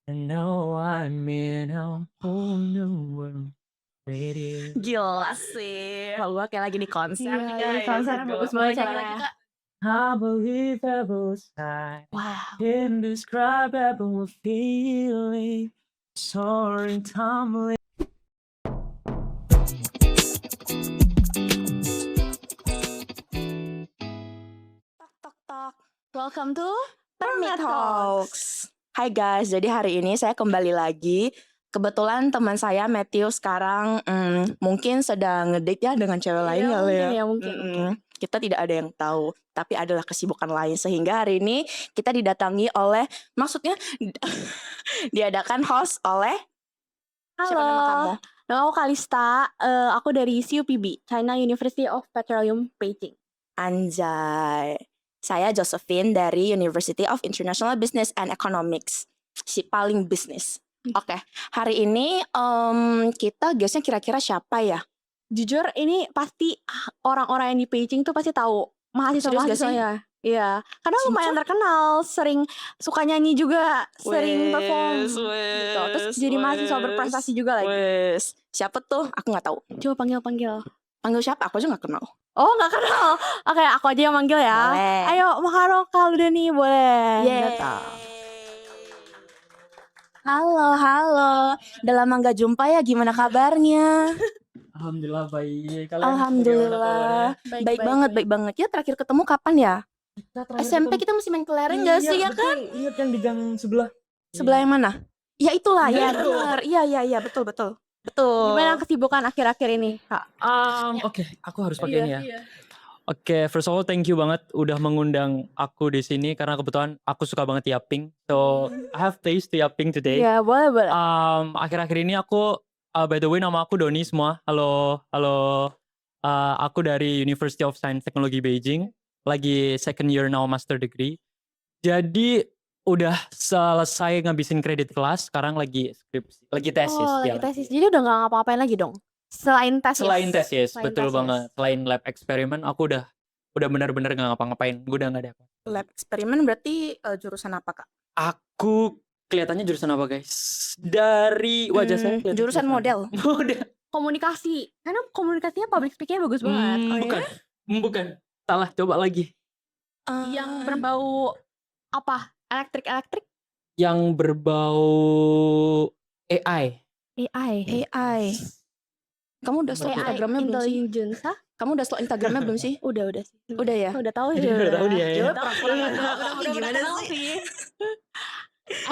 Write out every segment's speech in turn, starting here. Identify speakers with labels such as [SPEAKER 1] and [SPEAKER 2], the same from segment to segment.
[SPEAKER 1] And now I'm in a whole new world.
[SPEAKER 2] Gila sih. Kalau gue kayak lagi di konser nih
[SPEAKER 3] Iya,
[SPEAKER 2] guys.
[SPEAKER 3] konser bagus banget caranya.
[SPEAKER 2] Kak.
[SPEAKER 1] Unbelievable sight,
[SPEAKER 2] Wow.
[SPEAKER 1] indescribable feeling, soaring, tumbling.
[SPEAKER 2] Tok. Welcome to Permit Talks. Hai guys, jadi hari ini saya kembali lagi. Kebetulan teman saya Matthew sekarang mungkin sedang ngedate ya dengan cewek lain kali ya.
[SPEAKER 3] Mungkin.
[SPEAKER 2] Kita tidak ada yang tahu, tapi adalah kesibukan lain sehingga hari ini kita didatangi oleh, maksudnya diadakan host oleh siapa nama kamu?
[SPEAKER 3] Halo, nama aku Kalista. Aku dari CUPB, China University of Petroleum Beijing.
[SPEAKER 2] Anjay. Saya Josephine dari University of International Business and Economics. Si paling bisnis. Oke, hari ini kita guestnya kira-kira siapa ya?
[SPEAKER 3] Jujur ini pasti orang-orang yang di Beijing tuh pasti tahu mahasiswa-mahasiswanya. Iya, karena lumayan terkenal, sering suka nyanyi juga, sering perform gitu. Terus jadi mahasiswa berprestasi juga lagi.
[SPEAKER 2] Siapa tuh? Aku nggak tahu.
[SPEAKER 3] Coba panggil.
[SPEAKER 2] Panggil siapa? Aku aja nggak kenal.
[SPEAKER 3] Oh, nggak kenal. Oke, aku aja yang manggil ya.
[SPEAKER 2] Boleh.
[SPEAKER 3] Ayo, Maharoka udah nih, boleh.
[SPEAKER 2] Yeay.
[SPEAKER 3] Datang.
[SPEAKER 2] Halo. Udah lama nggak jumpa ya, gimana kabarnya?
[SPEAKER 1] Alhamdulillah baik. Kalian
[SPEAKER 2] Alhamdulillah. Baik banget. Ya terakhir ketemu kapan ya? SMP kita masih main kelereng gak sih ya kan?
[SPEAKER 1] Ingat yang di gang sebelah.
[SPEAKER 2] Sebelah yang mana? Ya itulah, ya
[SPEAKER 1] Iya.
[SPEAKER 2] benar. Iya, betul.
[SPEAKER 3] Gimana kesibukan akhir-akhir ini, Kak?
[SPEAKER 1] Oke, aku harus pakai ini ya. Oke, first of all thank you banget udah mengundang aku di sini karena kebetulan aku suka banget Yaping. So, I have taste Yaping today.
[SPEAKER 3] Iya, boleh.
[SPEAKER 1] Akhir-akhir ini aku by the way nama aku Doni semua. Halo. Aku dari University of Science Technology Beijing. Lagi second year now master degree. Jadi udah selesai ngabisin kredit kelas, sekarang lagi skripsi, lagi tesis.
[SPEAKER 3] Lagi tesis. Jadi udah gak ngapa-ngapain lagi dong? Selain tesis,
[SPEAKER 1] Betul banget. Selain lab eksperimen, aku udah benar-benar gak ngapa-ngapain. Gue udah gak ada apa.
[SPEAKER 2] Lab eksperimen berarti jurusan apa, Kak?
[SPEAKER 1] Aku kelihatannya jurusan apa guys? Dari wajah saya kelihatan
[SPEAKER 2] Jurusan model.
[SPEAKER 3] komunikasi. Karena komunikasinya public speaking-nya bagus banget.
[SPEAKER 1] Bukan. Salah, coba lagi.
[SPEAKER 3] Yang berbau apa? Elektrik?
[SPEAKER 1] Yang berbau AI.
[SPEAKER 2] Kamu udah slot Instagramnya belum sih?
[SPEAKER 3] Intelligence, hah?
[SPEAKER 2] Kamu udah slot Instagramnya belum sih?
[SPEAKER 3] Udah sih.
[SPEAKER 2] Udah ya?
[SPEAKER 3] Udah tahu
[SPEAKER 1] Jadi udah tahu dia ya.
[SPEAKER 2] Gimana sih?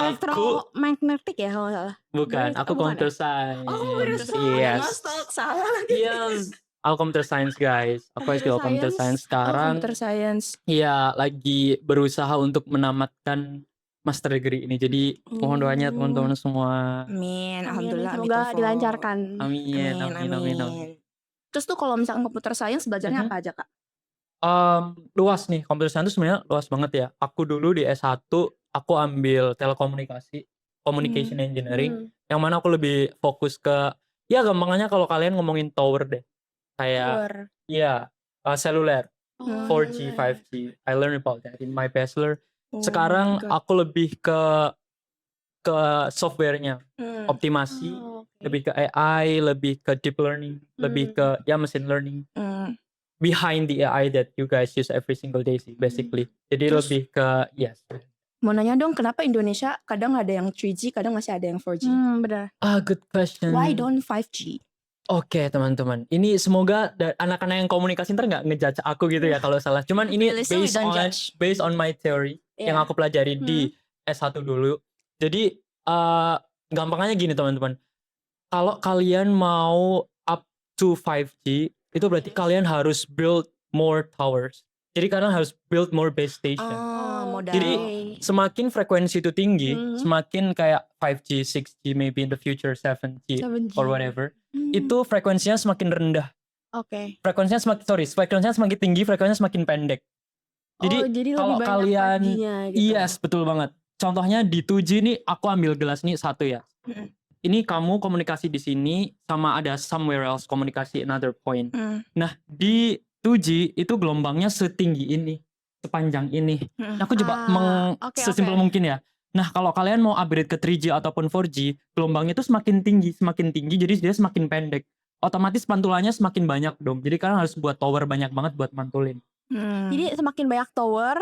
[SPEAKER 3] Elektromagnetik ya kalau nggak salah.
[SPEAKER 1] Bukan, aku
[SPEAKER 3] bukan
[SPEAKER 1] computer science.
[SPEAKER 2] Computer
[SPEAKER 1] Yes.
[SPEAKER 2] Salah lagi.
[SPEAKER 1] Yes. Aku computer science guys. Aku
[SPEAKER 3] Computer
[SPEAKER 1] computer science sekarang.
[SPEAKER 2] Computer science.
[SPEAKER 1] Iya, lagi berusaha untuk menamatkan master degree ini. Jadi mohon doanya teman-teman semua.
[SPEAKER 2] Amin. Alhamdulillah.
[SPEAKER 3] Semoga
[SPEAKER 2] amin.
[SPEAKER 3] dilancarkan.
[SPEAKER 1] Amin.
[SPEAKER 2] Terus tuh kalau misalkan computer science belajarnya apa aja, Kak?
[SPEAKER 1] Luas nih, computer science itu sebenarnya luas banget ya. Aku dulu di S1 aku ambil telekomunikasi, communication engineering, yang mana aku lebih fokus ke ya gampangnya kalau kalian ngomongin tower deh. Kayak seluler, 4G, 5G. I learn about that in my bachelor. Sekarang aku lebih ke softwarenya, optimasi, lebih ke AI, lebih ke deep learning, lebih ke machine learning. Behind the AI that you guys use every single day sih, basically. Jadi
[SPEAKER 2] Terus,
[SPEAKER 1] lebih ke
[SPEAKER 2] mau nanya dong, kenapa Indonesia kadang ada yang 3G, kadang masih ada yang 4G?
[SPEAKER 3] Benar.
[SPEAKER 1] Good question.
[SPEAKER 2] Why don't 5G?
[SPEAKER 1] Oke teman-teman, ini semoga anak-anak yang komunikasi ntar nggak ngejudge aku gitu ya kalau salah. Cuman ini based on my theory yang aku pelajari di S1 dulu. Jadi gampangnya gini teman-teman, kalau kalian mau up to 5G itu berarti kalian harus build more towers. Jadi kalian harus build more base station. Jadi semakin frekuensi itu tinggi, semakin kayak 5G, 6G, maybe in the future 7G or whatever, itu frekuensinya semakin rendah. Frekuensinya semakin tinggi, frekuensinya semakin pendek. Jadi kalau kalian,
[SPEAKER 3] gitu.
[SPEAKER 1] yes betul banget. Contohnya di 2G nih, aku ambil gelas nih satu ya. Ini kamu komunikasi di sini sama ada somewhere else komunikasi another point. Nah di 2G itu gelombangnya setinggi ini, sepanjang ini. Aku coba sesimpel mungkin ya. Nah, kalau kalian mau upgrade ke 3G ataupun 4G, gelombangnya itu semakin tinggi, jadi dia semakin pendek. Otomatis pantulannya semakin banyak dong. Jadi kalian harus buat tower banyak banget buat mantulin.
[SPEAKER 3] Jadi semakin banyak tower,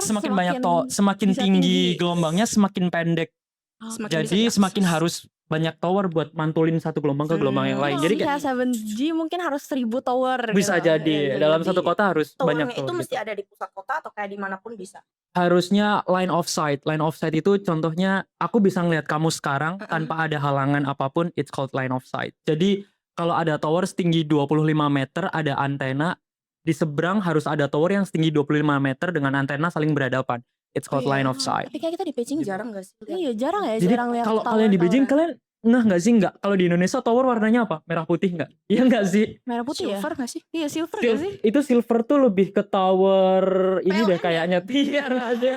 [SPEAKER 1] semakin tinggi gelombangnya, semakin pendek. Jadi semakin harus banyak tower buat mantulin satu gelombang ke gelombang yang lain. Jadi
[SPEAKER 3] kayak 7G mungkin harus 1000 tower.
[SPEAKER 1] Bisa
[SPEAKER 3] gitu.
[SPEAKER 1] jadi dalam satu kota harus banyak tower.
[SPEAKER 2] Itu
[SPEAKER 1] gitu.
[SPEAKER 2] mesti ada di pusat kota atau kayak dimanapun bisa.
[SPEAKER 1] Harusnya line of sight. Line of sight itu contohnya aku bisa ngeliat kamu sekarang tanpa ada halangan apapun. It's called line of sight. Jadi kalau ada tower setinggi 25 meter, ada antena di seberang, harus ada tower yang setinggi 25 meter dengan antena saling berhadapan. It's called line of sight.
[SPEAKER 2] Tapi kayak kita di Beijing jarang gak sih?
[SPEAKER 3] Iya jarang ya.
[SPEAKER 1] Jadi
[SPEAKER 3] jarang lihat
[SPEAKER 1] kalau kalian di Beijing kalian nggak sih nggak? Kalau di Indonesia tower warnanya apa? Merah putih nggak? Iya nggak sih?
[SPEAKER 3] merah putih
[SPEAKER 2] Silver
[SPEAKER 3] ya?
[SPEAKER 2] gak sih?
[SPEAKER 3] Iya silver gak sih?
[SPEAKER 1] Itu silver tuh lebih ke tower ini deh kayaknya. Iya aja.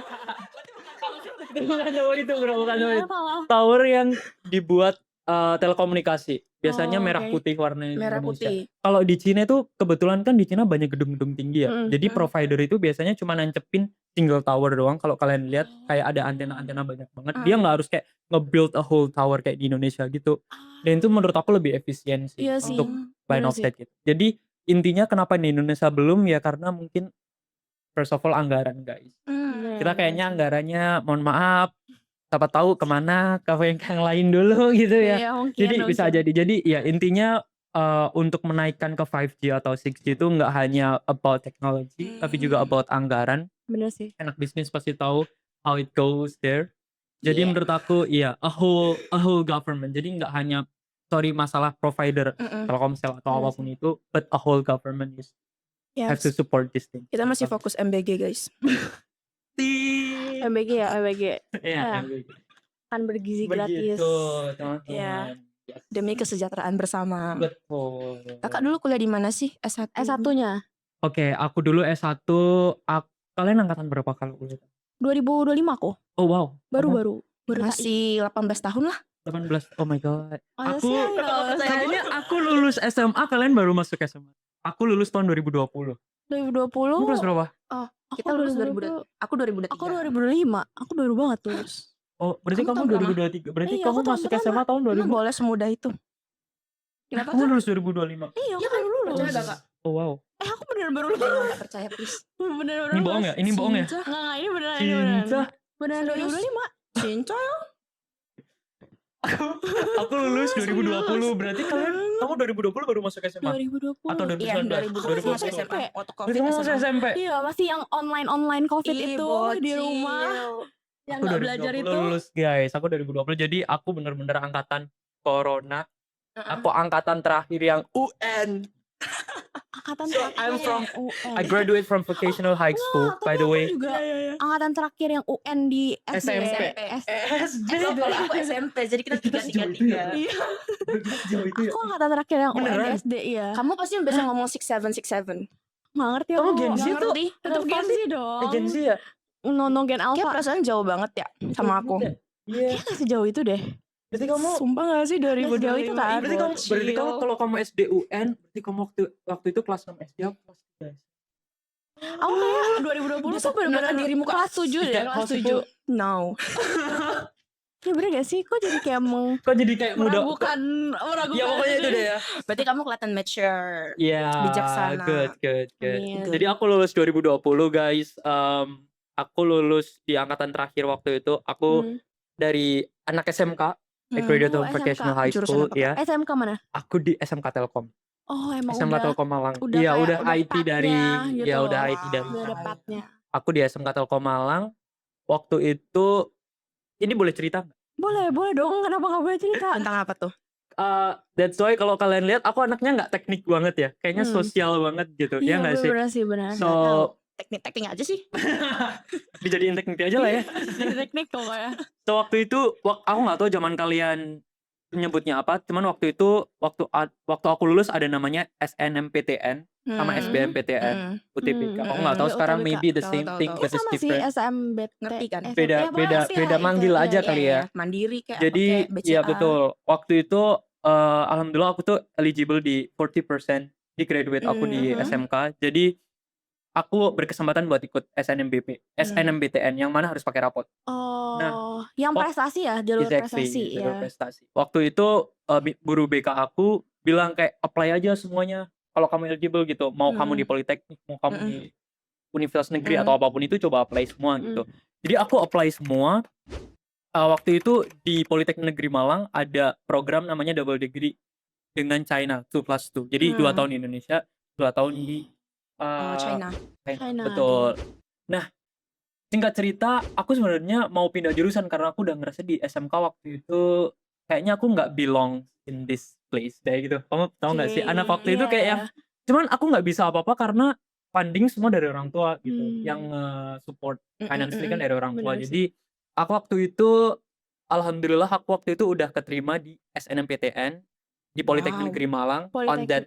[SPEAKER 1] Tower yang dibuat telekomunikasi. Biasanya merah putih warnanya
[SPEAKER 2] Merah
[SPEAKER 1] Indonesia.
[SPEAKER 2] putih.
[SPEAKER 1] Kalau di Cina itu kebetulan kan di Cina banyak gedung-gedung tinggi ya. Jadi provider itu biasanya cuma nancepin single tower doang. Kalau kalian lihat kayak ada antena-antena banyak banget. Dia nggak harus kayak nge-build a whole tower kayak di Indonesia gitu. Dan itu menurut aku lebih efisien sih
[SPEAKER 3] Iya sih.
[SPEAKER 1] untuk line
[SPEAKER 3] Bener
[SPEAKER 1] of sight gitu. Jadi intinya kenapa di Indonesia belum ya karena mungkin first of all anggaran guys. Kita kayaknya anggarannya mohon maaf siapa tahu kemana ke yang lain dulu gitu ya.
[SPEAKER 3] Iya, mungkin,
[SPEAKER 1] Jadi bisa jadi ya intinya untuk menaikkan ke 5G atau 6G itu nggak hanya about technology tapi juga about anggaran.
[SPEAKER 3] Bener sih.
[SPEAKER 1] Anak bisnis pasti tahu how it goes there. Jadi menurut aku iya a whole government. Jadi nggak hanya masalah provider Telkomsel atau apapun itu, but a whole government is have to support this thing.
[SPEAKER 2] Kita masih fokus MBG guys.
[SPEAKER 3] MBG ya, MBG.
[SPEAKER 1] Iya,
[SPEAKER 3] Kan bergizi gratis.
[SPEAKER 1] Teman-teman.
[SPEAKER 2] Ya. Demi kesejahteraan bersama.
[SPEAKER 1] Betul.
[SPEAKER 2] Kakak dulu kuliah di mana sih? S1?
[SPEAKER 3] S1-nya.
[SPEAKER 1] Oke, aku dulu S1. Kalian angkatan berapa kalau kuliah?
[SPEAKER 3] 2025 aku.
[SPEAKER 1] Oh wow.
[SPEAKER 3] Baru
[SPEAKER 2] Masih 18 tahun lah.
[SPEAKER 1] 18. Oh my god.
[SPEAKER 3] Kayaknya
[SPEAKER 1] Aku lulus SMA, kalian baru masuk SMA. Aku lulus tahun 2020.
[SPEAKER 3] 2020.
[SPEAKER 1] Kamu kelas berapa?
[SPEAKER 2] Kita lulus 2000. Aku 2023.
[SPEAKER 3] Aku 2005. Aku baru banget lulus.
[SPEAKER 1] Oh, berarti kamu 2023. Berarti
[SPEAKER 3] Iya,
[SPEAKER 1] kamu
[SPEAKER 3] aku tahun
[SPEAKER 1] masuk
[SPEAKER 3] pertama.
[SPEAKER 1] SMA tahun 2000.
[SPEAKER 2] Boleh semudah itu.
[SPEAKER 1] Kenapa kamu lulus 2025?
[SPEAKER 3] Iya, aku baru lulus.
[SPEAKER 2] Percaya gak kak?
[SPEAKER 1] Oh wow.
[SPEAKER 3] Aku bener baru lulus.
[SPEAKER 2] Gak percaya please.
[SPEAKER 3] Bener-bener
[SPEAKER 1] Ini bohong ya? Ini bohong ya?
[SPEAKER 3] Enggak, ini beneran.
[SPEAKER 1] Cinta.
[SPEAKER 3] Beneran 2025.
[SPEAKER 2] Cinta ya?
[SPEAKER 1] Aku lulus 2020. Berarti kamu 2020 baru masuk SMA?
[SPEAKER 3] 2020.
[SPEAKER 1] Atau 2019?
[SPEAKER 2] Iya 2020 masuk SMA. Waktu
[SPEAKER 1] Berarti
[SPEAKER 2] COVID
[SPEAKER 1] kamu masuk
[SPEAKER 2] SMA.
[SPEAKER 1] SMP?
[SPEAKER 3] Iya, masih yang online COVID itu di rumah. Yang
[SPEAKER 1] Aku
[SPEAKER 3] gak belajar
[SPEAKER 1] 2020
[SPEAKER 3] itu.
[SPEAKER 1] lulus guys. Aku 2020. Jadi aku bener-bener angkatan Corona. Aku angkatan terakhir yang UN.
[SPEAKER 3] Angkatan
[SPEAKER 1] So,
[SPEAKER 3] terakhir
[SPEAKER 1] I'm from-
[SPEAKER 3] yang UN.
[SPEAKER 1] I graduate from vocational high school, by the way.
[SPEAKER 3] Juga angkatan terakhir yang UN di SD.
[SPEAKER 1] SMP.
[SPEAKER 2] SD. Kalau aku SMP, jadi kita
[SPEAKER 1] sejauh itu ya?
[SPEAKER 2] 3-3-3.
[SPEAKER 3] Iya.
[SPEAKER 1] Jauh itu ya?
[SPEAKER 3] Aku angkatan terakhir yang UN di
[SPEAKER 1] Beneran?
[SPEAKER 3] SD, iya.
[SPEAKER 2] Kamu pasti biasa ngomong 6767.
[SPEAKER 3] Nggak ngerti
[SPEAKER 1] Kamu
[SPEAKER 3] aku.
[SPEAKER 1] Gen Z
[SPEAKER 3] Nggak
[SPEAKER 1] tuh?
[SPEAKER 3] ngerti. Tetep Gen Z dong.
[SPEAKER 1] Gen Z ya?
[SPEAKER 3] No Gen
[SPEAKER 2] Kayak
[SPEAKER 3] Alpha.
[SPEAKER 2] perasaan jauh banget ya sama aku.
[SPEAKER 1] Iya.
[SPEAKER 3] Kayaknya gak sejauh itu deh.
[SPEAKER 1] Berarti kamu
[SPEAKER 2] Sumpah gak sih 2025?
[SPEAKER 3] Sejauh itu kan?
[SPEAKER 1] berarti kamu kalau kamu SD UN, berarti kamu waktu itu kelas 6 SD aku kelas 3.
[SPEAKER 3] Aku kayak 2020 tuh bener-bener
[SPEAKER 2] dirimu Kak.
[SPEAKER 3] kelas 7 deh.
[SPEAKER 1] Kayak
[SPEAKER 3] Kelas
[SPEAKER 1] possible.
[SPEAKER 3] 7.
[SPEAKER 2] No.
[SPEAKER 3] Ya bener gak sih? Kok jadi kayak
[SPEAKER 1] Kok jadi kayak muda?
[SPEAKER 3] meragukan.
[SPEAKER 1] Ya pokoknya itu deh ya.
[SPEAKER 2] Berarti kamu kelihatan mature.
[SPEAKER 1] Iya.
[SPEAKER 2] Bijaksana.
[SPEAKER 1] Good.
[SPEAKER 3] Amin.
[SPEAKER 1] Jadi aku lulus 2020 guys. Aku lulus di angkatan terakhir waktu itu. Aku dari anak SMK. Graduate
[SPEAKER 3] Oh,
[SPEAKER 1] Vocational
[SPEAKER 3] SMK.
[SPEAKER 1] High
[SPEAKER 2] Jurusan
[SPEAKER 1] School
[SPEAKER 2] apa,
[SPEAKER 1] ya.
[SPEAKER 3] SMK mana?
[SPEAKER 1] Aku di SMK Telkom.
[SPEAKER 3] Oh emang
[SPEAKER 1] SMK
[SPEAKER 3] udah.
[SPEAKER 1] Telkom Malang.
[SPEAKER 3] udah
[SPEAKER 1] Iya,
[SPEAKER 3] kayak-
[SPEAKER 1] udah
[SPEAKER 3] udah
[SPEAKER 1] IT dari
[SPEAKER 3] depatnya gitu
[SPEAKER 1] ya
[SPEAKER 3] loh.
[SPEAKER 1] udah IT dari.
[SPEAKER 3] Udah depatnya.
[SPEAKER 1] Aku di SMK Telkom Malang. Waktu itu ini boleh cerita nggak?
[SPEAKER 3] Boleh dong. Kenapa gak boleh cerita?
[SPEAKER 2] Tentang apa tuh?
[SPEAKER 1] That's why kalau kalian lihat aku anaknya nggak teknik banget ya. Kayaknya sosial banget gitu.
[SPEAKER 3] Iya
[SPEAKER 1] Ya nggak sih?
[SPEAKER 3] bener sih bener.
[SPEAKER 1] So
[SPEAKER 2] Teknik-teknik aja sih.
[SPEAKER 1] dijadiin teknik aja lah ya.
[SPEAKER 3] Jadi teknik kok ya.
[SPEAKER 1] So waktu itu aku nggak tahu zaman kalian nyebutnya apa. Cuman waktu itu waktu aku lulus ada namanya SNMPTN sama SBMPTN UTBK. Aku nggak tahu
[SPEAKER 3] UTBK.
[SPEAKER 1] sekarang maybe the
[SPEAKER 2] Tahu,
[SPEAKER 1] same
[SPEAKER 2] tahu,
[SPEAKER 1] thing
[SPEAKER 2] tahu.
[SPEAKER 1] but it's
[SPEAKER 3] Sama sih
[SPEAKER 1] different.
[SPEAKER 3] SMBT.
[SPEAKER 2] Ngerti kan?
[SPEAKER 1] Beda manggil aja kali ya.
[SPEAKER 2] Mandiri kayak
[SPEAKER 1] Jadi
[SPEAKER 2] apa, kayak
[SPEAKER 1] iya
[SPEAKER 2] BCA.
[SPEAKER 1] betul. Waktu itu alhamdulillah aku tuh eligible di 40% di graduate aku di SMK. Jadi aku berkesempatan buat ikut SNMPTN yang mana harus pakai rapot.
[SPEAKER 3] Oh, yang prestasi ya, jalur prestasi
[SPEAKER 1] jalur
[SPEAKER 3] ya.
[SPEAKER 1] prestasi. Waktu itu guru BK aku bilang kayak apply aja semuanya kalau kamu eligible gitu. Mau kamu di politeknik, mau kamu di universitas negeri atau apapun itu coba apply semua gitu. Jadi aku apply semua. Waktu itu di Politeknik Negeri Malang ada program namanya double degree dengan China 2+2. Jadi 2 tahun di Indonesia, 2 tahun di
[SPEAKER 2] China.
[SPEAKER 1] Betul. Nah, singkat cerita, aku sebenarnya mau pindah jurusan karena aku udah ngerasa di SMK waktu itu kayaknya aku nggak belong in this place kayak gitu. Kamu tahu nggak sih? Anak waktu itu kayak yang cuman aku nggak bisa apa-apa karena funding semua dari orang tua gitu. Yang support financially kan dari orang tua. Jadi aku waktu itu alhamdulillah aku waktu itu udah keterima di SNMPTN di Politeknik Negeri Malang on that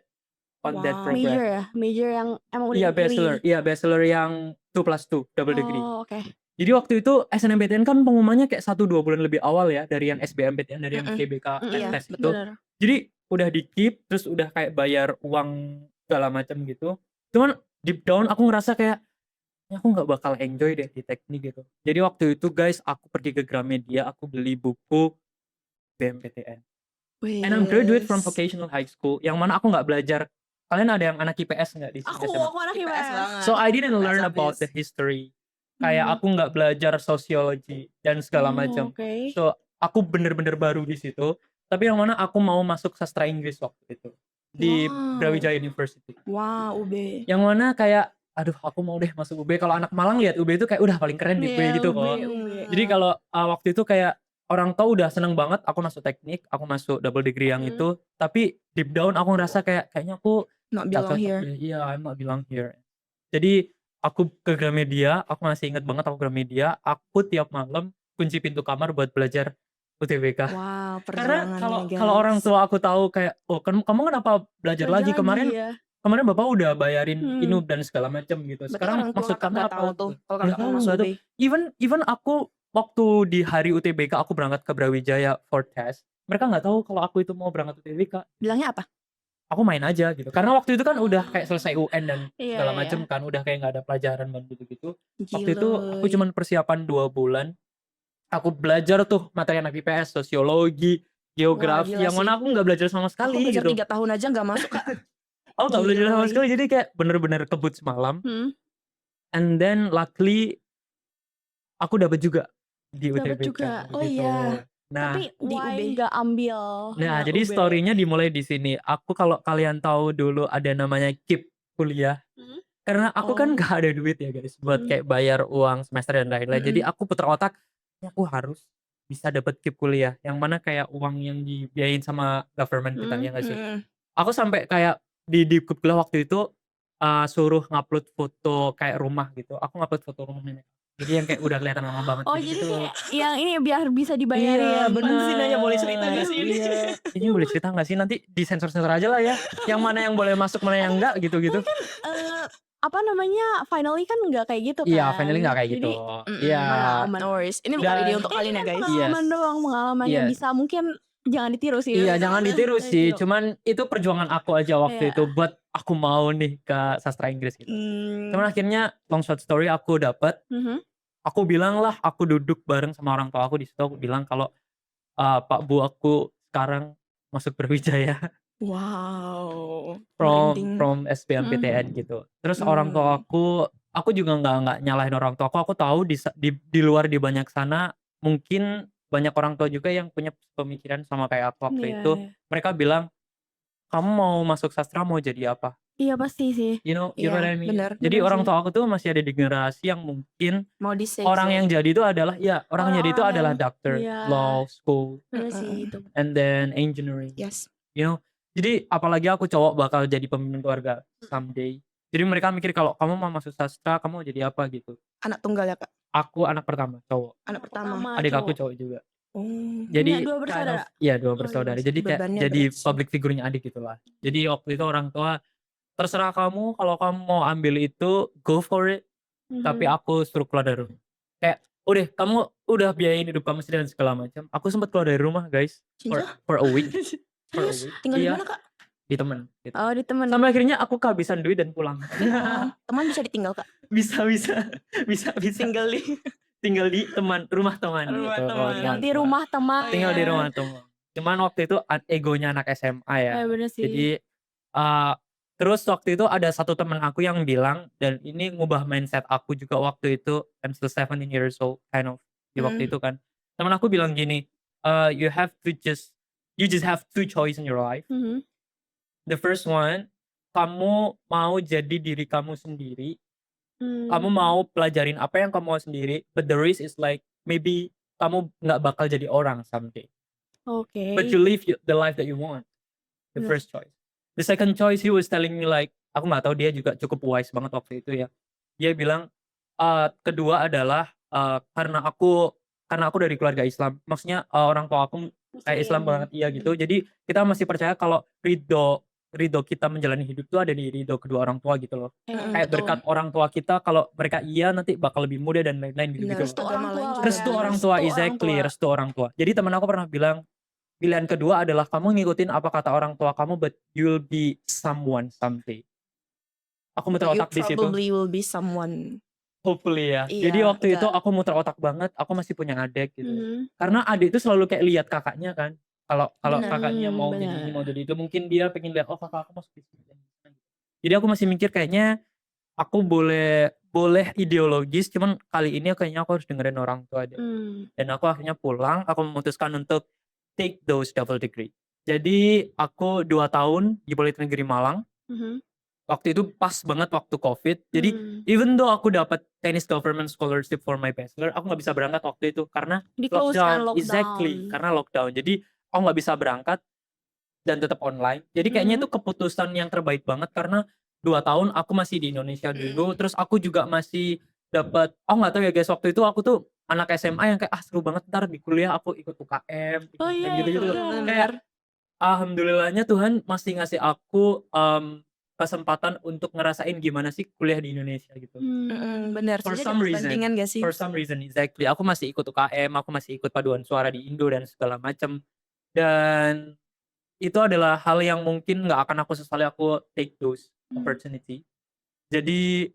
[SPEAKER 1] program.
[SPEAKER 3] Major ya? Major yang emang udah dipilih?
[SPEAKER 1] Iya, bachelor yang 2+2, double degree.
[SPEAKER 3] Oh, oke.
[SPEAKER 1] Jadi waktu itu SNMPTN kan pengumumannya kayak 1-2 bulan lebih awal ya dari yang SBMPTN, dari yang CBK tes itu. Jadi udah di-keep, terus udah kayak bayar uang segala macam gitu. Cuman deep down aku ngerasa kayak aku nggak bakal enjoy deh di teknik gitu. Jadi waktu itu guys, aku pergi ke Gramedia, aku beli buku BMPTN. And I'm graduate from vocational high school, yang mana aku nggak belajar. Kalian ada yang anak IPS nggak di sini?
[SPEAKER 3] Aku anak IPS.
[SPEAKER 1] So I didn't learn about the history. Kayak aku nggak belajar sociology dan segala macam. So aku bener-bener baru di situ. Tapi yang mana aku mau masuk sastra Inggris waktu itu di Brawijaya University.
[SPEAKER 2] UB.
[SPEAKER 1] Yang mana kayak aduh aku mau deh masuk UB. Kalau anak Malang lihat UB itu kayak udah paling keren di UB gitu kok. Jadi kalau waktu itu kayak orang tua udah seneng banget aku masuk teknik, aku masuk double degree yang itu. Tapi deep down aku ngerasa kayaknya aku
[SPEAKER 2] not belong here.
[SPEAKER 1] Iya, I'm not belong here. Jadi aku ke Gramedia, aku masih inget banget aku ke Gramedia, aku tiap malam kunci pintu kamar buat belajar UTBK.
[SPEAKER 2] Wow,
[SPEAKER 1] karena kalau orang tua aku tahu kayak, oh kamu kenapa belajar lagi kemarin? Kemarin bapak udah bayarin inub dan segala macam gitu. Sekarang maksud kamu apa?
[SPEAKER 2] Tahu tuh kalau kakak masuk UB.
[SPEAKER 1] Even aku waktu di hari UTBK aku berangkat ke Brawijaya for test, mereka nggak tahu kalau aku itu mau berangkat UTBK.
[SPEAKER 2] Bilangnya apa?
[SPEAKER 1] Aku main aja gitu. Karena waktu itu kan udah kayak selesai UN dan segala macam kan, udah kayak nggak ada pelajaran dan gitu-gitu. Waktu itu aku cuman persiapan 2 bulan. Aku belajar tuh materi anak IPS, sosiologi, geografi, yang mana aku nggak belajar sama sekali.
[SPEAKER 2] Aku belajar
[SPEAKER 1] gitu.
[SPEAKER 2] 3 tahun aja nggak masuk Kak.
[SPEAKER 1] Aku nggak belajar sama sekali, jadi kayak bener-bener kebut semalam. And then luckily aku dapat juga di UTBK.
[SPEAKER 3] Oh iya.
[SPEAKER 1] Nah,
[SPEAKER 3] tapi di UB nggak ambil.
[SPEAKER 1] Nah, jadi story-nya dimulai di sini. Aku kalau kalian tahu dulu ada namanya KIP kuliah. Karena aku kan gak ada duit ya guys buat kayak bayar uang semester dan lain-lain. Jadi aku putar otak, aku harus bisa dapat KIP kuliah. Yang mana kayak uang yang dibiayain sama government kita ya gak sih? Aku sampai kayak di KIP kuliah waktu itu suruh ngupload foto kayak rumah gitu. Aku ngupload foto rumah nenek. Jadi yang kayak udah kelihatan lama banget.
[SPEAKER 3] Oh
[SPEAKER 1] gitu.
[SPEAKER 3] Jadi kayak yang ini biar bisa dibayarin.
[SPEAKER 1] Iya bener.
[SPEAKER 2] Nanya boleh cerita gak sih ini?
[SPEAKER 1] Iya. Ini boleh cerita gak sih? Nanti disensor-sensor aja lah ya. Yang mana yang boleh masuk, mana yang enggak gitu-gitu.
[SPEAKER 3] Apa namanya, finally kan nggak kayak gitu kan.
[SPEAKER 1] Iya, finally nggak kayak gitu. Iya.
[SPEAKER 2] No worries. Ini bukan ide untuk kalian ya guys.
[SPEAKER 3] Pengalaman doang, pengalaman yang bisa mungkin jangan ditiru sih.
[SPEAKER 1] Iya, jangan ditiru sih. Cuman itu perjuangan aku aja waktu itu buat aku mau nih ke sastra Inggris gitu. Cuman akhirnya long short story aku dapet. Aku bilang lah, aku duduk bareng sama orang tua aku di situ. Aku bilang kalau Pak Bu aku sekarang masuk Brawijaya.
[SPEAKER 2] Wow.
[SPEAKER 1] From SBMPTN gitu. Terus orang tua aku juga nggak nyalahin orang tua aku. Aku tahu di luar di banyak sana mungkin banyak orang tua juga yang punya pemikiran sama kayak aku waktu itu. Mereka bilang, kamu mau masuk sastra mau jadi apa?
[SPEAKER 3] Iya pasti sih.
[SPEAKER 1] You know what I mean?
[SPEAKER 2] Bener.
[SPEAKER 1] Jadi orang tua aku tuh masih ada di generasi yang mungkin
[SPEAKER 2] mau
[SPEAKER 1] orang yang jadi itu adalah orang jadi itu adalah doctor, law school, and then engineering.
[SPEAKER 2] Yes.
[SPEAKER 1] You know, jadi apalagi aku cowok bakal jadi pemimpin keluarga someday. Jadi mereka mikir kalau kamu mau masuk sastra, kamu mau jadi apa gitu.
[SPEAKER 2] Anak tunggal ya Kak?
[SPEAKER 1] Aku anak pertama, cowok.
[SPEAKER 2] Anak pertama.
[SPEAKER 1] Adik aku cowok juga.
[SPEAKER 3] Jadi 2 bersaudara.
[SPEAKER 1] Iya 2 bersaudara. Jadi kayak jadi public figurnya adik gitulah. Jadi waktu itu orang tua, terserah kamu, kalau kamu mau ambil itu go for it. Tapi aku suruh keluar dari rumah. Kayak udah kamu udah biayain hidup kamu sendiri dan segala macam. Aku sempat keluar dari rumah guys for a week.
[SPEAKER 2] Tinggal di mana Kak?
[SPEAKER 1] di temen gitu.
[SPEAKER 3] Oh, di temen.
[SPEAKER 1] Sampai akhirnya aku kehabisan duit dan pulang.
[SPEAKER 2] Teman bisa ditinggal Kak?
[SPEAKER 1] Bisa. Tinggal di rumah teman
[SPEAKER 2] Rumah
[SPEAKER 1] gitu.
[SPEAKER 2] teman.
[SPEAKER 3] Di rumah teman.
[SPEAKER 1] Tinggal di rumah teman. Cuman waktu itu egonya anak SMA ya.
[SPEAKER 3] Bener sih.
[SPEAKER 1] Jadi terus waktu itu ada satu teman aku yang bilang, dan ini ngubah mindset aku juga waktu itu. I'm still 17 years old kind of di waktu itu kan. Teman aku bilang gini, you just have two choice in your life. The first one, kamu mau jadi diri kamu sendiri. Kamu mau pelajarin apa yang kamu mau sendiri, but the risk is like maybe kamu nggak bakal jadi orang someday.
[SPEAKER 3] Oke.
[SPEAKER 1] But you live the life that you want. The first choice. The second choice, he was telling me like, aku nggak tahu, dia juga cukup wise banget waktu itu ya. Dia bilang, kedua adalah karena aku dari keluarga Islam. Maksudnya orang tua aku kayak Islam banget, iya gitu. Jadi kita masih percaya kalau ridho kita menjalani hidup tuh ada di ridho kedua orang tua gitu loh. Kayak berkat orang tua kita, kalau mereka iya nanti bakal lebih mudah dan lain-lain gitu.
[SPEAKER 2] Restu orang tua.
[SPEAKER 1] Restu orang tua, exactly, restu orang tua. Jadi teman aku pernah bilang, pilihan kedua adalah kamu ngikutin apa kata orang tua kamu, but you'll be someone someday. Aku muter otak di situ.
[SPEAKER 2] You probably will be someone.
[SPEAKER 1] Hopefully ya.
[SPEAKER 2] Iya,
[SPEAKER 1] Jadi waktu itu aku muter otak banget. Aku masih punya adik gitu. Karena adik itu selalu kayak lihat kakaknya kan. Kalau kakaknya mau jadi ini, mau jadi itu, mungkin dia pengen lihat, oh kakak aku masuk di sini. Jadi aku masih mikir kayaknya aku boleh ideologis, cuman kali ini kayaknya aku harus dengerin orang tua deh. Dan aku akhirnya pulang, aku memutuskan untuk take those double degree. Jadi aku 2 tahun di Politeknik Negeri Malang. Waktu itu pas banget waktu COVID. Jadi even though aku dapat Chinese Government Scholarship for my bachelor, aku nggak bisa berangkat waktu itu karena lockdown. Exactly, karena lockdown. Jadi aku nggak bisa berangkat dan tetap online. Jadi kayaknya itu keputusan yang terbaik banget karena 2 tahun aku masih di Indonesia dulu. Terus aku juga masih dapat, aku nggak tahu ya guys, waktu itu aku tuh anak SMA yang kayak seru banget, ntar di kuliah aku ikut UKM gitu-gitu. Kayak alhamdulillahnya Tuhan masih ngasih aku kesempatan untuk ngerasain gimana sih kuliah di Indonesia gitu.
[SPEAKER 2] Benar.
[SPEAKER 1] For some reason, exactly. Aku masih ikut UKM, aku masih ikut paduan suara di Indo dan segala macam. Dan itu adalah hal yang mungkin nggak akan aku sesali aku take those opportunity. Jadi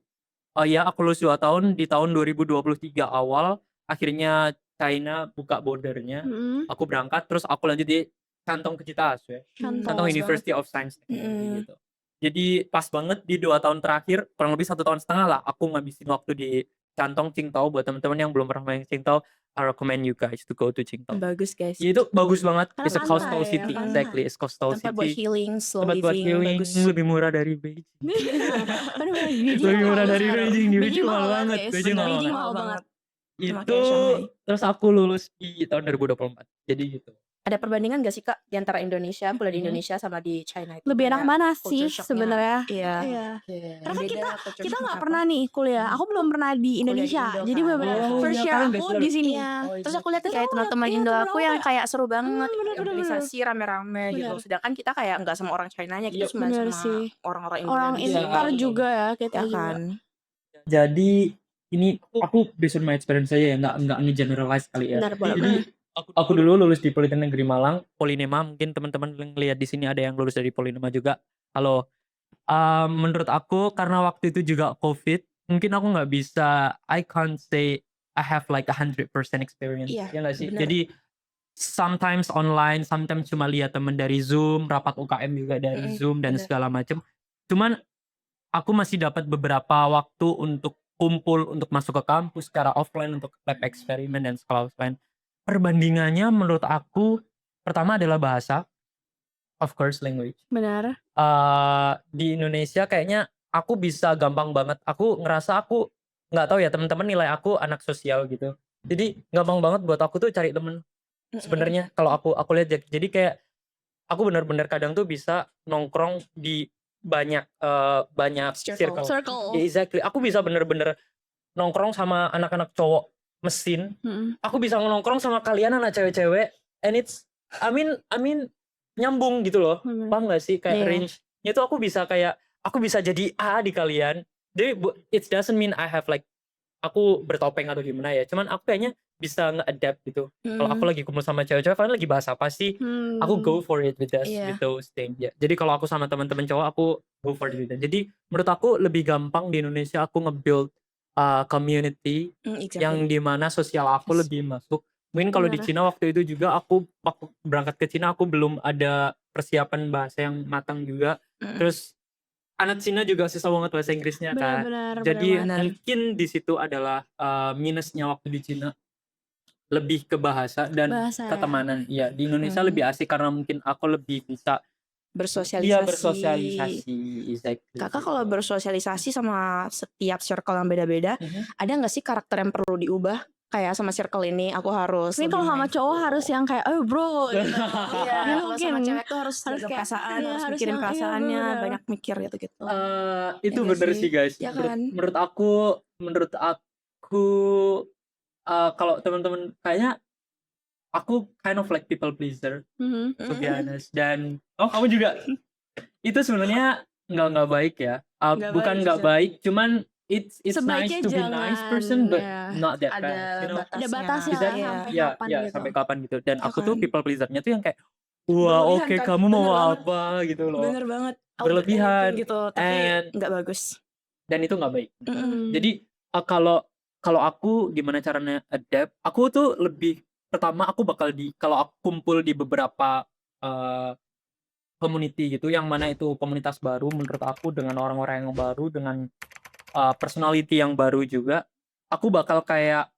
[SPEAKER 1] ya aku lulus 2 tahun, di tahun 2023 awal akhirnya China buka bordernya. Aku berangkat, terus aku lanjut di Cantong Kecitas ya. Cantong University of Science gitu. Jadi pas banget di 2 tahun terakhir, kurang lebih 1,5 tahun lah aku ngabisin waktu di Cantong Qingdao. Buat teman-teman yang belum pernah main Qingdao, I recommend you guys to go to Qingdao.
[SPEAKER 2] Bagus guys.
[SPEAKER 1] Itu bagus banget. It's a coastal
[SPEAKER 3] Pantai,
[SPEAKER 1] city, exactly. It's coastal city.
[SPEAKER 2] Tempat buat healing, slow
[SPEAKER 1] Tempat buat
[SPEAKER 2] living,
[SPEAKER 1] healing,
[SPEAKER 2] bagus.
[SPEAKER 1] lebih murah dari Beijing. Lebih murah dari Beijing. Di Beijing mahal banget. Beijing mahal banget. Itu terus aku lulus di tahun 2024. Jadi gitu.
[SPEAKER 2] Ada perbandingan gak sih Kak di antara Indonesia, kuliah di Indonesia sama di China itu?
[SPEAKER 3] Lebih enak mana
[SPEAKER 2] culture
[SPEAKER 3] sih
[SPEAKER 2] shocknya.
[SPEAKER 3] sebenarnya?
[SPEAKER 2] Iya.
[SPEAKER 3] Karena kan kita nggak pernah nih kuliah. Aku belum pernah di Indonesia.
[SPEAKER 2] Indo
[SPEAKER 3] Jadi
[SPEAKER 2] kan.
[SPEAKER 3] benar-benar
[SPEAKER 1] Oh,
[SPEAKER 3] first
[SPEAKER 1] iya,
[SPEAKER 3] year
[SPEAKER 1] kan
[SPEAKER 3] aku
[SPEAKER 1] bachelor.
[SPEAKER 3] di sini.
[SPEAKER 2] Iya. Terus aku lihat kayak teman-teman Indo aku yang kayak seru banget, organisasi rame-rame gitu. Sedangkan kita kayak nggak sama orang Chinanya, kita cuma
[SPEAKER 3] bener
[SPEAKER 2] sama
[SPEAKER 3] sih.
[SPEAKER 2] orang-orang
[SPEAKER 3] Orang
[SPEAKER 2] Indonesia.
[SPEAKER 3] Inter juga ya kita
[SPEAKER 2] Ya
[SPEAKER 3] juga.
[SPEAKER 2] kan.
[SPEAKER 1] Jadi ini aku based on my experience saya ya, nggak nge-generalize kali ya.
[SPEAKER 3] Benar, boleh.
[SPEAKER 1] Jadi aku dulu lulus di Politeknik Negeri Malang, Polinema. Mungkin teman-teman lihat di sini ada yang lulus dari Polinema juga. Halo. Menurut aku karena waktu itu juga COVID, mungkin aku nggak bisa, I can't say I have like 100% experience.
[SPEAKER 2] Iya,
[SPEAKER 1] Ya nggak sih?
[SPEAKER 2] benar.
[SPEAKER 1] Jadi sometimes online, sometimes cuma lihat temen dari Zoom, rapat UKM juga dari Zoom dan
[SPEAKER 2] benar.
[SPEAKER 1] segala macam. Cuman aku masih dapat beberapa waktu untuk kumpul, untuk masuk ke kampus secara offline, untuk lab eksperimen dan sekolah offline. Perbandingannya menurut aku pertama adalah bahasa, of course language.
[SPEAKER 3] Benar.
[SPEAKER 1] Di Indonesia kayaknya aku bisa gampang banget. Aku ngerasa aku nggak tahu ya, teman-teman nilai aku anak sosial gitu. Jadi gampang banget buat aku tuh cari temen. Sebenarnya kalau aku lihat, jadi kayak aku benar-benar kadang tuh bisa nongkrong di banyak circle. Yeah, exactly. Aku bisa bener-bener nongkrong sama anak-anak cowok mesin. Aku bisa nongkrong sama kalian anak cewek-cewek, and it's I mean nyambung gitu loh. Paham gak sih kayak range-nya tuh aku bisa jadi A di kalian. Jadi it doesn't mean I have like aku bertopeng atau gimana ya. Cuman aku kayaknya bisa nge-adapt gitu. Kalau aku lagi kumpul sama cewek-cewek, kalian lagi bahas apa sih? Aku go for it with those things. Ya. Jadi kalau aku sama teman-teman cowok, aku go for it with that. Jadi menurut aku lebih gampang di Indonesia aku nge-build community yang dimana sosial aku lebih masuk. Mungkin kalau di Cina waktu itu juga aku berangkat ke Cina, aku belum ada persiapan bahasa yang matang juga. Terus anak Cina juga susah banget bahasa Inggrisnya kan. Jadi mungkin di situ adalah minusnya waktu di Cina. Lebih ke bahasa dan ketemanan. Iya, di Indonesia lebih asik karena mungkin aku lebih bisa bersosialisasi. Exactly.
[SPEAKER 2] Kakak kalau bersosialisasi sama setiap circle yang beda-beda, ada nggak sih karakter yang perlu diubah? Kayak sama circle ini aku harus.
[SPEAKER 3] Ini kalau sama cowok harus yang kayak, oh bro. Gitu.
[SPEAKER 2] Kalau sama cewek tuh harus jaga perasaan, harus mikirin perasaannya, banyak mikir gitu-gitu.
[SPEAKER 1] Itu bener sih guys.
[SPEAKER 2] Ya kan?
[SPEAKER 1] Menurut aku kalau teman-teman kayaknya aku kind of like people pleaser, to be honest. Dan kamu juga. Itu sebenarnya nggak baik ya. Bukan nggak baik, cuman it's nice to be nice person, but not that bad.
[SPEAKER 3] Ada batasnya
[SPEAKER 1] sampai kapan gitu. Dan aku tuh people pleasernya tuh yang kayak, wah oke, kamu mau apa gitu loh.
[SPEAKER 2] Bener banget.
[SPEAKER 1] Berlebihan
[SPEAKER 2] gitu, tapi nggak bagus.
[SPEAKER 1] Dan itu nggak baik. Jadi kalau aku gimana caranya adapt, aku tuh lebih pertama aku bakal kalau aku kumpul di beberapa community gitu, yang mana itu komunitas baru menurut aku, dengan orang-orang yang baru, dengan personality yang baru juga, aku bakal kayak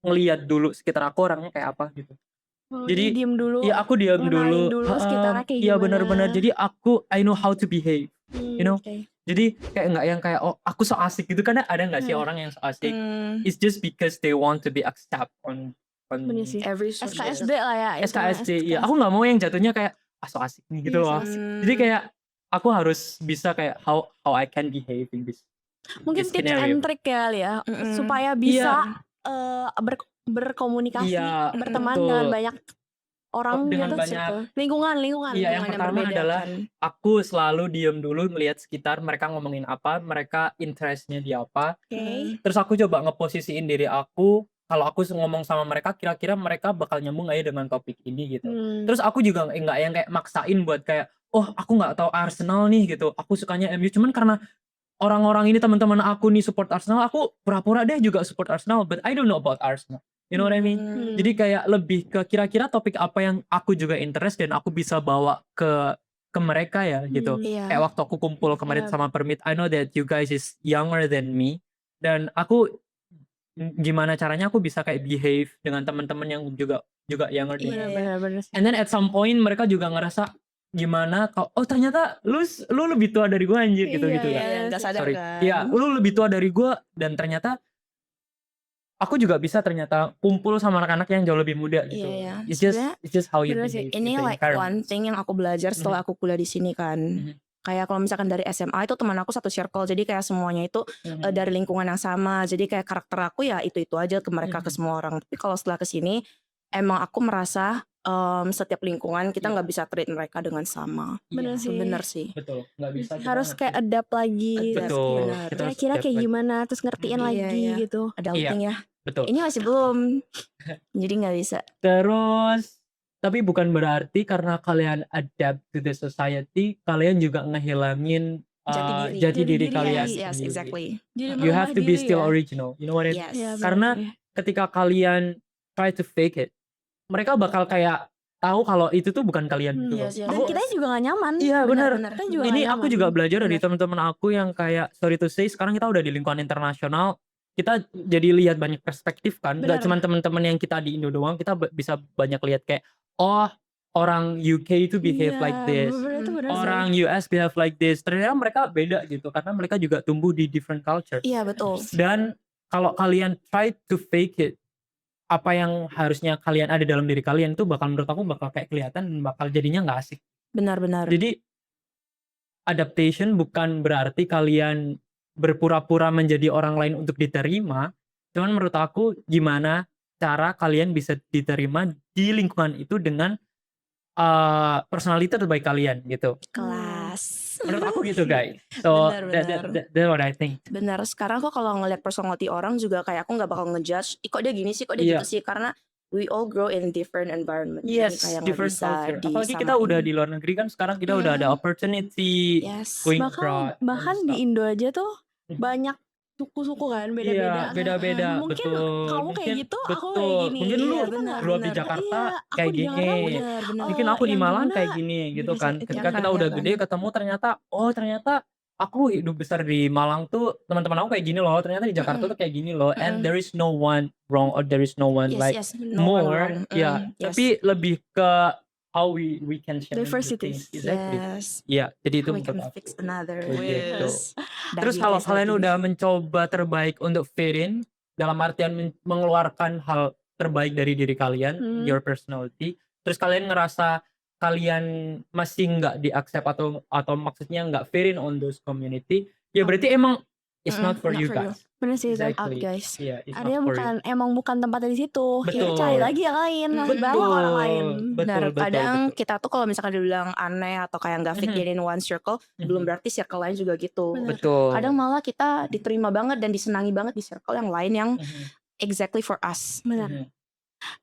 [SPEAKER 1] ngelihat dulu sekitar aku orangnya kayak apa gitu. Jadi
[SPEAKER 3] diem dulu.
[SPEAKER 1] Iya, aku diam dulu.
[SPEAKER 3] Sekitarnya kayak
[SPEAKER 1] iya
[SPEAKER 3] gimana.
[SPEAKER 1] benar-benar. Jadi I know how to behave. You know? Jadi kayak nggak yang kayak aku so asik gitu, karena ada nggak sih orang yang so asik? It's just because they want to be accept on
[SPEAKER 3] every SKSD lah ya.
[SPEAKER 1] SKSD. Iya, aku nggak mau yang jatuhnya kayak so asik nih gitu loh. Jadi kayak aku harus bisa kayak how I can behave in this.
[SPEAKER 3] Mungkin tips and trick ya, supaya bisa berkomunikasi, berteman dengan banyak orang
[SPEAKER 1] dengan
[SPEAKER 3] gitu,
[SPEAKER 1] banyak
[SPEAKER 3] lingkungan.
[SPEAKER 1] Iya, yang pertama adalah aku selalu diem dulu melihat sekitar mereka ngomongin apa, mereka interestnya di apa. Terus aku coba ngeposisiin diri aku, kalau aku ngomong sama mereka, kira-kira mereka bakal nyambung nggak ya dengan topik ini gitu. Terus aku juga nggak yang kayak maksain buat kayak, aku nggak tahu Arsenal nih gitu, aku sukanya MU, cuman karena orang-orang ini teman-teman aku nih support Arsenal, aku pura-pura deh juga support Arsenal, but I don't know about Arsenal. You know what I mean? Jadi kayak lebih ke kira-kira topik apa yang aku juga interest dan aku bisa bawa ke mereka ya gitu. Kayak waktu aku kumpul kemarin sama Permit, I know that you guys is younger than me, dan aku gimana caranya aku bisa kayak behave dengan teman-teman yang juga younger than me. And then at some point mereka juga ngerasa gimana ternyata lu lebih tua dari gue anjir gitu
[SPEAKER 2] ya. Gak sadar kan.
[SPEAKER 1] Iya, lu lebih tua dari gue, dan ternyata aku juga bisa ternyata kumpul sama anak-anak yang jauh lebih muda gitu. It's just how you behave.
[SPEAKER 2] Ini like one thing yang aku belajar setelah aku kuliah di sini kan. Kayak kalau misalkan dari SMA itu teman aku satu circle, jadi kayak semuanya itu dari lingkungan yang sama. Jadi kayak karakter aku ya itu aja ke mereka, ke semua orang. Tapi kalau setelah kesini emang aku merasa setiap lingkungan kita nggak bisa treat mereka dengan sama. Bener sih.
[SPEAKER 1] Betul, nggak bisa.
[SPEAKER 3] Harus kayak adapt lagi.
[SPEAKER 1] Betul.
[SPEAKER 3] Kira-kira kayak gimana, terus ngertiin lagi gitu.
[SPEAKER 2] Adulting ya.
[SPEAKER 1] Betul.
[SPEAKER 2] Ini masih belum, jadi nggak bisa.
[SPEAKER 1] Terus, tapi bukan berarti karena kalian adapt to the society, kalian juga ngehilangin jati diri kalian.
[SPEAKER 2] Yes, exactly.
[SPEAKER 1] You have to be still original. You know what I mean?
[SPEAKER 2] Yes.
[SPEAKER 1] Karena ketika kalian try to fake it, mereka bakal kayak tahu kalau itu tuh bukan kalian gitu.
[SPEAKER 3] Dan kita juga gak nyaman.
[SPEAKER 1] Iya benar. Ini
[SPEAKER 3] aku
[SPEAKER 1] aku juga belajar dari teman-teman aku yang kayak, sorry to say, sekarang kita udah di lingkungan internasional, kita jadi lihat banyak perspektif kan. Gak cuma teman-teman yang kita di Indo doang, kita bisa banyak lihat kayak orang UK itu behave like this, orang US behave like this. Ternyata mereka beda gitu, karena mereka juga tumbuh di different culture.
[SPEAKER 2] Iya betul.
[SPEAKER 1] Dan kalau kalian try to fake it, apa yang harusnya kalian ada dalam diri kalian itu menurut aku bakal kayak kelihatan dan bakal jadinya nggak asik.
[SPEAKER 2] Benar-benar.
[SPEAKER 1] Jadi adaptation bukan berarti kalian berpura-pura menjadi orang lain untuk diterima. Cuman menurut aku gimana cara kalian bisa diterima di lingkungan itu dengan personality terbaik kalian gitu.
[SPEAKER 2] Kelas.
[SPEAKER 1] Menurut aku gitu guys. So
[SPEAKER 2] Benar.
[SPEAKER 1] that's what I think.
[SPEAKER 2] Benar, sekarang kok kalau ngeliat personality orang juga kayak aku nggak bakal ngejudge, "Ih, kok dia gini sih, kok dia
[SPEAKER 1] Iya.
[SPEAKER 2] gitu sih?" Karena we all grow in different environment. Jadi
[SPEAKER 1] Yes,
[SPEAKER 2] kayak nggak
[SPEAKER 1] different
[SPEAKER 2] bisa
[SPEAKER 1] culture. Apalagi kita udah
[SPEAKER 2] disamain.
[SPEAKER 1] di luar negeri kan sekarang kita udah ada opportunity
[SPEAKER 2] Yes.
[SPEAKER 1] going
[SPEAKER 3] Bahkan
[SPEAKER 1] abroad.
[SPEAKER 3] bahkan di Indo aja tuh banyak suku-suku kan
[SPEAKER 1] Iya,
[SPEAKER 3] beda-beda.
[SPEAKER 1] beda-beda.
[SPEAKER 3] Mungkin
[SPEAKER 1] Betul.
[SPEAKER 3] kamu kayak
[SPEAKER 1] Mungkin
[SPEAKER 3] gitu, aku kayak
[SPEAKER 1] betul.
[SPEAKER 3] gini.
[SPEAKER 1] Mungkin lu
[SPEAKER 2] Iya,
[SPEAKER 3] Kita nggak
[SPEAKER 1] grow up di
[SPEAKER 2] benar.
[SPEAKER 1] Jakarta
[SPEAKER 3] Iya, aku
[SPEAKER 1] kayak
[SPEAKER 3] di Jakarta
[SPEAKER 1] gini.
[SPEAKER 3] mungkin
[SPEAKER 2] Benar.
[SPEAKER 1] Mungkin aku di
[SPEAKER 3] yang
[SPEAKER 1] Malang
[SPEAKER 3] gimana
[SPEAKER 1] kayak gini gitu
[SPEAKER 2] Bisa
[SPEAKER 1] kan. Ketika kita udah
[SPEAKER 2] kan.
[SPEAKER 1] gede ketemu ternyata ternyata aku hidup besar di Malang tuh teman-teman aku kayak gini loh. Ternyata di Jakarta tuh kayak gini loh. And there is no one wrong or there is no one like
[SPEAKER 2] Yes, no one
[SPEAKER 1] more.
[SPEAKER 2] wrong.
[SPEAKER 1] Ya,
[SPEAKER 2] Yes.
[SPEAKER 1] tapi lebih ke how we can share the
[SPEAKER 3] Diversities.
[SPEAKER 1] things. Exactly.
[SPEAKER 2] Yes.
[SPEAKER 1] Iya, jadi itu
[SPEAKER 2] We can
[SPEAKER 1] menurut aku.
[SPEAKER 2] fix another.
[SPEAKER 1] Begitu.
[SPEAKER 2] Yes.
[SPEAKER 1] Terus kalau kalian udah mencoba terbaik untuk fit in, dalam artian mengeluarkan hal terbaik dari diri kalian, your personality, terus kalian ngerasa kalian masih nggak di-accept atau maksudnya nggak fit in on those community, ya berarti emang it's not for
[SPEAKER 2] not
[SPEAKER 1] you
[SPEAKER 2] for you.
[SPEAKER 1] guys.
[SPEAKER 3] bener sih itu.
[SPEAKER 2] Out, guys.
[SPEAKER 1] Iya, it's
[SPEAKER 3] Ada
[SPEAKER 1] not for you.
[SPEAKER 3] bukan emang bukan tempatnya di situ. Kita
[SPEAKER 1] Betul.
[SPEAKER 3] cari lagi yang lain,
[SPEAKER 2] Betul.
[SPEAKER 3] banyak orang lain.
[SPEAKER 2] Benar,
[SPEAKER 1] Betul.
[SPEAKER 2] kadang kita tuh kalau misalkan dibilang aneh atau kayak nggak fit in one circle, belum berarti circle lain juga gitu.
[SPEAKER 3] Benar.
[SPEAKER 1] Betul.
[SPEAKER 2] Kadang malah kita diterima banget dan disenangi banget di circle yang lain yang exactly for us.
[SPEAKER 3] Benar.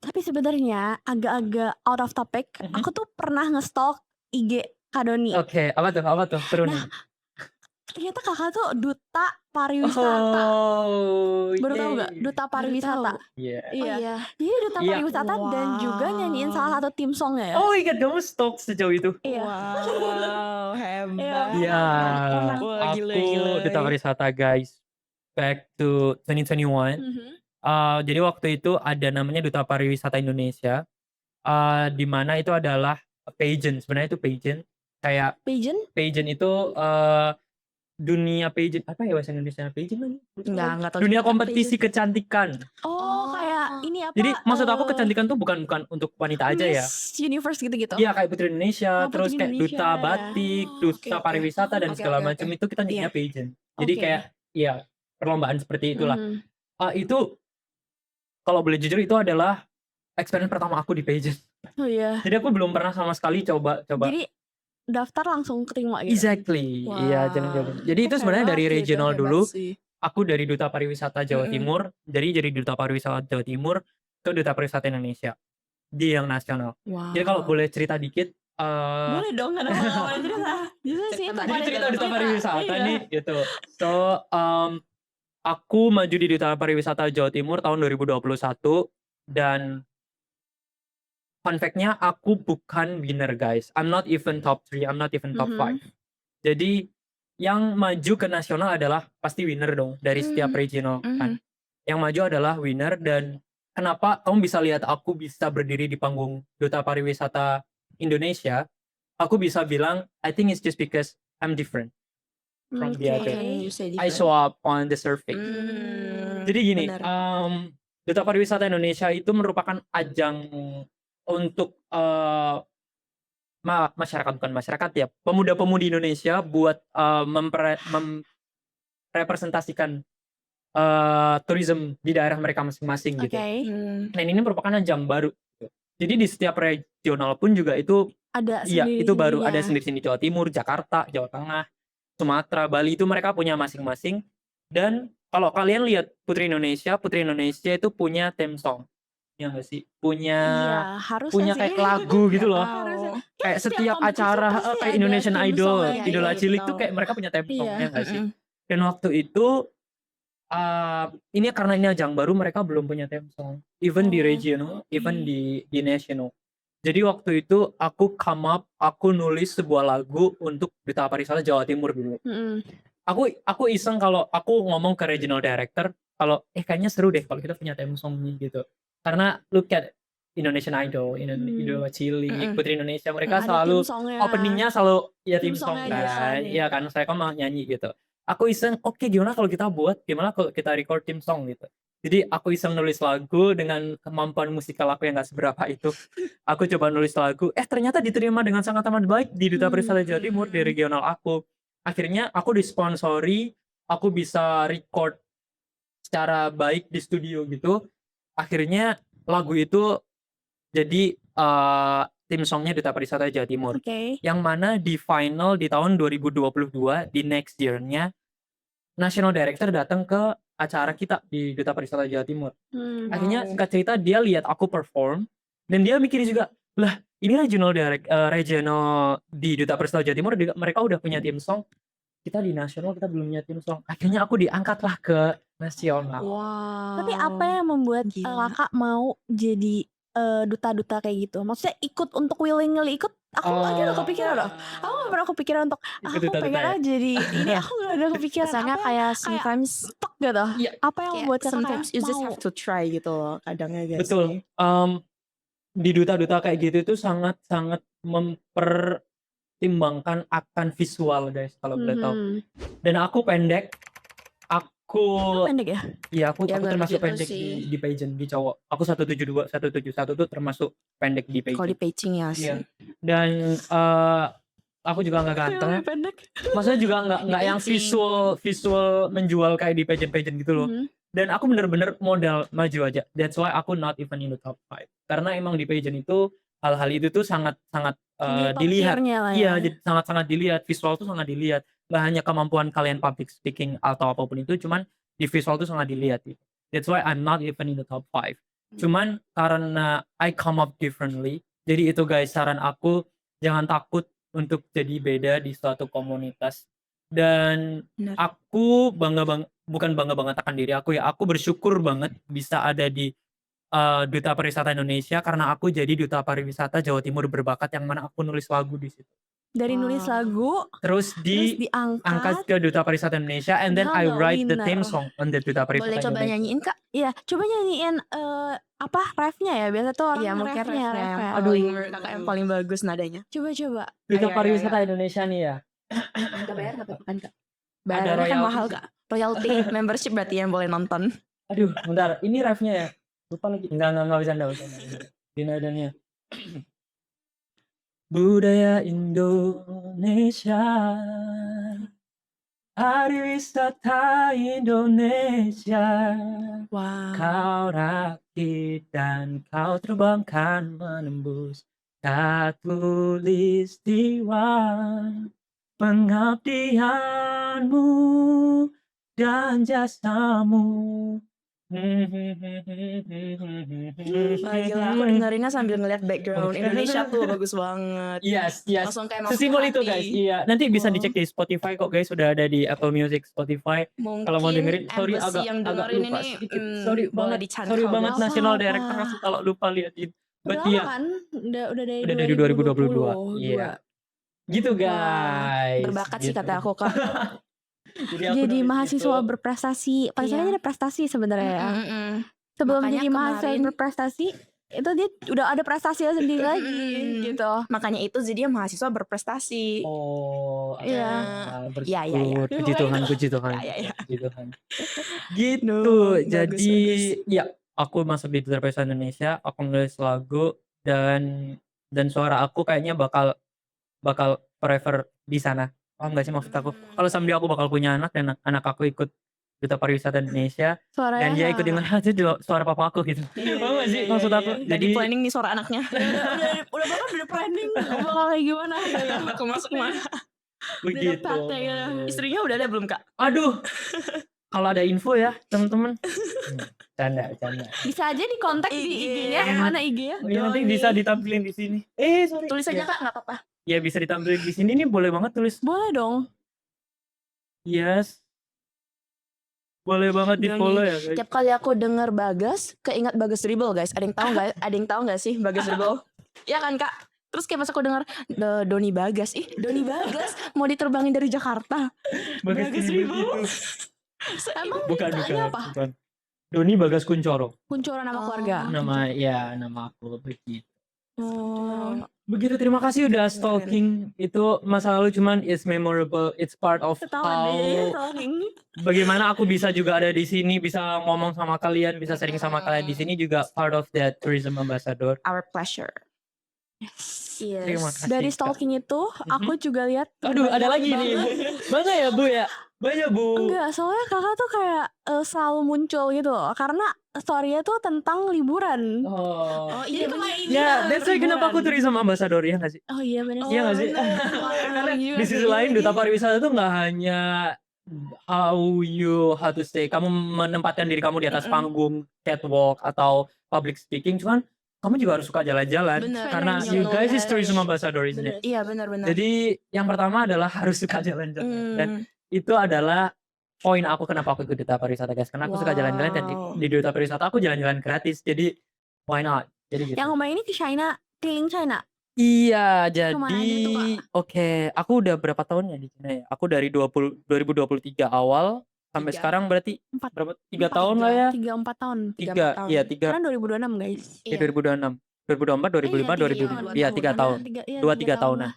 [SPEAKER 3] Tapi sebenarnya agak-agak out of topic. Aku tuh pernah nge-stalk IG Kak Doni.
[SPEAKER 1] Oke, apa tuh? Seru nih.
[SPEAKER 3] Ternyata kakak tuh duta pariwisata. Baru tahu gak? Duta pariwisata.
[SPEAKER 1] Iya.
[SPEAKER 3] Iya. Jadi duta
[SPEAKER 1] Iya.
[SPEAKER 3] pariwisata dan juga nyanyiin salah satu tim songnya ya.
[SPEAKER 1] Oh my god, kamu stalk sejauh itu?
[SPEAKER 3] Iya.
[SPEAKER 2] Wow, hebat.
[SPEAKER 1] Iya,
[SPEAKER 2] Wah,
[SPEAKER 1] aku
[SPEAKER 2] gila.
[SPEAKER 1] duta pariwisata guys. Back to 2021. Jadi waktu itu ada namanya Duta Pariwisata Indonesia. Di mana itu adalah pageant. Sebenarnya itu pageant. Kayak pageant itu dunia pageant, apa ya bahasa Indonesia pageant lagi?
[SPEAKER 2] Enggak tahu.
[SPEAKER 1] Dunia kompetisi kecantikan.
[SPEAKER 3] Oh, kayak ini apa?
[SPEAKER 1] Jadi maksud aku kecantikan tuh bukan untuk wanita aja ya.
[SPEAKER 3] Miss Universe gitu-gitu.
[SPEAKER 1] Iya, kayak Putri Indonesia,
[SPEAKER 3] Oh,
[SPEAKER 1] terus
[SPEAKER 3] Putri
[SPEAKER 1] kayak
[SPEAKER 3] Indonesia.
[SPEAKER 1] duta batik, duta
[SPEAKER 2] Oke.
[SPEAKER 1] pariwisata dan
[SPEAKER 2] Oke,
[SPEAKER 1] segala
[SPEAKER 2] oke,
[SPEAKER 1] macam
[SPEAKER 2] oke.
[SPEAKER 1] itu kita nyebutnya
[SPEAKER 2] Iya.
[SPEAKER 1] pageant. Jadi
[SPEAKER 3] Oke.
[SPEAKER 1] kayak ya perlombaan seperti itulah.
[SPEAKER 3] Mhm.
[SPEAKER 1] Itu kalau boleh jujur itu adalah experience pertama aku di pageant.
[SPEAKER 3] Oh iya.
[SPEAKER 1] Jadi aku belum pernah sama sekali coba.
[SPEAKER 3] Jadi daftar langsung keterima gitu.
[SPEAKER 1] Exactly. Iya, jangan. Jadi itu sebenarnya dari regional dulu. Aku dari Duta Pariwisata Jawa Timur. Jadi duta pariwisata Jawa Timur ke Duta Pariwisata Indonesia di yang nasional.
[SPEAKER 2] Wow.
[SPEAKER 1] Jadi kalau boleh cerita dikit.
[SPEAKER 3] Boleh dong, kenapa boleh cerita? Justru sih itu
[SPEAKER 1] Jadi
[SPEAKER 3] pada
[SPEAKER 1] cerita Duta Pariwisata
[SPEAKER 3] Iya.
[SPEAKER 1] nih gitu. So aku maju di Duta Pariwisata Jawa Timur tahun 2021 dan fun fact-nya aku bukan winner guys. I'm not even top 3, I'm not even top 5. Jadi yang maju ke nasional adalah pasti winner dong dari setiap regional kan. Yang maju adalah winner dan kenapa kamu bisa lihat aku bisa berdiri di panggung Duta Pariwisata Indonesia? Aku bisa bilang I think it's just because I'm different from the other. I show up on the surface. Jadi gini, Duta Pariwisata Indonesia itu merupakan ajang untuk masyarakat ya, pemuda-pemudi Indonesia buat merepresentasikan tourism di daerah mereka masing-masing gitu. Nah ini merupakan ajang baru. Jadi di setiap regional pun juga itu
[SPEAKER 3] ada
[SPEAKER 1] itu baru ada sendiri-sendiri. Jawa Timur, Jakarta, Jawa Tengah, Sumatera, Bali itu mereka punya masing-masing. Dan kalau kalian lihat Putri Indonesia itu punya theme song. Ya nggak sih? Punya kayak lagu gitu loh. Kayak setiap acara kayak Indonesian Idol, Idola Cilik tuh kayak mereka punya theme songnya nggak sih? Dan waktu itu ini karena ini ajang baru mereka belum punya theme song. Even di regional, even di national. Jadi waktu itu aku nulis sebuah lagu untuk Duta Pariwisata Jawa Timur dulu. Aku iseng kalau aku ngomong ke regional director kalau kayaknya seru deh kalau kita punya theme song gitu. Karena look at Indonesian Idol, Idola Cilik, Putri Indonesia, mereka selalu openingnya selalu ya theme song kan. Iya kan, saya kan mau nyanyi gitu. Aku iseng, oke, gimana kalau kita record theme song gitu. Jadi aku iseng nulis lagu dengan kemampuan musikal aku yang gak seberapa itu. Aku coba nulis lagu, ternyata diterima dengan sangat amat baik di Duta Pariwisata Jawa Timur di regional aku. Akhirnya aku disponsori, aku bisa record secara baik di studio gitu. Akhirnya lagu itu jadi tim songnya Duta Pariwisata Jawa Timur.
[SPEAKER 3] Oke.
[SPEAKER 1] Yang mana di final di tahun 2022 di next year-nya National Director datang ke acara kita di Duta Pariwisata Jawa Timur. Akhirnya singkat cerita dia lihat aku perform dan dia mikirin juga, lah ini regional di Duta Pariwisata Jawa Timur mereka udah punya tim song, kita di nasional kita belum punya tim song. Akhirnya aku diangkatlah ke nasional.
[SPEAKER 2] Wow.
[SPEAKER 3] Tapi apa yang membuat
[SPEAKER 2] Gila.
[SPEAKER 3] kakak mau jadi duta-duta kayak gitu? Maksudnya ikut untuk willingly ikut? Aku aja gak kepikiran loh. Aku gak pernah kepikiran untuk
[SPEAKER 1] Ikut
[SPEAKER 3] aku
[SPEAKER 1] duta-duta
[SPEAKER 3] pengen
[SPEAKER 1] ya?
[SPEAKER 3] aja jadi ini. Aku gak ada kepikiran.
[SPEAKER 2] Kesannya
[SPEAKER 3] Apa
[SPEAKER 2] kayak
[SPEAKER 3] kayak
[SPEAKER 2] sometimes
[SPEAKER 3] stuck gitu.
[SPEAKER 1] Iya.
[SPEAKER 3] Apa yang
[SPEAKER 2] kayak
[SPEAKER 3] membuat kakak
[SPEAKER 2] sometimes
[SPEAKER 3] kayak
[SPEAKER 2] you just
[SPEAKER 3] mau?
[SPEAKER 2] have to try gitu loh kadangnya guys.
[SPEAKER 1] Betul. Di duta-duta kayak gitu itu sangat-sangat mempertimbangkan akan visual guys kalau boleh tahu. Dan aku pendek. Aku
[SPEAKER 3] Pendek ya?
[SPEAKER 1] Iya aku
[SPEAKER 2] Ya, gak
[SPEAKER 1] termasuk
[SPEAKER 2] gitu
[SPEAKER 1] pendek
[SPEAKER 2] sih.
[SPEAKER 1] di pageant di cowok. Aku 172, 171 tuh termasuk pendek di
[SPEAKER 2] Kalau di
[SPEAKER 1] pageant.
[SPEAKER 2] paging ya sih.
[SPEAKER 1] Iya. Dan aku juga nggak ganteng.
[SPEAKER 3] Lebih pendek.
[SPEAKER 1] Maksudnya juga nggak yang
[SPEAKER 2] Paging.
[SPEAKER 1] visual menjual kayak di pageant gitu loh. Dan aku bener-bener modal maju aja. That's why aku not even in the top 5. Karena emang di pageant itu hal-hal itu tuh sangat dilihat. Iya, jadi sangat dilihat. Visual tuh sangat dilihat. Gak hanya kemampuan kalian public speaking atau apapun itu, cuman di visual tuh sangat dilihat. Gitu. That's why I'm not even in the top 5. Cuman karena I come up differently. Jadi itu guys, saran aku jangan takut untuk jadi beda di suatu komunitas. Dan
[SPEAKER 2] Benar.
[SPEAKER 1] aku bukan bangga banget akan diri aku ya. Aku bersyukur banget bisa ada di Duta Pariwisata Indonesia karena aku jadi Duta Pariwisata Jawa Timur berbakat yang mana aku nulis lagu di situ.
[SPEAKER 3] Dari nulis lagu
[SPEAKER 1] Terus
[SPEAKER 3] terus
[SPEAKER 1] diangkat
[SPEAKER 3] diangkat.
[SPEAKER 1] ke Duta Pariwisata Indonesia and then I
[SPEAKER 3] Kalau
[SPEAKER 1] write the
[SPEAKER 3] winner.
[SPEAKER 1] theme song on the Duta
[SPEAKER 2] Boleh
[SPEAKER 1] Pariwisata
[SPEAKER 2] coba
[SPEAKER 1] Indonesia.
[SPEAKER 2] nyanyiin Kak?
[SPEAKER 3] Iya, coba nyanyiin apa refnya ya? Biasa tuh orang
[SPEAKER 2] Iya mungkin
[SPEAKER 3] refnya.
[SPEAKER 2] refnya yang
[SPEAKER 1] Aduh.
[SPEAKER 2] paling menurut kakak yang paling bagus nadanya.
[SPEAKER 3] Coba.
[SPEAKER 1] Duta
[SPEAKER 2] Ayo.
[SPEAKER 1] Pariwisata Indonesia nih ya.
[SPEAKER 2] Gak bayar gak apa-apa kan Kak?
[SPEAKER 1] Ada
[SPEAKER 2] Bayar kan
[SPEAKER 1] royalty
[SPEAKER 2] mahal
[SPEAKER 1] sih.
[SPEAKER 2] Kak. Royalty membership berarti yang boleh nonton.
[SPEAKER 1] Aduh, bentar. Ini refnya ya. Lupa lagi. Enggak bisa. Di nadanya. Budaya Indonesia, pariwisata Indonesia.
[SPEAKER 2] Wow.
[SPEAKER 1] Kau rakit dan kau terbangkan menembus katulistiwa. Pengabdianmu dan jasamu.
[SPEAKER 2] Wah, gila, aku dengerinnya sambil ngeliat background Indonesia tuh bagus banget.
[SPEAKER 1] Yes.
[SPEAKER 2] Langsung kayak masuk
[SPEAKER 1] Sesimpel
[SPEAKER 2] ke
[SPEAKER 1] itu
[SPEAKER 2] hati.
[SPEAKER 1] guys. Iya, nanti bisa
[SPEAKER 2] Oh.
[SPEAKER 1] dicek di Spotify kok guys, sudah ada di Apple Music, Spotify.
[SPEAKER 2] Mungkin
[SPEAKER 1] Kalau mau dengerin, sorry
[SPEAKER 2] embassy yang
[SPEAKER 1] agak
[SPEAKER 2] dengerin
[SPEAKER 1] lupa
[SPEAKER 2] ini
[SPEAKER 1] sedikit. Sorry
[SPEAKER 2] boleh
[SPEAKER 1] banget
[SPEAKER 2] dicantol,
[SPEAKER 1] banget
[SPEAKER 2] guys.
[SPEAKER 1] National
[SPEAKER 3] Apa-apa.
[SPEAKER 1] Director langsung kalau lupa liatin.
[SPEAKER 3] Udah
[SPEAKER 1] But
[SPEAKER 3] lama
[SPEAKER 1] iya,
[SPEAKER 3] kan? Udah dari
[SPEAKER 1] udah dari 2022.
[SPEAKER 3] 2022.
[SPEAKER 1] Iya. Gitu guys.
[SPEAKER 2] Berbakat sih
[SPEAKER 1] Gitu.
[SPEAKER 2] kata aku Kak.
[SPEAKER 1] aku
[SPEAKER 3] Jadi
[SPEAKER 1] nulis
[SPEAKER 3] mahasiswa
[SPEAKER 1] itu.
[SPEAKER 3] berprestasi. Paling
[SPEAKER 2] Iya.
[SPEAKER 3] ada prestasi sebenarnya ya. Sebelum
[SPEAKER 2] Makanya
[SPEAKER 3] jadi mahasiswa
[SPEAKER 2] kemarin-
[SPEAKER 3] berprestasi, itu dia udah ada prestasinya sendiri lagi gitu.
[SPEAKER 2] Makanya itu jadi dia mahasiswa berprestasi.
[SPEAKER 1] Oh,
[SPEAKER 3] Iya.
[SPEAKER 1] bersyukur.
[SPEAKER 2] Iya, iya, iya.
[SPEAKER 1] Puji Tuhan.
[SPEAKER 2] Iya.
[SPEAKER 1] Puji Tuhan. Gitu.
[SPEAKER 2] Duh,
[SPEAKER 1] Jadi,
[SPEAKER 2] bagus.
[SPEAKER 1] ya, aku masuk di Duta Pariwisata Indonesia, aku nulis lagu dan suara aku kayaknya bakal forever di sana. Paham gak sih maksud aku? Kalau someday aku bakal punya anak dan anak aku ikut Duta Pariwisata Indonesia
[SPEAKER 3] Suaranya
[SPEAKER 1] dan dia ikut dengan itu suara papa aku gitu. Paham gak sih maksud aku?
[SPEAKER 2] Jadi planning nih suara anaknya.
[SPEAKER 3] udah banget udah planning bakal kayak gimana gitu.
[SPEAKER 2] Aku masuk mana?
[SPEAKER 1] begitu.
[SPEAKER 3] dapet ya, gitu.
[SPEAKER 2] Istrinya udah ada belum Kak?
[SPEAKER 1] Aduh. Kalau ada info ya, teman-teman. Canda.
[SPEAKER 3] Bisa aja di kontak di
[SPEAKER 2] IG.
[SPEAKER 3] IG-nya. Mana IG-nya?
[SPEAKER 1] Ya, nanti bisa ditampilin di sini. Sorry.
[SPEAKER 2] Tulis aja
[SPEAKER 1] Ya.
[SPEAKER 2] Kak, nggak apa-apa.
[SPEAKER 1] Ya bisa ditampilin di sini nih, boleh banget tulis.
[SPEAKER 3] Boleh dong.
[SPEAKER 1] Yes. Boleh banget di
[SPEAKER 2] Doni.
[SPEAKER 1] follow ya guys.
[SPEAKER 2] Tiap kali aku denger Bagas, keingat Bagas Dribble guys. Ada yang tahu nggak sih Bagas Dribble? Iya kan Kak? Terus kayak pas aku denger Doni Bagas, Doni Bagas mau diterbangin dari Jakarta. Bagas Dribble.
[SPEAKER 3] Emang
[SPEAKER 1] Bukan.
[SPEAKER 3] apa?
[SPEAKER 1] Doni Bagas Kuncoro.
[SPEAKER 3] Kuncoro nama
[SPEAKER 2] Oh.
[SPEAKER 3] keluarga.
[SPEAKER 1] Nama aku begitu.
[SPEAKER 3] Oh.
[SPEAKER 1] Begitu, terima kasih udah stalking. Itu masa lalu cuman it's memorable, it's part of
[SPEAKER 3] Ketahuan deh
[SPEAKER 1] how
[SPEAKER 3] talking.
[SPEAKER 1] bagaimana aku bisa juga ada di sini, bisa ngomong sama kalian, bisa sharing sama kalian di sini juga part of that tourism ambassador.
[SPEAKER 2] Our pleasure.
[SPEAKER 1] Terima kasih.
[SPEAKER 3] Dari
[SPEAKER 1] Kak.
[SPEAKER 3] stalking itu aku juga lihat
[SPEAKER 1] Aduh, ada lagi nih. Mana ya Bu ya? Banyak Bu.
[SPEAKER 3] Enggak, soalnya kakak tuh kayak selalu muncul gitu loh. Karena story-nya tuh tentang liburan.
[SPEAKER 2] Oh
[SPEAKER 3] Jadi
[SPEAKER 2] iya
[SPEAKER 3] kemarin
[SPEAKER 2] bener.
[SPEAKER 3] ini
[SPEAKER 1] Ya,
[SPEAKER 3] kan
[SPEAKER 1] that's why kenapa aku
[SPEAKER 3] liburan.
[SPEAKER 1] tourism ambassador ya nggak sih?
[SPEAKER 3] Oh iya bener
[SPEAKER 1] Iya nggak sih? Karena di sisi lain duta pariwisata tuh nggak hanya how to say, kamu menempatkan diri kamu di atas panggung, catwalk atau public speaking, cuman kamu juga harus suka jalan-jalan.
[SPEAKER 2] Bener.
[SPEAKER 1] Karena you guys is tourism ambassador, isn't it?
[SPEAKER 2] Iya benar-benar.
[SPEAKER 1] Jadi yang pertama adalah harus suka jalan-jalan, dan itu adalah poin aku kenapa aku ikut duta pariwisata guys, karena aku suka jalan-jalan, dan di duta pariwisata aku jalan-jalan gratis, jadi why not? Jadi gitu.
[SPEAKER 3] Yang kemarin ini ke China, keliling China.
[SPEAKER 1] Iya,
[SPEAKER 3] Kemana aja
[SPEAKER 1] jadi
[SPEAKER 3] tuh,
[SPEAKER 1] oke, aku udah berapa tahun ya di Cina ya? Aku dari 2023 awal sampai
[SPEAKER 2] 3.
[SPEAKER 1] sekarang berarti
[SPEAKER 3] Empat.
[SPEAKER 1] berapa? 3 tahun lah ya.
[SPEAKER 3] 3-4 tahun.
[SPEAKER 1] 3, iya 3.
[SPEAKER 3] Karena 2026 guys.
[SPEAKER 1] Iya 2026, 2024, 2025, 2025. Iya 3 tahun. 2-3 tahun. Nah,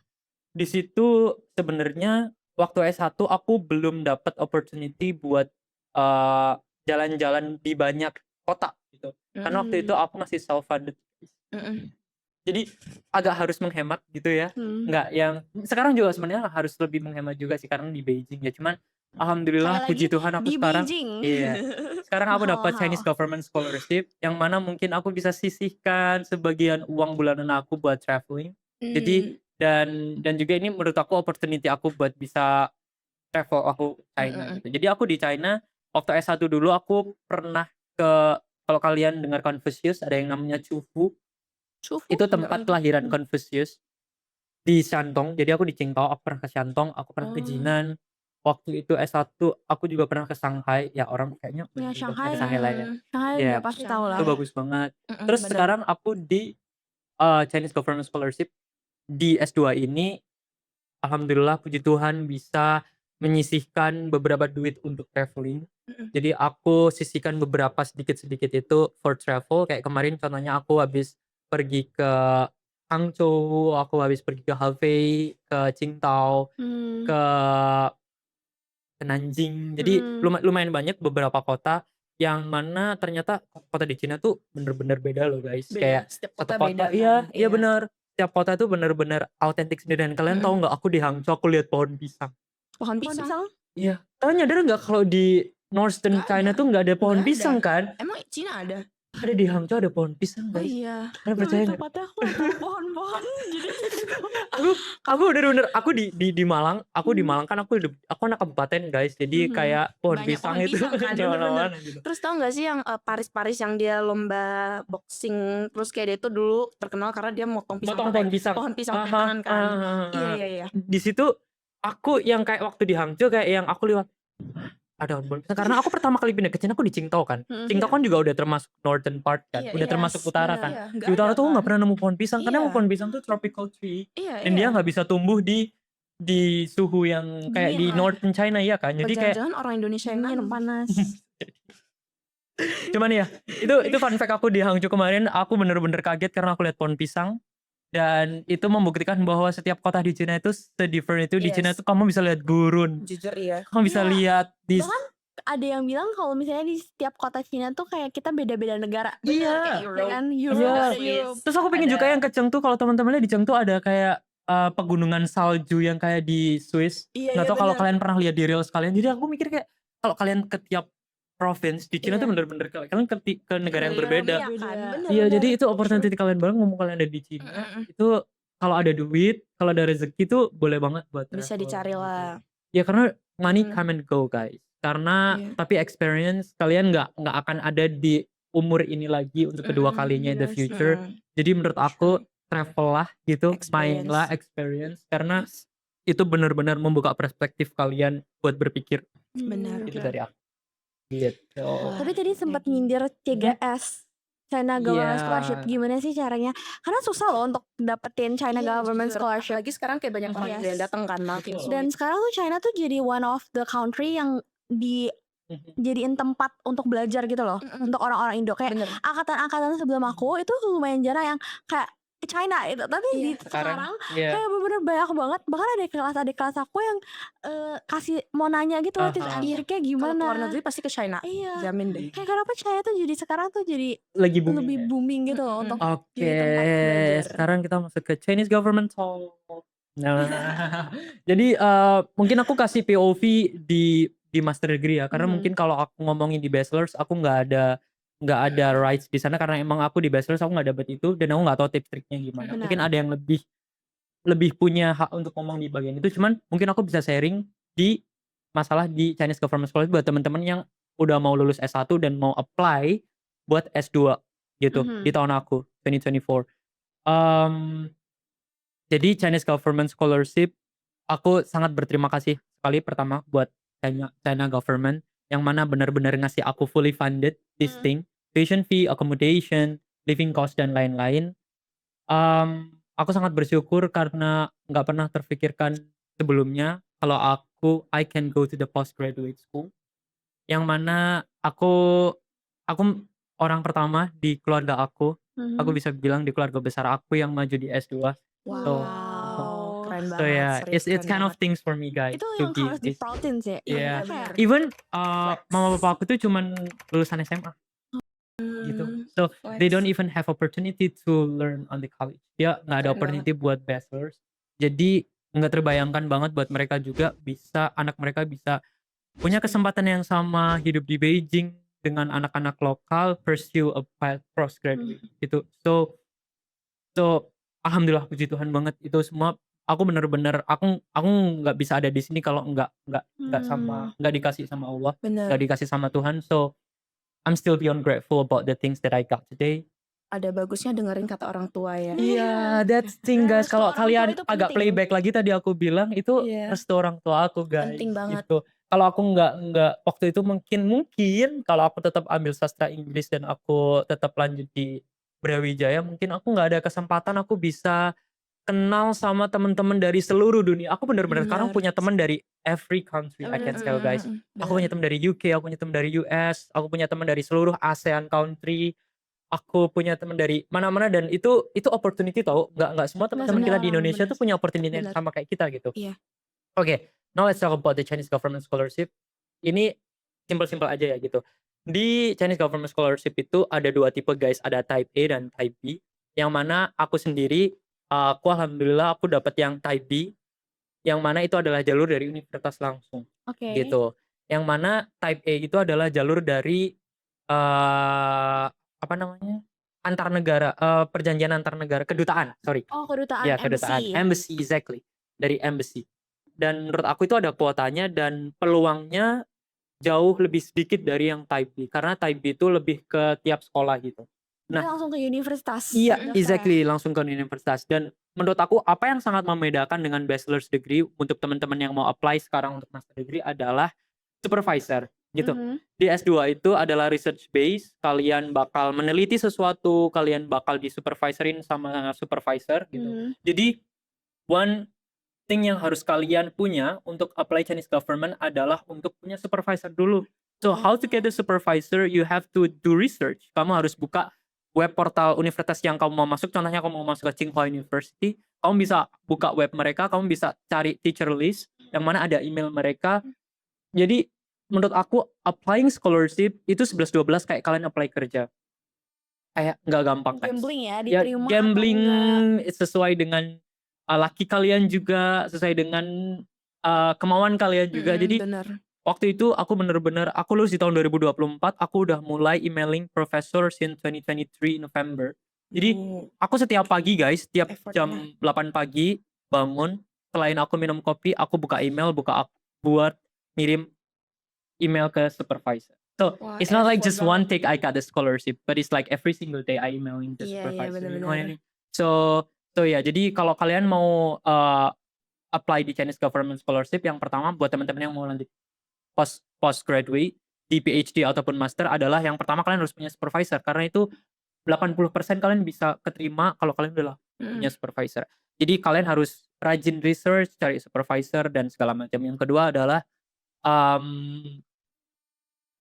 [SPEAKER 1] di situ sebenarnya waktu S1 aku belum dapat opportunity buat jalan-jalan di banyak kota gitu. Karena waktu itu aku masih self funded. Jadi agak harus menghemat gitu ya. Enggak yang sekarang juga sebenarnya harus lebih menghemat juga sih karena di Beijing ya. Cuman alhamdulillah puji Tuhan aku
[SPEAKER 3] di
[SPEAKER 1] sekarang
[SPEAKER 3] Beijing.
[SPEAKER 1] iya. Sekarang aku dapat
[SPEAKER 3] Mahal-mahal.
[SPEAKER 1] Chinese Government Scholarship yang mana mungkin aku bisa sisihkan sebagian uang bulanan aku buat traveling. Jadi dan juga ini menurut aku opportunity aku buat bisa travel aku China gitu. Jadi aku di China waktu S1 dulu aku pernah ke, kalau kalian dengar Confucius ada yang namanya Chufu. Itu tempat kelahiran Confucius di Shantung. Jadi aku di Qingdao, aku pernah ke Shantung, aku pernah ke Jinan. Waktu itu S1 aku juga pernah ke Shanghai. Ya orang kayaknya
[SPEAKER 3] Ya, Shanghai.
[SPEAKER 1] ke Shanghai lah ya.
[SPEAKER 3] Shanghai
[SPEAKER 1] Ya,
[SPEAKER 3] udah pasti tahu lah.
[SPEAKER 1] itu bagus banget. Terus sekarang aku di Chinese Government Scholarship di S2 ini, alhamdulillah puji Tuhan bisa menyisihkan beberapa duit untuk traveling. Jadi aku sisihkan beberapa sedikit-sedikit itu for travel. Kayak kemarin contohnya aku habis pergi ke Hangzhou, aku habis pergi ke Hefei, ke Qingdao, ke Nanjing. Jadi lumayan banyak beberapa kota yang mana ternyata kota di Cina tuh bener-bener beda loh guys. Kayak
[SPEAKER 2] setiap
[SPEAKER 1] satu
[SPEAKER 2] kota beda kan.
[SPEAKER 1] iya bener. Setiap kota tuh bener-bener autentik sendiri. Dan kalian tahu nggak, aku di Hangzhou aku lihat pohon pisang.
[SPEAKER 2] Pohon pisang.
[SPEAKER 1] Iya. Kalian nyadar nggak kalau di Northern China tuh nggak ada pohon
[SPEAKER 2] Nggak ada.
[SPEAKER 1] pisang kan?
[SPEAKER 2] Emang Cina ada?
[SPEAKER 1] Ada di Hangzhou ada pohon pisang
[SPEAKER 2] Oh
[SPEAKER 1] guys.
[SPEAKER 2] iya.
[SPEAKER 1] Kalian percaya nggak?
[SPEAKER 3] Tempatnya aku tahu pohon-pohon. Jadi
[SPEAKER 1] Aku bener-bener aku di Malang, aku di Malang kan aku anak kabupaten guys. Jadi kayak pohon
[SPEAKER 2] Banyak
[SPEAKER 1] pisang
[SPEAKER 2] pohon
[SPEAKER 1] itu
[SPEAKER 2] pisang kan,
[SPEAKER 1] di mana-mana gitu.
[SPEAKER 2] Terus tau gak sih yang Paris yang dia lomba boxing, terus kayak dia itu dulu terkenal karena dia motong pisang.
[SPEAKER 1] Potong pohon pisang.
[SPEAKER 2] Pohon pisang pakai tangan kan. Iya.
[SPEAKER 1] Di situ aku yang kayak waktu di Hangzhou kayak yang aku lihat ada pohon pisang karena aku pertama kali pindah ke Cina aku di Qingdao kan. Qingdao kan juga udah termasuk northern part kan, udah termasuk utara kan. Di utara tuh nggak pernah nemu pohon pisang karena pohon pisang tuh tropical tree. Dan dia nggak bisa tumbuh di suhu yang kayak di northern China ya kan. Jadi kayak
[SPEAKER 2] jangan orang Indonesia yang nanam
[SPEAKER 3] panas.
[SPEAKER 1] cuman ya itu fun fact aku di Hangzhou kemarin. Aku bener-bener kaget karena aku lihat pohon pisang. Dan itu membuktikan bahwa setiap kota di Cina itu se-different itu. Di Cina itu kamu bisa lihat gurun.
[SPEAKER 2] Jujur ya.
[SPEAKER 1] Kamu bisa lihat di
[SPEAKER 3] Bahkan ada yang bilang kalau misalnya di setiap kota Cina tuh kayak kita beda-beda negara.
[SPEAKER 1] Iya.
[SPEAKER 3] Ya kan?
[SPEAKER 1] Terus aku pengen juga yang ke Chengdu. Kalau teman-teman lihat di Chengdu ada kayak pegunungan salju yang kayak di Swiss. Nggak tahu kalau kalian pernah lihat di reels kalian. Jadi aku mikir kayak kalau kalian ke tiap province di Cina tuh bener-bener kalian ke negara yang berbeda. Iya, jadi itu opportunity kalian banget ngomong kalian ada di Cina. Itu kalau ada duit, kalau ada rezeki tuh boleh banget buat
[SPEAKER 2] bisa dicari lah.
[SPEAKER 1] Ya karena money come and go guys. Karena tapi experience kalian nggak akan ada di umur ini lagi untuk kedua kalinya in the future. Jadi menurut aku travel lah gitu, main lah experience karena itu benar-benar membuka perspektif kalian buat berpikir.
[SPEAKER 2] Benar.
[SPEAKER 1] Itu dari aku. Gitu.
[SPEAKER 3] Tapi tadi sempat nyindir CGS, China Government Scholarship, gimana sih caranya? Karena susah loh untuk dapetin China Government Scholarship.
[SPEAKER 2] Lagi sekarang kayak banyak orang yang datang kan.
[SPEAKER 3] Dan sekarang tuh China tuh jadi one of the country yang dijadiin tempat untuk belajar gitu loh, untuk orang-orang Indo. Kayak angkatan-angkatan sebelum aku itu lumayan jarang yang kayak China itu, tapi di sekarang kayak bener-bener banyak banget. Bahkan ada kelas aku yang kasih mau nanya gitu loh, tips and triknya gimana.
[SPEAKER 2] Kalau luar negeri pasti ke China.
[SPEAKER 3] Iya.
[SPEAKER 2] Jamin deh.
[SPEAKER 3] Kayak kenapa China tuh jadi sekarang tuh jadi
[SPEAKER 1] lagi booming,
[SPEAKER 3] lebih booming gitu loh untuk
[SPEAKER 1] Oke, sekarang kita masuk ke Chinese Government Talk. Nah, jadi mungkin aku kasih POV di master degree ya, karena mungkin kalau aku ngomongin di bachelors aku nggak ada rights di sana karena emang aku di bachelors aku nggak dapet itu dan aku nggak tahu tips triknya gimana. Mungkin
[SPEAKER 3] Benar.
[SPEAKER 1] ada yang lebih punya hak untuk ngomong di bagian itu, cuman mungkin aku bisa sharing di masalah di Chinese Government Scholarship buat teman-teman yang udah mau lulus S1 dan mau apply buat S2 gitu di tahun aku 2024. Um, jadi Chinese Government Scholarship aku sangat berterima kasih sekali pertama buat China government yang mana benar-benar ngasih aku fully funded this thing, tuition fee, accommodation, living cost dan lain-lain. Aku sangat bersyukur karena nggak pernah terfikirkan sebelumnya kalau I can go to the postgraduate school, yang mana aku orang pertama di keluarga aku bisa bilang di keluarga besar aku yang maju di S2. So
[SPEAKER 2] Wow, keren
[SPEAKER 1] so
[SPEAKER 2] banget,
[SPEAKER 1] yeah,
[SPEAKER 2] serius
[SPEAKER 1] it's
[SPEAKER 2] keren
[SPEAKER 1] kind of
[SPEAKER 2] banget.
[SPEAKER 1] things for me guys
[SPEAKER 3] Itu
[SPEAKER 1] to
[SPEAKER 3] yang
[SPEAKER 1] give
[SPEAKER 3] harus
[SPEAKER 1] this.
[SPEAKER 3] diperhatiin sih.
[SPEAKER 1] Yeah.
[SPEAKER 2] benar.
[SPEAKER 1] Even
[SPEAKER 2] Flex.
[SPEAKER 1] mama papa aku tuh cuman lulusan SMA gitu. So they don't even have opportunity to learn on the college. Dia nggak ada
[SPEAKER 2] Keren
[SPEAKER 1] opportunity buat bachelors. Jadi nggak terbayangkan banget buat mereka juga anak mereka bisa punya kesempatan yang sama hidup di Beijing dengan anak-anak lokal pursue a postgraduate gitu. So alhamdulillah puji Tuhan banget itu semua. Aku bener-bener aku nggak bisa ada di sini kalau nggak dikasih sama Allah,
[SPEAKER 2] Bener.
[SPEAKER 1] nggak dikasih sama Tuhan. So I'm still beyond grateful about the things that I got today.
[SPEAKER 2] Ada bagusnya dengerin kata orang tua ya.
[SPEAKER 1] Iya, that's thing guys.
[SPEAKER 3] Restu
[SPEAKER 1] Kalau
[SPEAKER 3] orang tua
[SPEAKER 1] kalian
[SPEAKER 3] itu
[SPEAKER 1] agak
[SPEAKER 3] penting.
[SPEAKER 1] playback lagi tadi aku bilang itu
[SPEAKER 2] Iya.
[SPEAKER 1] restu orang tua aku guys.
[SPEAKER 2] Penting banget.
[SPEAKER 1] Gitu. Kalau aku nggak waktu itu mungkin kalau aku tetap ambil sastra Inggris dan aku tetap lanjut di Brawijaya, mungkin aku nggak ada kesempatan aku bisa kenal sama teman-teman dari seluruh dunia. Aku bener-bener sekarang
[SPEAKER 2] Bener.
[SPEAKER 1] punya teman dari every country I can tell guys. Aku punya teman dari UK, aku punya teman dari US, aku punya teman dari seluruh ASEAN country. Aku punya teman dari mana-mana dan itu opportunity tau. Nggak semua teman-teman kita di Indonesia tuh punya opportunity yang sama kayak kita gitu.
[SPEAKER 2] Iya.
[SPEAKER 1] Oke, now let's talk about the Chinese Government Scholarship. Ini simple-simple aja ya gitu. Di Chinese Government Scholarship itu ada 2 tipe guys, ada Type A dan Type B. Yang mana aku sendiri, aku alhamdulillah aku dapat yang Type B, yang mana itu adalah jalur dari universitas langsung
[SPEAKER 3] Oke.
[SPEAKER 1] gitu. Yang mana Type A itu adalah jalur dari apa namanya? Antar negara, perjanjian antar negara, kedutaan, sorry.
[SPEAKER 3] Oh, kedutaan,
[SPEAKER 1] Ya, kedutaan, embassy, exactly. Dari embassy. Dan menurut aku itu ada kuotanya dan peluangnya jauh lebih sedikit dari yang Type B. Karena Type B itu lebih ke tiap sekolah gitu.
[SPEAKER 3] Nah, langsung ke universitas.
[SPEAKER 1] Iya,
[SPEAKER 3] daftar.
[SPEAKER 1] exactly, langsung ke universitas. Dan menurut aku apa yang sangat membedakan dengan bachelor's degree untuk teman-teman yang mau apply sekarang untuk master degree adalah supervisor gitu. Di S2 itu adalah research base, kalian bakal meneliti sesuatu, kalian bakal disupervisorin sama supervisor gitu. Jadi one thing yang harus kalian punya untuk apply Chinese government adalah untuk punya supervisor dulu. So how to get a supervisor? You have to do research. Kamu harus buka web portal universitas yang kamu mau masuk. Contohnya kamu mau masuk ke Tsinghua University, kamu bisa buka web mereka, kamu bisa cari teacher list yang mana ada email mereka. Jadi menurut aku applying scholarship itu 11-12 kayak kalian apply kerja. Kayak nggak gampang guys.
[SPEAKER 3] Gambling ya,
[SPEAKER 1] Ya
[SPEAKER 3] diterima
[SPEAKER 1] gambling
[SPEAKER 3] atau
[SPEAKER 1] sesuai dengan laki kalian juga, sesuai dengan kemauan kalian juga. Jadi
[SPEAKER 2] bener.
[SPEAKER 1] waktu itu aku bener-bener aku lulus di tahun 2024, aku udah mulai emailing professor since 2023 November. Jadi aku setiap pagi guys, setiap jam 8 pagi bangun, selain aku minum kopi, aku buka email, buat ngirim email ke supervisor. So it's not like just one take I got the scholarship, but it's like every single day I emailing the supervisor. You know what I mean? So ya, jadi kalau kalian mau apply di Chinese Government Scholarship, yang pertama buat teman-teman yang mau lanjut postgraduate di PhD ataupun master adalah yang pertama kalian harus punya supervisor, karena itu 80% kalian bisa keterima kalau kalian udah punya supervisor. Jadi kalian harus rajin research, cari supervisor dan segala macam. Yang kedua adalah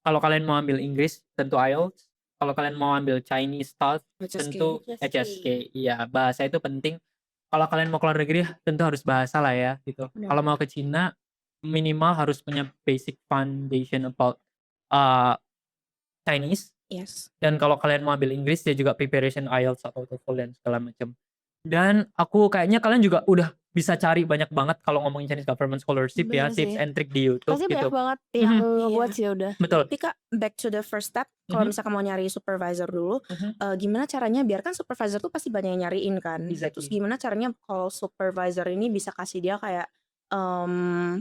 [SPEAKER 1] kalau kalian mau ambil Inggris tentu IELTS. Kalau kalian mau ambil Chinese stuff tentu HSK. Iya, bahasa itu penting. Kalau kalian mau keluar negeri tentu harus bahasa lah ya gitu. Kalau mau ke Cina minimal harus punya basic foundation about Chinese.
[SPEAKER 2] Yes.
[SPEAKER 1] Dan kalau kalian mau ambil Inggris dia juga preparation IELTS atau TOEFL dan segala macam. Dan aku kayaknya kalian juga udah bisa cari banyak banget kalau ngomongin Chinese Government Scholarship ya,
[SPEAKER 3] Bener
[SPEAKER 1] tips
[SPEAKER 3] sih.
[SPEAKER 1] and trick di YouTube
[SPEAKER 3] Pasti
[SPEAKER 1] gitu.
[SPEAKER 3] banyak banget yang
[SPEAKER 2] Iya.
[SPEAKER 3] buat sih udah.
[SPEAKER 1] Betul.
[SPEAKER 2] Tapi Kak, back to the first step, kalau misalkan mau nyari supervisor dulu, gimana caranya biar kan supervisor tuh pasti banyak yang nyariin kan. Terus
[SPEAKER 1] Exactly.
[SPEAKER 2] gimana caranya kalau supervisor ini bisa kasih dia kayak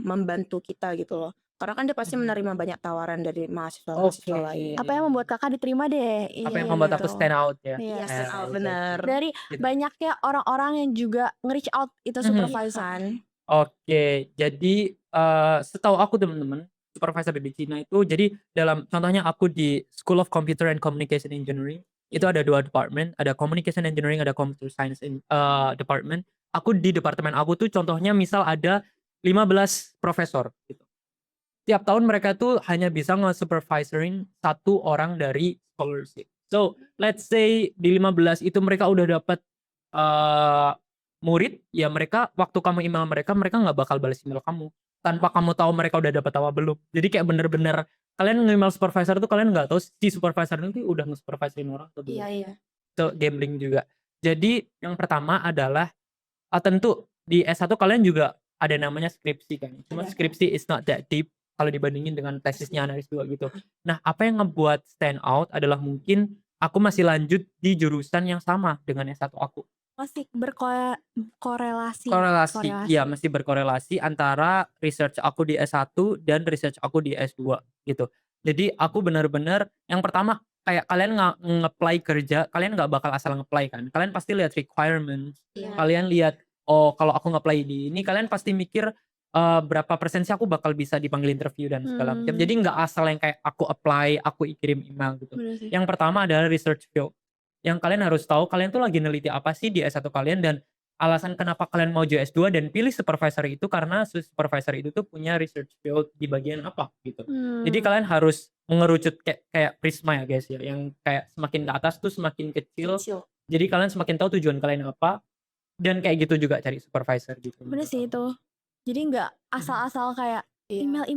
[SPEAKER 2] membantu kita gitu loh. Karena kan dia pasti menerima banyak tawaran dari mahasiswa-mahasiswa lain.
[SPEAKER 3] Apa yang membuat kakak diterima deh?
[SPEAKER 1] Apa yang
[SPEAKER 3] Iya,
[SPEAKER 1] membuat aku
[SPEAKER 3] gitu.
[SPEAKER 1] stand out ya?
[SPEAKER 3] Iya,
[SPEAKER 2] Iya, stand out, bener.
[SPEAKER 3] Dari
[SPEAKER 1] Gitu.
[SPEAKER 3] banyaknya orang-orang yang juga nge-reach out itu supervisor.
[SPEAKER 2] Kan?
[SPEAKER 1] Oke, jadi setahu aku teman-teman, supervisor di Cina itu jadi dalam contohnya aku di School of Computer and Communication Engineering itu ada 2 department, ada Communication Engineering, ada Computer Science department. Aku di departemen aku tuh contohnya misal ada 15 profesor gitu. Tiap tahun mereka tuh hanya bisa nge-supervisoring 1 orang dari scholarship. So, let's say di 15 itu mereka udah dapat murid, ya mereka waktu kamu email mereka nggak bakal balas email kamu tanpa kamu tahu mereka udah dapat apa belum. Jadi kayak bener-bener kalian nge-email supervisor tuh kalian nggak tahu si supervisor itu udah nge-supervisorin orang atau belum.
[SPEAKER 2] Iya.
[SPEAKER 1] Itu gambling juga. Jadi yang pertama adalah tentu di S1 kalian juga ada namanya skripsi kan. Cuma skripsi is not that deep kalau dibandingin dengan tesisnya anak S2 gitu. Nah, apa yang ngebuat stand out adalah mungkin aku masih lanjut di jurusan yang sama dengan S1 aku.
[SPEAKER 3] Masih berkorelasi.
[SPEAKER 1] Iya, masih berkorelasi antara research aku di S1 dan research aku di S2 gitu. Jadi aku benar-benar yang pertama kayak kalian nge-apply kerja, kalian nggak bakal asal nge-apply kan. Kalian pasti lihat requirements.
[SPEAKER 2] Iya.
[SPEAKER 1] Kalian lihat oh kalau aku nge-apply di ini kalian pasti mikir berapa persen sih aku bakal bisa dipanggil interview dan segala macam. Jadi nggak asal yang kayak aku apply, aku kirim email gitu.
[SPEAKER 3] Bener sih.
[SPEAKER 1] Yang pertama adalah research field. Yang kalian harus tahu kalian tuh lagi neliti apa sih di S1 kalian dan alasan kenapa kalian mau maju S2 dan pilih supervisor itu karena supervisor itu tuh punya research field di bagian apa gitu. Jadi kalian harus mengerucut kayak prisma ya guys ya, yang kayak semakin ke atas tuh semakin kecil. Jadi kalian semakin tahu tujuan kalian apa dan kayak gitu juga cari supervisor gitu.
[SPEAKER 3] Bener sih itu. Jadi nggak asal-asal kayak email.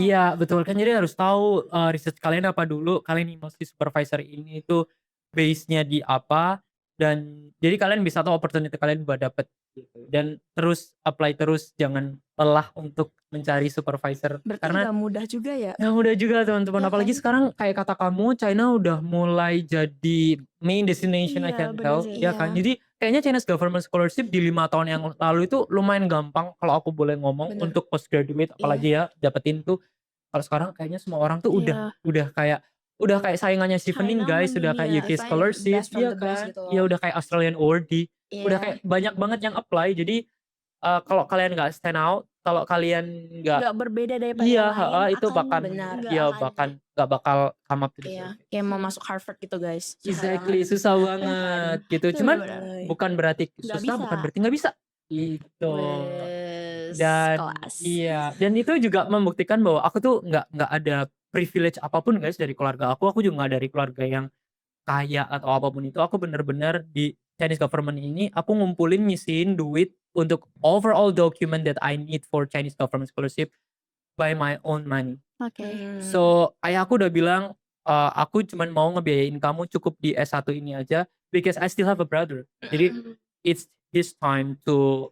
[SPEAKER 1] Iya betul kan, jadi harus tahu research kalian apa dulu, kalian email si supervisor ini itu base-nya di apa, dan jadi kalian bisa tahu opportunity kalian buat dapet gitu. Dan terus apply terus, jangan lelah untuk mencari supervisor.
[SPEAKER 2] Berarti
[SPEAKER 1] Karena
[SPEAKER 2] nggak mudah juga ya?
[SPEAKER 1] nggak mudah juga teman-teman,
[SPEAKER 2] Iya
[SPEAKER 1] apalagi
[SPEAKER 2] kan?
[SPEAKER 1] sekarang kayak kata kamu China udah mulai jadi main destination I
[SPEAKER 3] Iya,
[SPEAKER 1] can
[SPEAKER 3] bener
[SPEAKER 1] tell
[SPEAKER 3] sih.
[SPEAKER 1] ya kan.
[SPEAKER 2] Iya.
[SPEAKER 1] Jadi kayaknya Chinese Government Scholarship di 5 tahun yang lalu itu lumayan gampang kalau aku boleh ngomong
[SPEAKER 2] Bener.
[SPEAKER 1] untuk postgraduate apalagi ya dapetin tuh. Kalau sekarang kayaknya semua orang tuh
[SPEAKER 3] Iya.
[SPEAKER 1] udah kayak saingannya Stevenin
[SPEAKER 3] China
[SPEAKER 1] guys, udah kayak
[SPEAKER 3] mendunia,
[SPEAKER 1] UK
[SPEAKER 2] saing
[SPEAKER 1] Scholarship,
[SPEAKER 2] best from
[SPEAKER 1] iya
[SPEAKER 2] the best
[SPEAKER 1] kan,
[SPEAKER 2] gitu loh.
[SPEAKER 1] iya udah kayak Australian Awardee, udah
[SPEAKER 2] Iya.
[SPEAKER 1] kayak banyak banget yang apply. Jadi kalau kalian nggak stand out, kalau kalian nggak
[SPEAKER 3] Nggak berbeda daripada
[SPEAKER 1] iya
[SPEAKER 3] yang lain,
[SPEAKER 1] itu
[SPEAKER 3] akan
[SPEAKER 1] bahkan
[SPEAKER 2] benar.
[SPEAKER 1] iya bahkan nggak bakal come up to the
[SPEAKER 2] Iya,
[SPEAKER 1] surface.
[SPEAKER 2] kayak mau masuk Harvard gitu guys. Susah
[SPEAKER 1] Exactly,
[SPEAKER 2] banget.
[SPEAKER 1] susah banget gitu.
[SPEAKER 3] Itu
[SPEAKER 1] Cuman
[SPEAKER 3] bener.
[SPEAKER 1] bukan berarti
[SPEAKER 3] Nggak
[SPEAKER 1] susah,
[SPEAKER 3] bisa.
[SPEAKER 1] bukan berarti nggak bisa. Gitu.
[SPEAKER 2] Wes,
[SPEAKER 1] Dan
[SPEAKER 2] kelas.
[SPEAKER 1] iya, dan itu juga membuktikan bahwa aku tuh nggak ada privilege apapun guys dari keluarga aku. Aku juga nggak dari keluarga yang kaya atau apapun itu. Aku bener-bener di Chinese government ini aku ngumpulin nyisihin duit untuk overall document that I need for Chinese government scholarship by my own money.
[SPEAKER 3] Oke.
[SPEAKER 1] So ayah aku udah bilang aku cuman mau ngebiayain kamu cukup di S1 ini aja because I still have a brother. Jadi it's his time to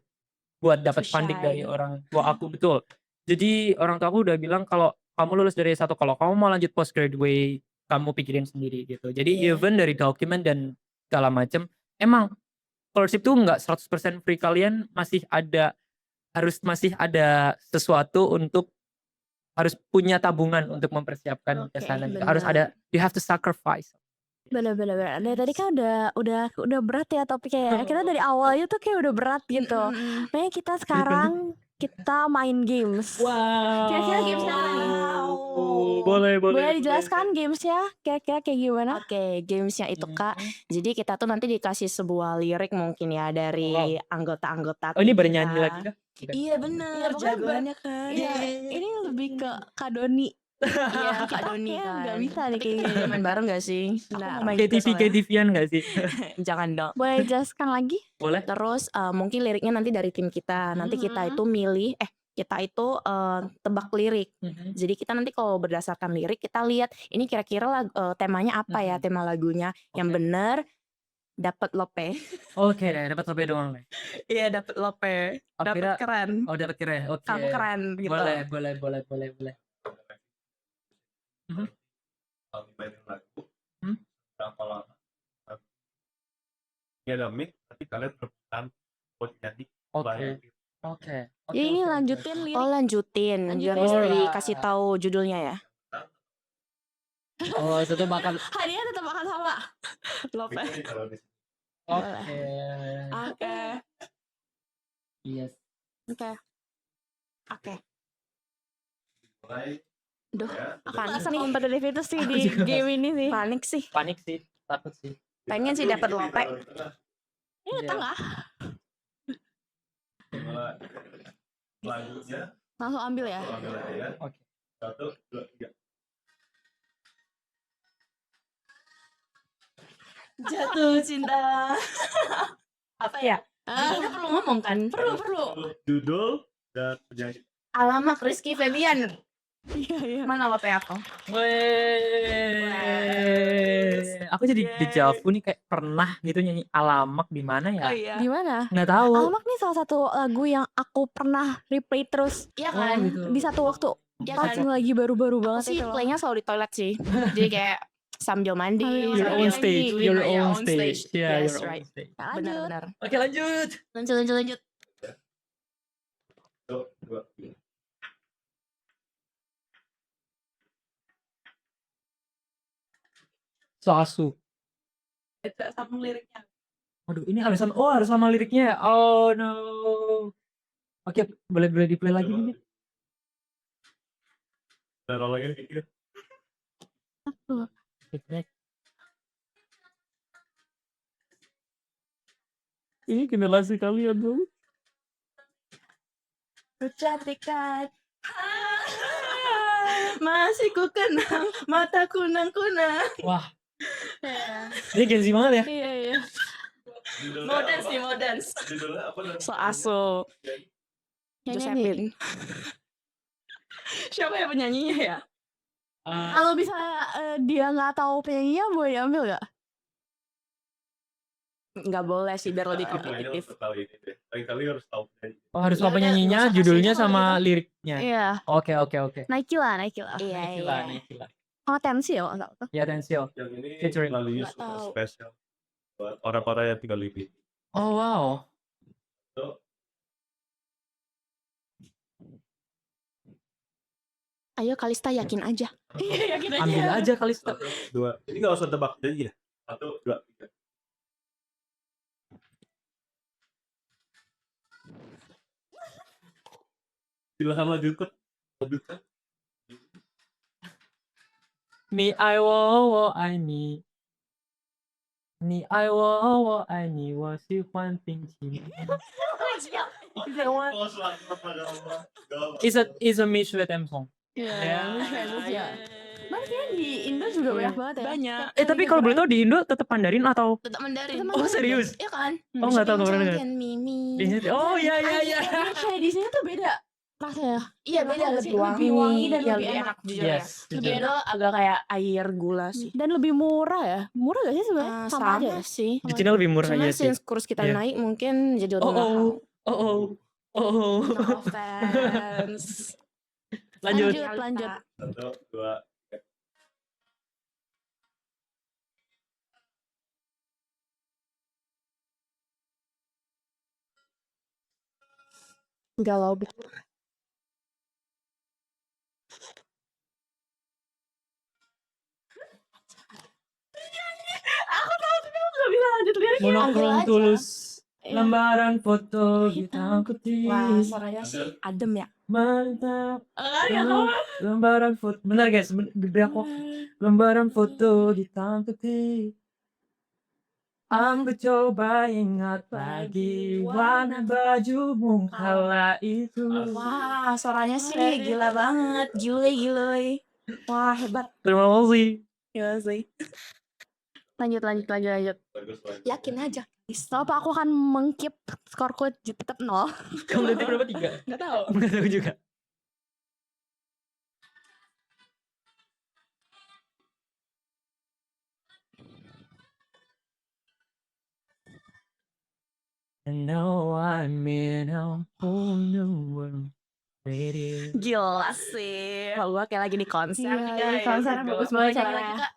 [SPEAKER 1] buat dapat funding dari
[SPEAKER 2] shine.
[SPEAKER 1] orang tua aku, betul. Jadi orang tua aku udah bilang kalau kamu lulus dari S1, kalau kamu mau lanjut postgraduate kamu pikirin sendiri gitu. Jadi
[SPEAKER 2] Iya.
[SPEAKER 1] even dari dokumen dan segala macem, emang scholarship tuh nggak 100% free, kalian masih ada sesuatu untuk harus punya tabungan untuk mempersiapkan ke
[SPEAKER 3] Oke,
[SPEAKER 1] sana gitu.
[SPEAKER 2] benar.
[SPEAKER 1] Harus ada, you have to sacrifice.
[SPEAKER 3] Bener. Dari tadi kan udah berat ya topiknya ya. Kita dari awalnya tuh kayak udah berat gitu. Makanya kita sekarang kita main games.
[SPEAKER 1] Wow.
[SPEAKER 3] Kira-kira gamesnya apa nih?
[SPEAKER 1] Boleh.
[SPEAKER 3] Boleh dijelaskan gamesnya kira-kira kayak gimana?
[SPEAKER 2] Oke, gamesnya itu Kak. Jadi kita tuh nanti dikasih sebuah lirik mungkin ya dari anggota-anggota.
[SPEAKER 1] Oh ini
[SPEAKER 2] tim
[SPEAKER 1] bernyanyi
[SPEAKER 2] kita.
[SPEAKER 1] lagi kah? Bukan.
[SPEAKER 2] Iya bener, jagoannya kan.
[SPEAKER 3] Iya, ini lebih ke Kak Doni.
[SPEAKER 2] Iya, Kak
[SPEAKER 3] Kita
[SPEAKER 2] Doni
[SPEAKER 3] kayaknya
[SPEAKER 2] kan.
[SPEAKER 3] nggak bisa nih
[SPEAKER 2] Tapi
[SPEAKER 3] kayak
[SPEAKER 2] kita
[SPEAKER 3] gini.
[SPEAKER 2] main bareng gak sih? Aku mau main juga soalnya.
[SPEAKER 1] KTV-an gak sih?
[SPEAKER 2] Jangan dong.
[SPEAKER 3] Boleh jelaskan lagi?
[SPEAKER 1] Boleh.
[SPEAKER 2] Terus mungkin liriknya nanti dari tim kita. Nanti kita itu milih, kita itu tebak lirik. Jadi kita nanti kalau berdasarkan lirik kita lihat ini kira-kira temanya apa ya, tema lagunya. Yang benar dapat lope.
[SPEAKER 1] Oke deh, dapat lebih doang nih.
[SPEAKER 2] Iya, dapat lope.
[SPEAKER 1] Aku
[SPEAKER 2] Dapat
[SPEAKER 1] kira
[SPEAKER 2] keren.
[SPEAKER 1] dapat kira ya. Oke.
[SPEAKER 2] Kamu keren gitu.
[SPEAKER 1] Boleh. Mhm.
[SPEAKER 4] Kalau dimainin lagu,
[SPEAKER 1] Hmm?
[SPEAKER 4] berapa lama? Ini ada mic, tapi kalian rebutan buat nyanyi.
[SPEAKER 1] Oke.
[SPEAKER 3] Ya ini lanjutin lirik.
[SPEAKER 2] Oh, lanjutin. Jangan
[SPEAKER 1] Alright.
[SPEAKER 2] dikasih tahu judulnya ya.
[SPEAKER 1] Oh, itu makan.
[SPEAKER 3] Hadiah tetap makan sama.
[SPEAKER 2] Lope.
[SPEAKER 4] Ini kalau di
[SPEAKER 1] Oke.
[SPEAKER 2] Oke.
[SPEAKER 1] Yes.
[SPEAKER 3] Oke.
[SPEAKER 4] mulai,
[SPEAKER 2] Duh,
[SPEAKER 4] ya,
[SPEAKER 2] panik
[SPEAKER 3] Masa
[SPEAKER 2] nih.
[SPEAKER 3] kompetitif sih
[SPEAKER 1] Aku
[SPEAKER 3] di
[SPEAKER 1] juga
[SPEAKER 3] game ini sih.
[SPEAKER 2] Panik sih.
[SPEAKER 1] Panik sih, takut sih.
[SPEAKER 2] Pengen sih dapat lope.
[SPEAKER 4] Taruh di tengah.
[SPEAKER 3] Ini
[SPEAKER 1] Iya.
[SPEAKER 3] tengah.
[SPEAKER 4] Mulai. Lagunya,
[SPEAKER 3] Langsung ambil ya.
[SPEAKER 4] ambil aja ya.
[SPEAKER 1] Oke.
[SPEAKER 4] 1, 2, 3.
[SPEAKER 2] Jatuh cinta. Apa ya? Kita perlu ngomong kan?
[SPEAKER 3] Perlu.
[SPEAKER 4] Judul dan penyanyi.
[SPEAKER 2] Alamak Rizky Febian.
[SPEAKER 3] Iya.
[SPEAKER 2] Mana lope aku?
[SPEAKER 1] Aku jadi dejavu nih kayak pernah gitu nyanyi Alamak di mana ya?
[SPEAKER 2] iya.
[SPEAKER 3] Di mana?
[SPEAKER 1] Nggak tahu.
[SPEAKER 3] Alamak nih salah satu lagu yang aku pernah replay terus
[SPEAKER 2] Iya
[SPEAKER 1] Oh,
[SPEAKER 2] kan?
[SPEAKER 1] gitu.
[SPEAKER 3] di satu waktu.
[SPEAKER 2] Iya
[SPEAKER 3] Pas
[SPEAKER 2] kan?
[SPEAKER 3] lagi baru-baru
[SPEAKER 2] Aku
[SPEAKER 3] banget
[SPEAKER 2] sih
[SPEAKER 3] itu loh.
[SPEAKER 2] playnya selalu di toilet sih. Jadi kayak sambil mandi.
[SPEAKER 3] Sambil
[SPEAKER 1] Your
[SPEAKER 3] Sambil
[SPEAKER 1] own
[SPEAKER 3] lagi.
[SPEAKER 1] stage,
[SPEAKER 2] Doing
[SPEAKER 1] your
[SPEAKER 2] my
[SPEAKER 1] own
[SPEAKER 2] own
[SPEAKER 1] stage. Yeah,
[SPEAKER 2] Yes,
[SPEAKER 1] your own
[SPEAKER 2] right.
[SPEAKER 1] stage.
[SPEAKER 3] Nah, lanjut.
[SPEAKER 2] Benar-benar.
[SPEAKER 1] Oke, lanjut.
[SPEAKER 2] Lanjut.
[SPEAKER 4] 1, 2, 3.
[SPEAKER 1] Sasu.
[SPEAKER 2] Sambung liriknya.
[SPEAKER 1] Waduh, ini harus sama liriknya ya? Oh no. Oke, boleh di play lagi nih.
[SPEAKER 4] Taruh lagi dikit.
[SPEAKER 1] Ini generasi kalian dong.
[SPEAKER 2] Kecantikan. Masih ku kenang mata kunang-kunang.
[SPEAKER 1] Wah, ini Gen Z banget ya.
[SPEAKER 3] Iya.
[SPEAKER 4] Judulnya
[SPEAKER 2] Modern.
[SPEAKER 4] Judulnya apa?
[SPEAKER 2] So aso.
[SPEAKER 3] Yang nyanyi.
[SPEAKER 2] Josephine. Siapa ya penyanyinya ya?
[SPEAKER 3] Kalau bisa dia nggak tahu penyanyinya boleh diambil nggak?
[SPEAKER 2] Nggak boleh sih biar lebih
[SPEAKER 4] Kayaknya
[SPEAKER 2] kompetitif.
[SPEAKER 4] untuk kali ini deh. Lain kali harus tahu penyanyi.
[SPEAKER 1] Oh, harus
[SPEAKER 2] Ya
[SPEAKER 1] apa
[SPEAKER 2] udah,
[SPEAKER 1] penyanyinya,
[SPEAKER 2] nggak usah
[SPEAKER 1] judulnya
[SPEAKER 2] kasih tahu
[SPEAKER 1] sama
[SPEAKER 2] gitu.
[SPEAKER 1] liriknya.
[SPEAKER 3] Iya.
[SPEAKER 1] Oke.
[SPEAKER 3] Nike lah.
[SPEAKER 2] Iya.
[SPEAKER 1] Gila.
[SPEAKER 3] Sama Tensi ya kalau nggak tahu.
[SPEAKER 1] Ya, Tensio.
[SPEAKER 4] Yang ini
[SPEAKER 1] Featuring.
[SPEAKER 4] lagunya
[SPEAKER 2] Nggak
[SPEAKER 4] super
[SPEAKER 2] tahu.
[SPEAKER 4] spesial buat orang-orang yang tinggal di Bali.
[SPEAKER 1] Oh wow.
[SPEAKER 4] Tuh,
[SPEAKER 2] Ayo Kalista yakin aja. Iya yakin
[SPEAKER 1] Ambil aja kali.
[SPEAKER 4] 1, 2. Ini nggak usah tebak jadi ya. 1, 2, 3. Silahkan lanjutkan.
[SPEAKER 1] Ni ai wo ai ni. Ni ai wo ai ni wo xi huan bing qi. It's a mix with them song.
[SPEAKER 3] Iya. Makanya di Indo juga banyak banget ya.
[SPEAKER 2] Banyak.
[SPEAKER 1] Tapi kalau boleh tahu di Indo tetap Mandarin atau
[SPEAKER 2] Tetap Mandarin.
[SPEAKER 1] Oh, serius?
[SPEAKER 2] Iya kan?
[SPEAKER 1] Oh, nggak tahu, nggak pernah dengar.
[SPEAKER 2] Cantian Mimi.
[SPEAKER 1] Oh iya.
[SPEAKER 3] Kayak di sini tuh beda rasanya.
[SPEAKER 2] Iya beda lebih wangi.
[SPEAKER 3] Lebih wangi dan
[SPEAKER 2] Iya,
[SPEAKER 3] lebih
[SPEAKER 2] enak jujur
[SPEAKER 1] Yes.
[SPEAKER 2] ya. Lebih enak agak kayak air gula sih.
[SPEAKER 3] Dan lebih murah ya. Murah gak sih sebenarnya? Sama aja ya?
[SPEAKER 2] sih.
[SPEAKER 1] Di Cina lebih murah
[SPEAKER 2] Cuma
[SPEAKER 1] ya sih.
[SPEAKER 2] since kurs kita
[SPEAKER 1] Iya.
[SPEAKER 2] naik mungkin jadi lebih mahal.
[SPEAKER 1] Oh.
[SPEAKER 2] No offense.
[SPEAKER 1] Lanjut.
[SPEAKER 3] Lanjut.
[SPEAKER 4] 1, 2.
[SPEAKER 2] Galau. Aku tahu tapi aku gak bisa lanjut liriknya.
[SPEAKER 1] Monokrom
[SPEAKER 2] Ambil aja.
[SPEAKER 1] tulus.
[SPEAKER 3] Iya.
[SPEAKER 1] Lembaran foto hitam putih.
[SPEAKER 2] Wah suaranya sih adem ya.
[SPEAKER 1] Mantap.
[SPEAKER 2] Ya
[SPEAKER 1] Lembaran foto. Bentar guys, gede aku. Lembaran foto hitam putih. Aku coba ingat lagi warna bajumu kala itu.
[SPEAKER 2] Wah suaranya sih gila banget. Gile. Wah hebat.
[SPEAKER 1] Terima kasih.
[SPEAKER 2] Gila sih.
[SPEAKER 3] Lanjut.
[SPEAKER 4] Bagus.
[SPEAKER 2] Yakin aja.
[SPEAKER 3] Gak apa, aku akan mengkeep skorku tetap 0.
[SPEAKER 1] Kamu berarti berapa 3?
[SPEAKER 2] Gak tahu.
[SPEAKER 1] Enggak tahu juga. And now I'm in a whole new world. Lady.
[SPEAKER 2] Gila sih. Wah, gue kayak lagi di konser nih,
[SPEAKER 3] Iya,
[SPEAKER 2] guys.
[SPEAKER 3] konser bagus banget
[SPEAKER 2] Nyanyi
[SPEAKER 3] caranya.
[SPEAKER 2] lagi, Kak.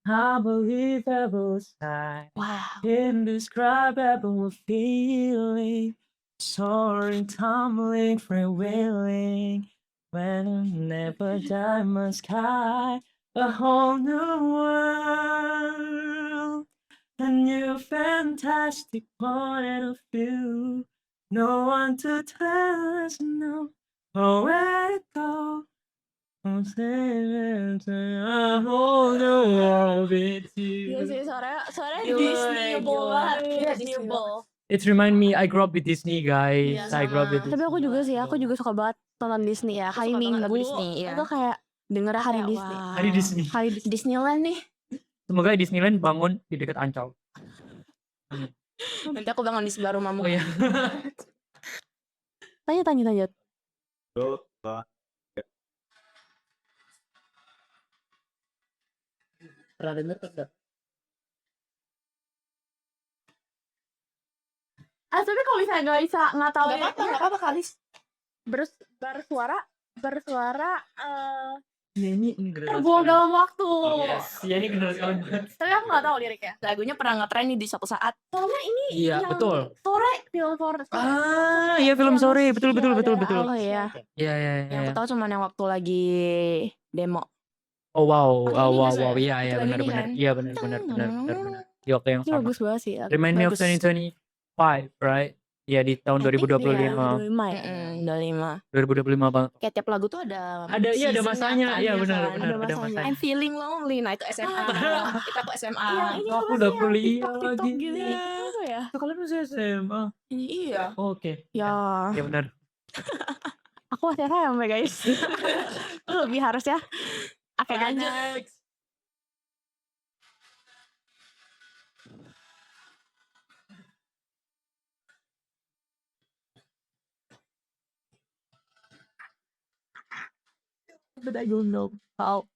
[SPEAKER 1] I believe I will sigh.
[SPEAKER 2] Wow.
[SPEAKER 1] Indescribable feeling, soaring, tumbling, freewheeling, when I never diamond sky, a whole new world, a new fantastic point of view. No one to tell us no, or where to go. I'm saying a whole new world with
[SPEAKER 3] Iya
[SPEAKER 1] you.
[SPEAKER 3] sih, suaranya
[SPEAKER 2] Gila,
[SPEAKER 3] Disneyable
[SPEAKER 2] gila.
[SPEAKER 3] banget.
[SPEAKER 2] Iya,
[SPEAKER 3] Disneyable.
[SPEAKER 1] It remind me I grew up with Disney, guys.
[SPEAKER 2] Iya,
[SPEAKER 1] I grew up with
[SPEAKER 2] sama.
[SPEAKER 1] Disney.
[SPEAKER 3] Tapi aku juga sih, aku juga suka banget nonton Disney ya.
[SPEAKER 2] Aku
[SPEAKER 3] Hari
[SPEAKER 2] suka banget lagu
[SPEAKER 3] Minggu
[SPEAKER 2] Disney, iya.
[SPEAKER 3] itu kayak denger hari
[SPEAKER 2] Kayak,
[SPEAKER 3] Disney.
[SPEAKER 2] wah.
[SPEAKER 1] Hari Disney.
[SPEAKER 3] Hari Disney.
[SPEAKER 2] Disneyland nih.
[SPEAKER 1] Semoga Disneyland bangun di dekat Ancol.
[SPEAKER 2] Nanti aku bangun di sebelah rumahmu.
[SPEAKER 1] Oh iya.
[SPEAKER 3] Tanya.
[SPEAKER 4] Tuh, Bang.
[SPEAKER 1] Pernah denger enggak?
[SPEAKER 3] Tapi kalau misalnya nggak tahu
[SPEAKER 2] Gak apa-apa kali.
[SPEAKER 3] bersuara
[SPEAKER 1] Ini
[SPEAKER 3] terbuang dalam waktu.
[SPEAKER 1] Yes, ya ini benar sekali.
[SPEAKER 3] Tapi aku nggak tahu liriknya.
[SPEAKER 2] Lagunya pernah ngetren nih di suatu saat.
[SPEAKER 3] Soalnya ini
[SPEAKER 1] Iya,
[SPEAKER 3] yang
[SPEAKER 1] betul.
[SPEAKER 3] sore film sore.
[SPEAKER 1] Ah, iya film sore, betul.
[SPEAKER 3] Oh iya.
[SPEAKER 1] Iya.
[SPEAKER 2] Yang aku tahu cuma yang waktu lagi demo.
[SPEAKER 1] Oh wow,
[SPEAKER 2] Oh, ini juga ya?
[SPEAKER 1] iya
[SPEAKER 2] Itu lagu ini
[SPEAKER 1] benar.
[SPEAKER 2] kan?
[SPEAKER 1] Iya benar. Di waktu yang
[SPEAKER 3] Ini
[SPEAKER 1] sama.
[SPEAKER 3] bagus banget sih.
[SPEAKER 1] Remind me of
[SPEAKER 2] Bagus.
[SPEAKER 1] 2025, right? Iya di tahun
[SPEAKER 2] I think
[SPEAKER 1] 2025.
[SPEAKER 3] Iya, 25 ya.
[SPEAKER 2] 25.
[SPEAKER 1] 2025 banget.
[SPEAKER 2] Kayak tiap lagu tuh ada
[SPEAKER 1] Ada
[SPEAKER 2] seasonnya
[SPEAKER 1] masanya.
[SPEAKER 2] kan,
[SPEAKER 1] Iya
[SPEAKER 2] ya
[SPEAKER 1] benar,
[SPEAKER 2] kan?
[SPEAKER 3] Ada
[SPEAKER 1] ada
[SPEAKER 3] masanya.
[SPEAKER 1] masanya.
[SPEAKER 2] I'm feeling lonely. Nah itu SMA. Kita aku SMA.
[SPEAKER 3] Yang ini
[SPEAKER 1] Aku
[SPEAKER 3] apa
[SPEAKER 1] udah
[SPEAKER 3] sih yang
[SPEAKER 1] kuliah
[SPEAKER 3] TikTok
[SPEAKER 1] lagi.
[SPEAKER 3] gitu.
[SPEAKER 2] Iya.
[SPEAKER 3] Apa ya?
[SPEAKER 1] Kalian masih SMA.
[SPEAKER 2] Iya.
[SPEAKER 1] Oke.
[SPEAKER 2] Ya.
[SPEAKER 1] Ya benar.
[SPEAKER 3] Aku masih SMP guys. Lebih harus ya. Oke lanjut.
[SPEAKER 1] Next. But I don't know how.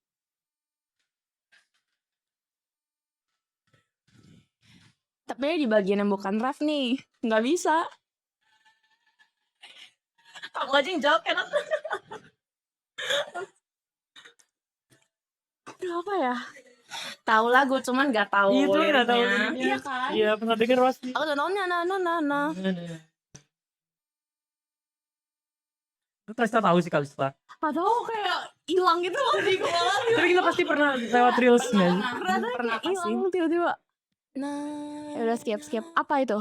[SPEAKER 2] Tapi di bagian yang bukan ref nih, nggak bisa. Kamu aja yang jawab kan?
[SPEAKER 3] Aduh apa ya?
[SPEAKER 2] Tahu lagu cuman nggak tahu.
[SPEAKER 1] Itu nggak tahu
[SPEAKER 2] liriknya.
[SPEAKER 1] liriknya.
[SPEAKER 2] Iya kan?
[SPEAKER 1] Iya pernah denger pasti.
[SPEAKER 2] Aku udah tahunya nah.
[SPEAKER 1] Lu Kalista tahu sih Kalista.
[SPEAKER 3] Atau kayak hilang gitu loh di kepala.
[SPEAKER 1] Tapi kita pasti pernah lewat reels nggak sih?
[SPEAKER 2] Pernah
[SPEAKER 3] Kayak
[SPEAKER 2] pasti.
[SPEAKER 3] hilang tiba-tiba.
[SPEAKER 2] Nah.
[SPEAKER 3] Ya udah skip. Apa itu?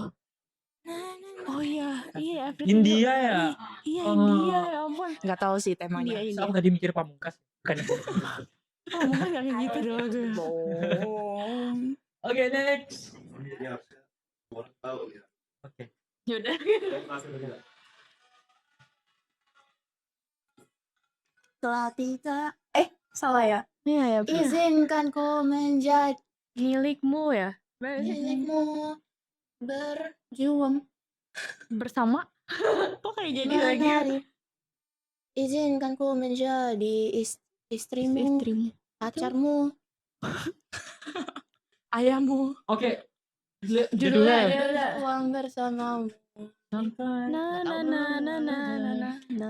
[SPEAKER 3] Oh iya, Everything
[SPEAKER 1] India
[SPEAKER 3] You-
[SPEAKER 1] ya?
[SPEAKER 3] Iya
[SPEAKER 1] Oh.
[SPEAKER 3] India ya ampun.
[SPEAKER 2] Nggak tahu sih temanya.
[SPEAKER 3] India.
[SPEAKER 1] Aku tadi mikir Pamungkas. Bukan.
[SPEAKER 3] Oh mungkin gak kayak gitu doang gue.
[SPEAKER 2] Boom.
[SPEAKER 1] Oke next.
[SPEAKER 4] Ini harusnya orang tahu ya.
[SPEAKER 1] Oke.
[SPEAKER 2] Yaudah. Telah tidak. Salah ya.
[SPEAKER 3] Iya ya.
[SPEAKER 2] Izinkan ku menjadi
[SPEAKER 3] Milikmu ya.
[SPEAKER 2] milikmu berjuang
[SPEAKER 3] Bersama. Kok kayak jadi lagi?
[SPEAKER 2] menari. Izinkan ku menjadi istrimu,
[SPEAKER 3] Istrimu.
[SPEAKER 2] pacarmu, ayahmu.
[SPEAKER 1] Oke. Judulnya.
[SPEAKER 2] Uang bersamamu.
[SPEAKER 3] Na.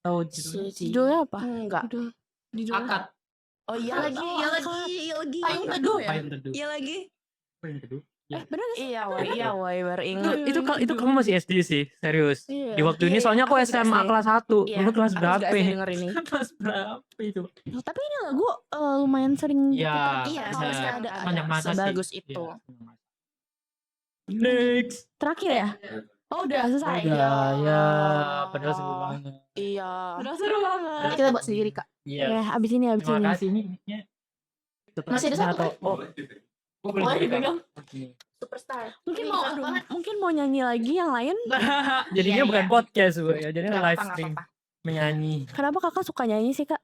[SPEAKER 1] Tahu judulnya.
[SPEAKER 2] Suci.
[SPEAKER 3] Judulnya apa?
[SPEAKER 2] Enggak.
[SPEAKER 3] Judulnya.
[SPEAKER 1] Akad.
[SPEAKER 2] Oh iya lagi,
[SPEAKER 3] Oh,
[SPEAKER 2] iya
[SPEAKER 3] akad.
[SPEAKER 2] lagi, iya lagi. Payung teduh ya?
[SPEAKER 1] Payung teduh.
[SPEAKER 2] Iya lagi.
[SPEAKER 1] Payung teduh.
[SPEAKER 3] Bener gak sih?
[SPEAKER 2] Iya, woy, baru ingat.
[SPEAKER 1] Itu kamu masih SD sih, serius.
[SPEAKER 3] Iya.
[SPEAKER 1] Di waktu ini
[SPEAKER 2] Iya,
[SPEAKER 1] soalnya aku
[SPEAKER 2] aku juga
[SPEAKER 1] SMA
[SPEAKER 2] SD.
[SPEAKER 1] kelas 1.
[SPEAKER 2] Iya,
[SPEAKER 1] Dulu kelas
[SPEAKER 2] aku juga
[SPEAKER 1] berapa?
[SPEAKER 2] SD denger ini.
[SPEAKER 1] Kelas berapa itu?
[SPEAKER 3] Oh, tapi ini lagu lumayan sering
[SPEAKER 1] Iya.
[SPEAKER 2] Iya,
[SPEAKER 1] ada.
[SPEAKER 2] harusnya ada.
[SPEAKER 1] Sepanjang masa sih.
[SPEAKER 2] Sebagus itu.
[SPEAKER 1] Iya. Next.
[SPEAKER 3] terakhir ya. Oh udah selesai.
[SPEAKER 1] Udah ya, padahal seru banget.
[SPEAKER 2] Iya.
[SPEAKER 3] Udah seru banget.
[SPEAKER 2] Kita buat sendiri, Kak.
[SPEAKER 1] Iya.
[SPEAKER 3] Ya abis ini.
[SPEAKER 1] Terima kasih ini mic-nya.
[SPEAKER 2] Masih ada satu,
[SPEAKER 1] atau
[SPEAKER 2] kan?
[SPEAKER 1] oh, boleh
[SPEAKER 2] Oh,
[SPEAKER 1] dipegang.
[SPEAKER 2] dipegang. Superstar.
[SPEAKER 3] Mungkin mau nyanyi lagi yang lain.
[SPEAKER 1] Jadinya
[SPEAKER 2] Iya,
[SPEAKER 1] bukan
[SPEAKER 2] iya.
[SPEAKER 1] podcast gue ya, jadinya
[SPEAKER 2] Nggak
[SPEAKER 1] live
[SPEAKER 2] apa-apa,
[SPEAKER 1] stream
[SPEAKER 2] nggak apa-apa.
[SPEAKER 1] menyanyi.
[SPEAKER 3] Kenapa kakak suka nyanyi sih kak?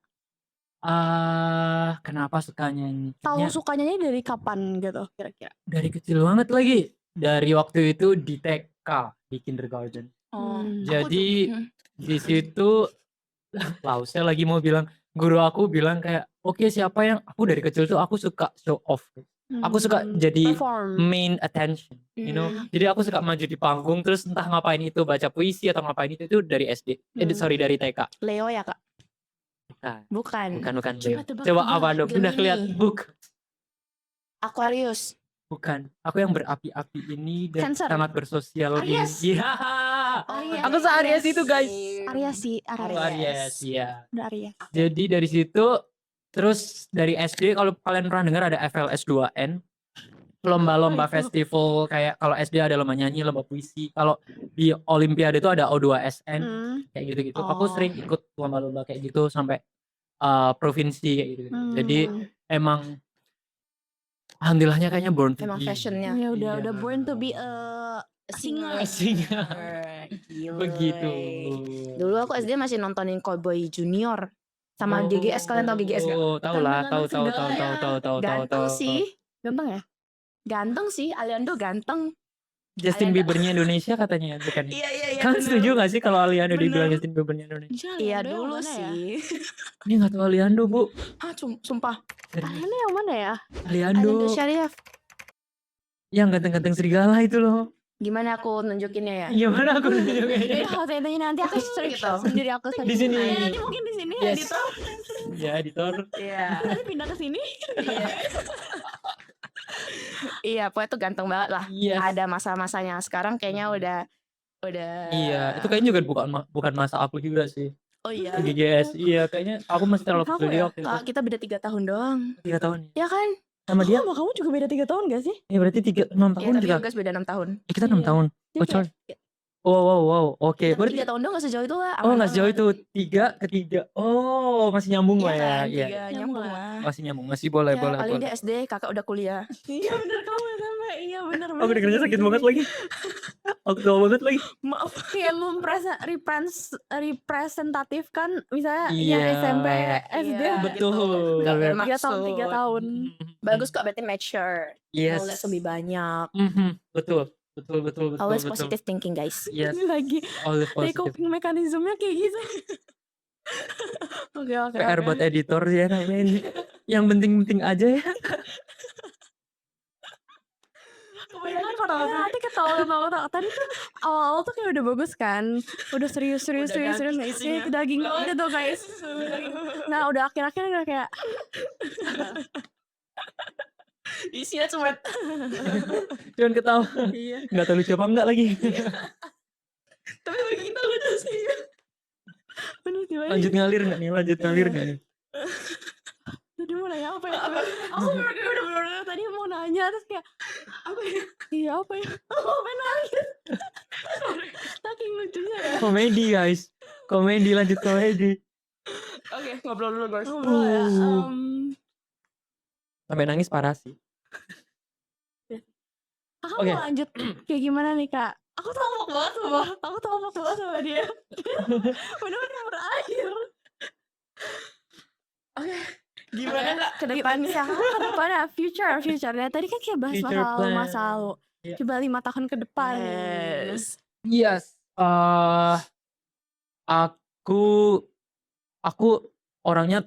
[SPEAKER 1] Kenapa suka nyanyi?
[SPEAKER 3] Tahu
[SPEAKER 1] Kayaknya
[SPEAKER 3] suka nyanyi dari kapan gitu kira-kira?
[SPEAKER 1] dari kecil banget lagi. Dari waktu itu di TK, di kindergarten.
[SPEAKER 2] Oh.
[SPEAKER 1] Jadi
[SPEAKER 2] Hmm.
[SPEAKER 1] di situ saya lagi mau bilang, guru aku bilang kayak, oke siapa yang aku dari kecil tuh aku suka show off. Aku suka jadi
[SPEAKER 3] perform.
[SPEAKER 1] main attention, you know. Jadi aku suka maju di panggung terus entah ngapain itu, baca puisi atau ngapain itu dari SD. Sorry dari TK.
[SPEAKER 2] Leo ya kak?
[SPEAKER 1] Bukan.
[SPEAKER 2] Bukan.
[SPEAKER 1] Bukan
[SPEAKER 3] Coba
[SPEAKER 1] Leo.
[SPEAKER 3] tebak,
[SPEAKER 1] Coba
[SPEAKER 3] tebak.
[SPEAKER 1] apa dong? Udah
[SPEAKER 2] Gemini.
[SPEAKER 1] kelihatan.
[SPEAKER 2] Aquarius.
[SPEAKER 1] Bukan. Aku yang berapi-api ini dan
[SPEAKER 3] Cancer.
[SPEAKER 1] sangat bersosial ini.
[SPEAKER 2] Aries.
[SPEAKER 1] Iya.
[SPEAKER 3] Aries.
[SPEAKER 1] Aku se-Aries itu guys.
[SPEAKER 3] Aries sih,
[SPEAKER 1] Aku
[SPEAKER 3] Aries.
[SPEAKER 1] Aries, iya.
[SPEAKER 3] Udah Aries.
[SPEAKER 1] Jadi dari situ terus dari SD kalau kalian pernah dengar ada FLS 2N. Lomba-lomba festival kayak kalau SD ada lomba nyanyi, lomba puisi. Kalau di Olimpiade itu ada O2SN kayak gitu-gitu. Aku
[SPEAKER 2] Oh.
[SPEAKER 1] sering ikut lomba-lomba kayak gitu sampai provinsi kayak gitu. Jadi emang alhamdulillahnya kayaknya born to
[SPEAKER 2] Emang
[SPEAKER 1] be.
[SPEAKER 2] fashionnya.
[SPEAKER 3] Ya udah
[SPEAKER 1] Iya.
[SPEAKER 3] born to be a singer.
[SPEAKER 1] Aslinya.
[SPEAKER 2] Gila.
[SPEAKER 1] Begitu.
[SPEAKER 2] Dulu aku SD masih nontonin Cowboy Junior sama GGS. Kalian tau GGS gak?
[SPEAKER 1] Oh, tahu lah, tahu.
[SPEAKER 2] Ganteng sih.
[SPEAKER 3] Gampang ya?
[SPEAKER 2] Ganteng sih. Aliando ganteng.
[SPEAKER 1] Justin Biebernya Indonesia katanya bukan.
[SPEAKER 2] Iya.
[SPEAKER 1] Kalian setuju gak sih kalau Aliando
[SPEAKER 2] Bener.
[SPEAKER 1] dibilang Justin Biebernya Indonesia?
[SPEAKER 2] Iya
[SPEAKER 3] Aliando yang
[SPEAKER 2] dulu
[SPEAKER 3] mana ya?
[SPEAKER 2] sih.
[SPEAKER 1] Ini gak tahu Aliando, Bu.
[SPEAKER 2] Sumpah.
[SPEAKER 3] Aliando yang mana ya?
[SPEAKER 1] Aliando
[SPEAKER 2] Aliando Syarif.
[SPEAKER 1] yang ganteng-ganteng serigala itu loh.
[SPEAKER 2] Gimana aku nunjukinnya ya?
[SPEAKER 1] Gimana aku
[SPEAKER 3] Ya
[SPEAKER 1] nunjukinnya?
[SPEAKER 3] kalau tanya nanti aku search
[SPEAKER 2] Gitu.
[SPEAKER 3] sendiri aku search.
[SPEAKER 1] Di sini.
[SPEAKER 3] Nanti mungkin di sini
[SPEAKER 1] Yes.
[SPEAKER 3] editor.
[SPEAKER 1] Ya, editor.
[SPEAKER 2] Iya.
[SPEAKER 3] Nanti pindah ke sini.
[SPEAKER 2] Iya, pokoknya tuh ganteng banget lah.
[SPEAKER 1] Yes.
[SPEAKER 2] Ada masa-masanya. Sekarang kayaknya udah
[SPEAKER 1] Iya, itu kayaknya juga bukan masa aku juga sih.
[SPEAKER 2] Oh iya.
[SPEAKER 1] GGS. Iya, kayaknya aku masih terlalu
[SPEAKER 3] Kamu
[SPEAKER 1] kecil
[SPEAKER 3] ya?
[SPEAKER 1] waktu itu.
[SPEAKER 2] Kak, kita beda 3 tahun doang.
[SPEAKER 1] 3 tahun.
[SPEAKER 2] Ya kan?
[SPEAKER 1] Sama dia?
[SPEAKER 3] Sama kamu juga beda 3 tahun gak sih?
[SPEAKER 1] Ya berarti 6 tahun
[SPEAKER 2] Iya, tapi
[SPEAKER 1] juga.
[SPEAKER 2] guys beda 6 tahun.
[SPEAKER 1] Kita 6 tahun.
[SPEAKER 3] Jadi
[SPEAKER 1] Oh, coy. Wow. Oke,
[SPEAKER 2] Tapi
[SPEAKER 1] berarti
[SPEAKER 2] 3 tahun doang gak sejauh itu lah.
[SPEAKER 1] oh
[SPEAKER 2] aman
[SPEAKER 1] nggak sejauh
[SPEAKER 2] banget.
[SPEAKER 1] itu 3 ke 3. Oh, masih nyambung
[SPEAKER 2] Iya
[SPEAKER 1] lah ya.
[SPEAKER 2] kan?
[SPEAKER 1] Iya.
[SPEAKER 2] 3 nyambung
[SPEAKER 3] Nyambung
[SPEAKER 2] lah.
[SPEAKER 1] Masih nyambung, masih boleh,
[SPEAKER 2] Ya,
[SPEAKER 1] boleh,
[SPEAKER 2] paling
[SPEAKER 1] boleh.
[SPEAKER 2] dia SD, kakak udah kuliah.
[SPEAKER 3] Iya bener kamu sampai. Iya bener.
[SPEAKER 1] Aku dengernya sakit banget lagi. Aku tua banget lagi.
[SPEAKER 2] Maaf.
[SPEAKER 3] Kayak representatifkan misalnya
[SPEAKER 1] Iya.
[SPEAKER 3] yang SMP, SD.
[SPEAKER 2] Iya,
[SPEAKER 1] Betul.
[SPEAKER 2] gitu. Nggak bermaksud.
[SPEAKER 3] 3 tahun.
[SPEAKER 2] Bagus kok, berarti mature.
[SPEAKER 1] Yes.
[SPEAKER 2] Knowledge lebih banyak.
[SPEAKER 1] Betul.
[SPEAKER 2] Always positive thinking guys.
[SPEAKER 1] Yes.
[SPEAKER 3] Ini lagi
[SPEAKER 1] Always positive.
[SPEAKER 3] coping mekanismenya kayak gitu. Oke.
[SPEAKER 1] PR buat editor ya kayaknya ini. Yang penting-penting aja ya.
[SPEAKER 3] Kebanyakan kalau nanti ketawa. Tadi tuh awal-awal tuh kayak udah bagus kan. Udah serius. Kayak daging udah tuh guys. Nah udah akhir-akhir udah kayak
[SPEAKER 2] Isinya cuma
[SPEAKER 1] Cuman ketawa.
[SPEAKER 2] iya.
[SPEAKER 1] Nggak tahu lucu apa enggak lagi.
[SPEAKER 2] Tapi bagi kita lucu sih.
[SPEAKER 3] bener sih Bay.
[SPEAKER 1] Lanjut ngalir nggak nih?
[SPEAKER 3] Tadi mau nanya apa ya? Aku bener-bener tadi mau nanya terus kayak apa ya? Iya apa ya? Aku pengen nangis. Saking lucunya ya.
[SPEAKER 1] Komedi guys. Lanjut komedi.
[SPEAKER 2] Oke, ngobrol dulu guys.
[SPEAKER 3] Ngobrol ya.
[SPEAKER 1] Sampai nangis parah sih.
[SPEAKER 3] Kakak
[SPEAKER 1] Oke.
[SPEAKER 3] mau lanjut kayak gimana nih kak? Aku tuh ngomong banget sama dia. Bener-bener berakhir.
[SPEAKER 2] Gimana kak?
[SPEAKER 3] Ke depannya ke depannya future. Nah, tadi kan kayak bahas
[SPEAKER 1] Future plan.
[SPEAKER 3] masa lalu.
[SPEAKER 1] Iya.
[SPEAKER 3] Coba 5 tahun ke depan.
[SPEAKER 2] Yes.
[SPEAKER 1] Aku orangnya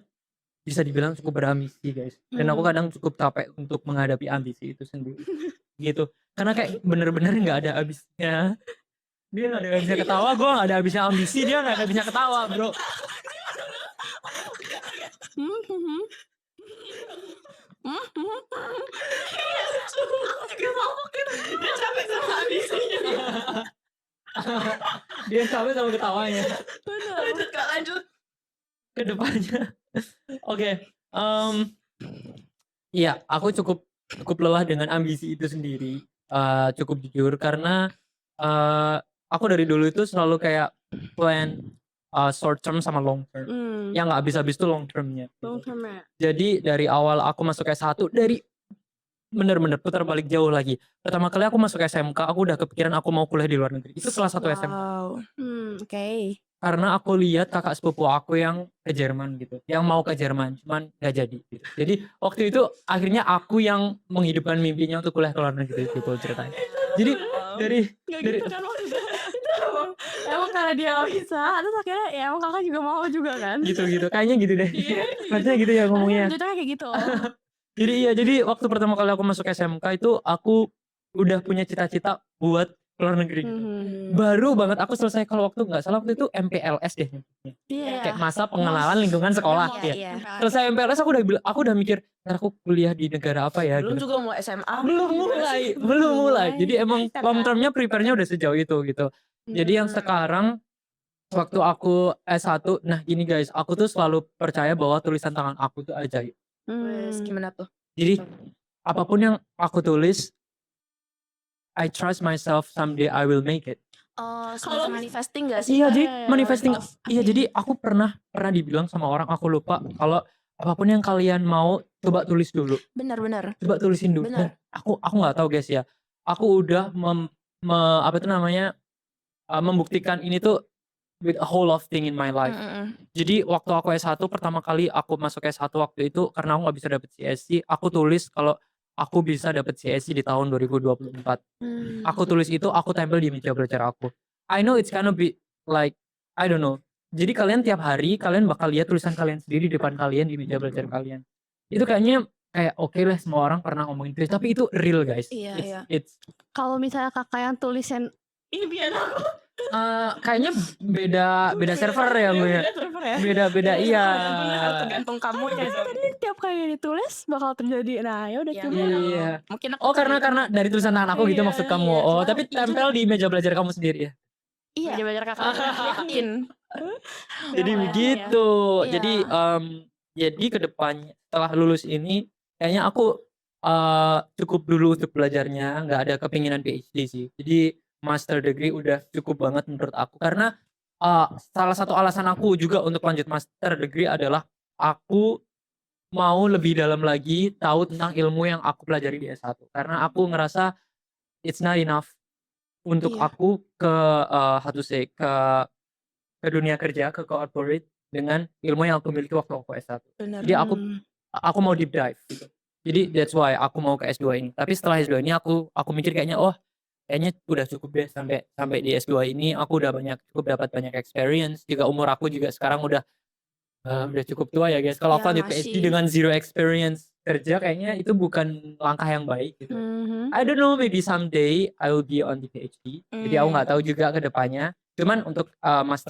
[SPEAKER 1] bisa dibilang cukup berambisi guys. Dan aku kadang cukup capek untuk menghadapi ambisi itu sendiri. Gitu. Karena kayak bener-bener nggak ada habisnya. Dia nggak ada habisnya ketawa, gue nggak ada habisnya ambisi, dia nggak ada habisnya ketawa, bro.
[SPEAKER 2] Dia capek sama ambisinya.
[SPEAKER 1] Dia capek sama ketawanya.
[SPEAKER 2] Lanjut kak, lanjut.
[SPEAKER 1] Ke depannya. Oke. Iya, aku cukup lelah dengan ambisi itu sendiri. Cukup jujur karena aku dari dulu itu selalu kayak plan short term sama long term. Yang nggak habis-habis tuh long termnya.
[SPEAKER 3] Long term ya.
[SPEAKER 1] Jadi dari awal aku masuk S1 dari bener-bener putar balik jauh lagi. Pertama kali aku masuk SMK, aku udah kepikiran aku mau kuliah di luar negeri. Itu kelas 1 SMK.
[SPEAKER 2] Wow.
[SPEAKER 3] Oke.
[SPEAKER 1] Karena aku lihat kakak sepupu aku yang ke Jerman gitu, yang mau ke Jerman, cuman gak jadi gitu. Jadi waktu itu akhirnya aku yang menghidupkan mimpinya untuk kuliah ke luar negeri gitu ceritanya. Jadi dari
[SPEAKER 3] Gitu kan maksudnya. Emang karena dia gak bisa, terus akhirnya ya emang kakak juga mau juga kan.
[SPEAKER 1] gitu kayaknya gitu deh. Maksudnya gitu ya ngomongnya.
[SPEAKER 3] Ceritanya kayak gitu.
[SPEAKER 1] Jadi waktu pertama kali aku masuk SMK itu aku udah punya cita-cita buat keluar negeri gitu. Baru banget aku selesai, kalau waktu nggak salah waktu itu MPLS deh.
[SPEAKER 3] Iya.
[SPEAKER 1] Kayak masa pengenalan lingkungan sekolah ya.
[SPEAKER 2] Iya.
[SPEAKER 1] Selesai MPLS aku udah mikir, ntar aku kuliah di negara apa ya
[SPEAKER 2] Belum
[SPEAKER 1] gitu.
[SPEAKER 2] juga mulai SMA.
[SPEAKER 1] Belum mulai. Jadi emang long termnya prepare-nya udah sejauh itu gitu. Jadi yang sekarang waktu aku S1, nah gini guys, aku tuh selalu percaya bahwa tulisan tangan aku tuh ajaib.
[SPEAKER 2] Wes, gimana tuh?
[SPEAKER 1] Jadi apapun yang aku tulis, I trust myself someday I will make it.
[SPEAKER 2] Oh, kalau manifesting gak sih?
[SPEAKER 1] Iya, jadi
[SPEAKER 3] Iya,
[SPEAKER 1] manifesting.
[SPEAKER 3] self-
[SPEAKER 1] Iya, jadi aku pernah dibilang sama orang, aku lupa, kalau apapun yang kalian mau coba tulis dulu.
[SPEAKER 2] Benar.
[SPEAKER 1] Coba tulisin dulu.
[SPEAKER 2] Benar.
[SPEAKER 1] Dan aku nggak tahu guys ya. Aku udah apa itu namanya? Membuktikan ini tuh with a whole of thing in my life. Jadi waktu aku S1 pertama kali aku masuk S1 waktu itu, karena aku nggak bisa dapet CSC, aku tulis kalau aku bisa dapet CSC di tahun 2024. Aku tulis itu, aku tempel di meja belajar aku. I know it's gonna be like, I don't know. Jadi kalian tiap hari kalian bakal lihat tulisan kalian sendiri di depan kalian di meja belajar kalian. Itu kayaknya kayak oke lah, semua orang pernah ngomongin itu, tapi itu real guys.
[SPEAKER 2] Iya.
[SPEAKER 1] It's
[SPEAKER 3] Kalau misalnya kakak yang tulisin impian aku.
[SPEAKER 1] kayaknya beda server ya gue ya. Beda iya.
[SPEAKER 2] Tergantung kamu ya.
[SPEAKER 3] Tadi tiap kali ditulis bakal terjadi. Nah, ya udah
[SPEAKER 2] Iya.
[SPEAKER 3] coba.
[SPEAKER 1] Iya.
[SPEAKER 2] Mungkin aku
[SPEAKER 1] Oh, karena dari tulisan tangan aku gitu
[SPEAKER 3] Iya,
[SPEAKER 1] maksud kamu.
[SPEAKER 3] iya.
[SPEAKER 1] Oh, tapi tempel di meja belajar kamu sendiri ya.
[SPEAKER 2] iya.
[SPEAKER 3] Meja belajar kakak.
[SPEAKER 2] Yakin.
[SPEAKER 1] Jadi
[SPEAKER 3] Iya.
[SPEAKER 1] begitu.
[SPEAKER 2] Iya.
[SPEAKER 1] Jadi ke depannya setelah lulus ini kayaknya aku cukup dulu untuk belajarnya, nggak ada kepinginan PhD sih. Jadi master degree udah cukup banget menurut aku, karena salah satu alasan aku juga untuk lanjut master degree adalah aku mau lebih dalam lagi tahu tentang ilmu yang aku pelajari di S1, karena aku ngerasa it's not enough untuk
[SPEAKER 2] Iya.
[SPEAKER 1] aku ke ke dunia kerja, ke corporate dengan ilmu yang aku miliki waktu aku S1.
[SPEAKER 2] Benar.
[SPEAKER 1] Jadi aku mau deep dive gitu. Jadi that's why aku mau ke S2 ini. Tapi setelah S2 ini aku mikir kayaknya kayaknya udah cukup deh sampai di S2 ini aku udah cukup dapat banyak experience. Juga umur aku juga sekarang udah cukup tua ya guys. Kalau
[SPEAKER 2] Iya,
[SPEAKER 1] aku lanjut PhD dengan zero experience kerja, kayaknya itu bukan langkah yang baik gitu. I don't know, maybe someday I will be on the PhD. Jadi aku nggak tahu juga ke depannya. Cuman untuk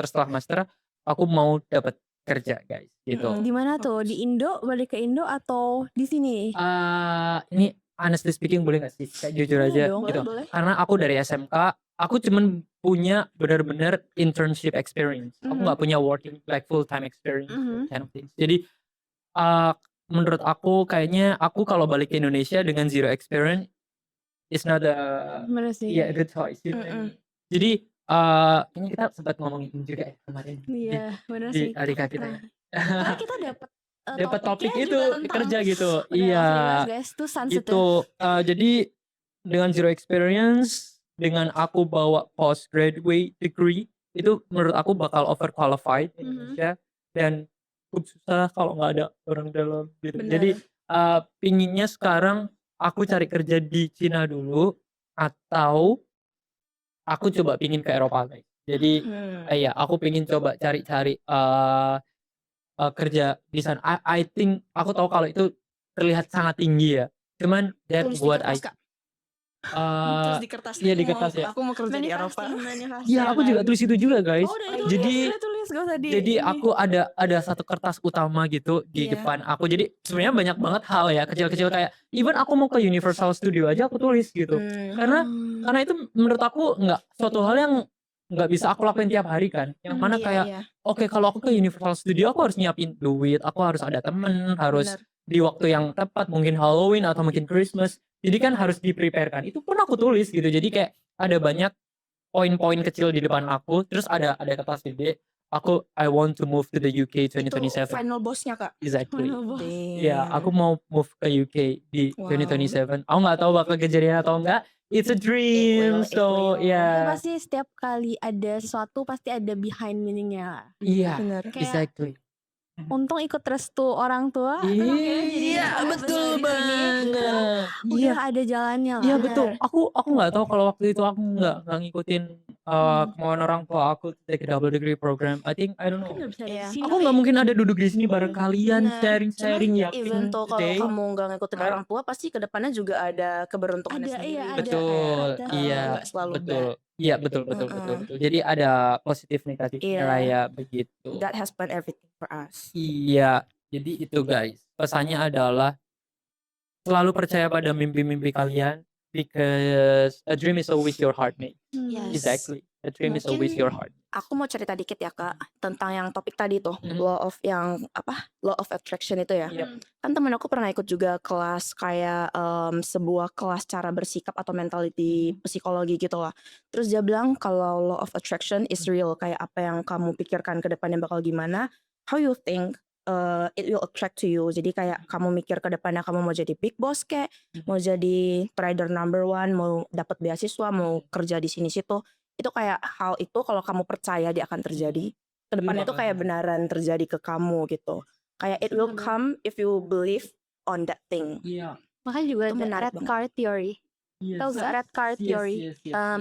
[SPEAKER 1] setelah master aku mau dapat kerja guys gitu.
[SPEAKER 3] Di mana tuh? Di Indo, balik ke Indo atau di sini?
[SPEAKER 1] Ini honestly speaking boleh gak sih kayak jujur
[SPEAKER 3] Boleh
[SPEAKER 1] aja
[SPEAKER 3] dong,
[SPEAKER 1] gitu.
[SPEAKER 2] boleh.
[SPEAKER 1] Karena aku dari SMK aku cuman punya benar-benar internship experience. Aku nggak punya working like full time experience kind of things. Jadi menurut aku kayaknya aku kalau balik ke Indonesia dengan zero experience is not a
[SPEAKER 3] Bener sih.
[SPEAKER 1] a good choice gitu. Jadi kayaknya kita sempat ngomongin juga ya kemarin
[SPEAKER 3] Iya, bener
[SPEAKER 1] di
[SPEAKER 3] sih.
[SPEAKER 1] Arika kita.
[SPEAKER 3] Karena kita dapat
[SPEAKER 1] Topik
[SPEAKER 3] topiknya
[SPEAKER 1] itu
[SPEAKER 3] juga tentang
[SPEAKER 1] kerja gitu.
[SPEAKER 3] udah
[SPEAKER 1] Iya.
[SPEAKER 3] serius, guys, itu sensitive.
[SPEAKER 1] Gitu. Jadi dengan zero experience, dengan aku bawa postgraduate degree, itu menurut aku bakal overqualified di Indonesia dan cukup susah kalau nggak ada orang dalam gitu.
[SPEAKER 2] Benar.
[SPEAKER 1] Jadi pinginnya sekarang aku cari kerja di Cina dulu atau aku coba pingin ke Eropa guys. Jadi ya aku pingin coba cari-cari kerja di sana. I think aku tahu kalau itu terlihat sangat tinggi ya. Cuman that
[SPEAKER 2] Tulis di
[SPEAKER 1] what
[SPEAKER 2] kertas,
[SPEAKER 1] I
[SPEAKER 2] Kak. Tulis di kertas.
[SPEAKER 1] Iya, di kertas ya.
[SPEAKER 2] Aku mau kerja di Eropa.
[SPEAKER 1] Iya, aku juga tulis itu juga guys.
[SPEAKER 3] Oh, udah
[SPEAKER 1] Jadi
[SPEAKER 3] tulis gak usah di
[SPEAKER 1] jadi
[SPEAKER 3] ini.
[SPEAKER 1] aku ada satu kertas utama gitu di
[SPEAKER 2] Iya.
[SPEAKER 1] depan aku. Jadi sebenarnya banyak banget hal ya kecil-kecil, kayak even aku mau ke Universal Studio aja aku tulis gitu. Karena itu menurut aku nggak suatu hal yang nggak bisa aku lakuin tiap hari kan. Yang mana kayak oke, kalau aku ke Universal Studio aku harus nyiapin duit, aku harus ada temen, harus di waktu yang tepat, mungkin Halloween atau mungkin Christmas. Jadi kan harus di-prepare kan. Itu pun aku tulis gitu. Jadi kayak ada banyak poin-poin kecil di depan aku. Terus ada kertas gede. I want to move to the UK 2027.
[SPEAKER 2] Itu final bossnya, Kak.
[SPEAKER 1] Exactly.
[SPEAKER 3] Final boss.
[SPEAKER 1] Iya, aku mau move ke UK di
[SPEAKER 2] Wow.
[SPEAKER 1] 2027. Aku nggak tahu bakal kejadian atau enggak. It's a dream.
[SPEAKER 2] It
[SPEAKER 1] So,
[SPEAKER 2] will.
[SPEAKER 1] ya.
[SPEAKER 3] Pasti setiap kali ada sesuatu pasti ada behind meaningnya.
[SPEAKER 1] Iya,
[SPEAKER 2] Benar.
[SPEAKER 3] Kayak
[SPEAKER 1] exactly.
[SPEAKER 3] untung ikut restu orang tua.
[SPEAKER 1] Iya, betul banget. Iya,
[SPEAKER 3] Udah ada jalannya lah.
[SPEAKER 1] iya betul. Aku nggak tahu kalau waktu itu aku nggak ngikutin kemauan orang tua aku to take a double degree program. I don't know.
[SPEAKER 3] Nggak bisa
[SPEAKER 2] Iya.
[SPEAKER 3] di sini.
[SPEAKER 1] Aku nggak mungkin ada duduk di sini bareng kalian
[SPEAKER 2] Bener.
[SPEAKER 1] sharing
[SPEAKER 2] Cuman
[SPEAKER 1] ya
[SPEAKER 2] even tuh kalau
[SPEAKER 1] today.
[SPEAKER 2] kamu nggak ngikutin
[SPEAKER 1] Right.
[SPEAKER 2] orang tua, pasti kedepannya juga ada keberuntungannya
[SPEAKER 3] Ada,
[SPEAKER 2] sendiri.
[SPEAKER 3] iya, ada.
[SPEAKER 1] Betul,
[SPEAKER 3] ada.
[SPEAKER 1] iya,
[SPEAKER 2] Nggak selalu
[SPEAKER 1] betul.
[SPEAKER 2] bad.
[SPEAKER 1] Iya, betul. Jadi ada positif negatifnya
[SPEAKER 2] Iya.
[SPEAKER 1] lah ya begitu.
[SPEAKER 2] God has planned everything for us.
[SPEAKER 1] Iya, jadi itu guys. Pesannya adalah selalu percaya pada mimpi-mimpi kalian because a dream is always your heartmate.
[SPEAKER 2] Yes.
[SPEAKER 1] Exactly. A dream is
[SPEAKER 2] Mungkin
[SPEAKER 1] always your heart.
[SPEAKER 2] Aku mau cerita dikit ya Kak tentang yang topik tadi tuh,
[SPEAKER 1] Mhm.
[SPEAKER 2] law of attraction itu ya.
[SPEAKER 1] Iya.
[SPEAKER 2] Kan temen aku pernah ikut juga kelas kayak sebuah kelas cara bersikap atau mentality psikologi gitu lah. Terus dia bilang kalau law of attraction is real, kayak apa yang kamu pikirkan ke depannya bakal gimana, how you think it will attract to you. Jadi kayak kamu mikir ke depannya kamu mau jadi big boss kayak, mau jadi trader number one, mau dapat beasiswa, mau kerja di sini situ. Itu kayak hal itu kalau kamu percaya dia akan terjadi, ke depannya itu kayak benaran terjadi ke kamu gitu. Kayak it will come if you believe on that thing.
[SPEAKER 1] Iya.
[SPEAKER 3] Makanya juga
[SPEAKER 2] Itu
[SPEAKER 3] ada
[SPEAKER 2] menarik
[SPEAKER 3] red
[SPEAKER 2] banget.
[SPEAKER 3] card theory. Tahu gak red card theory?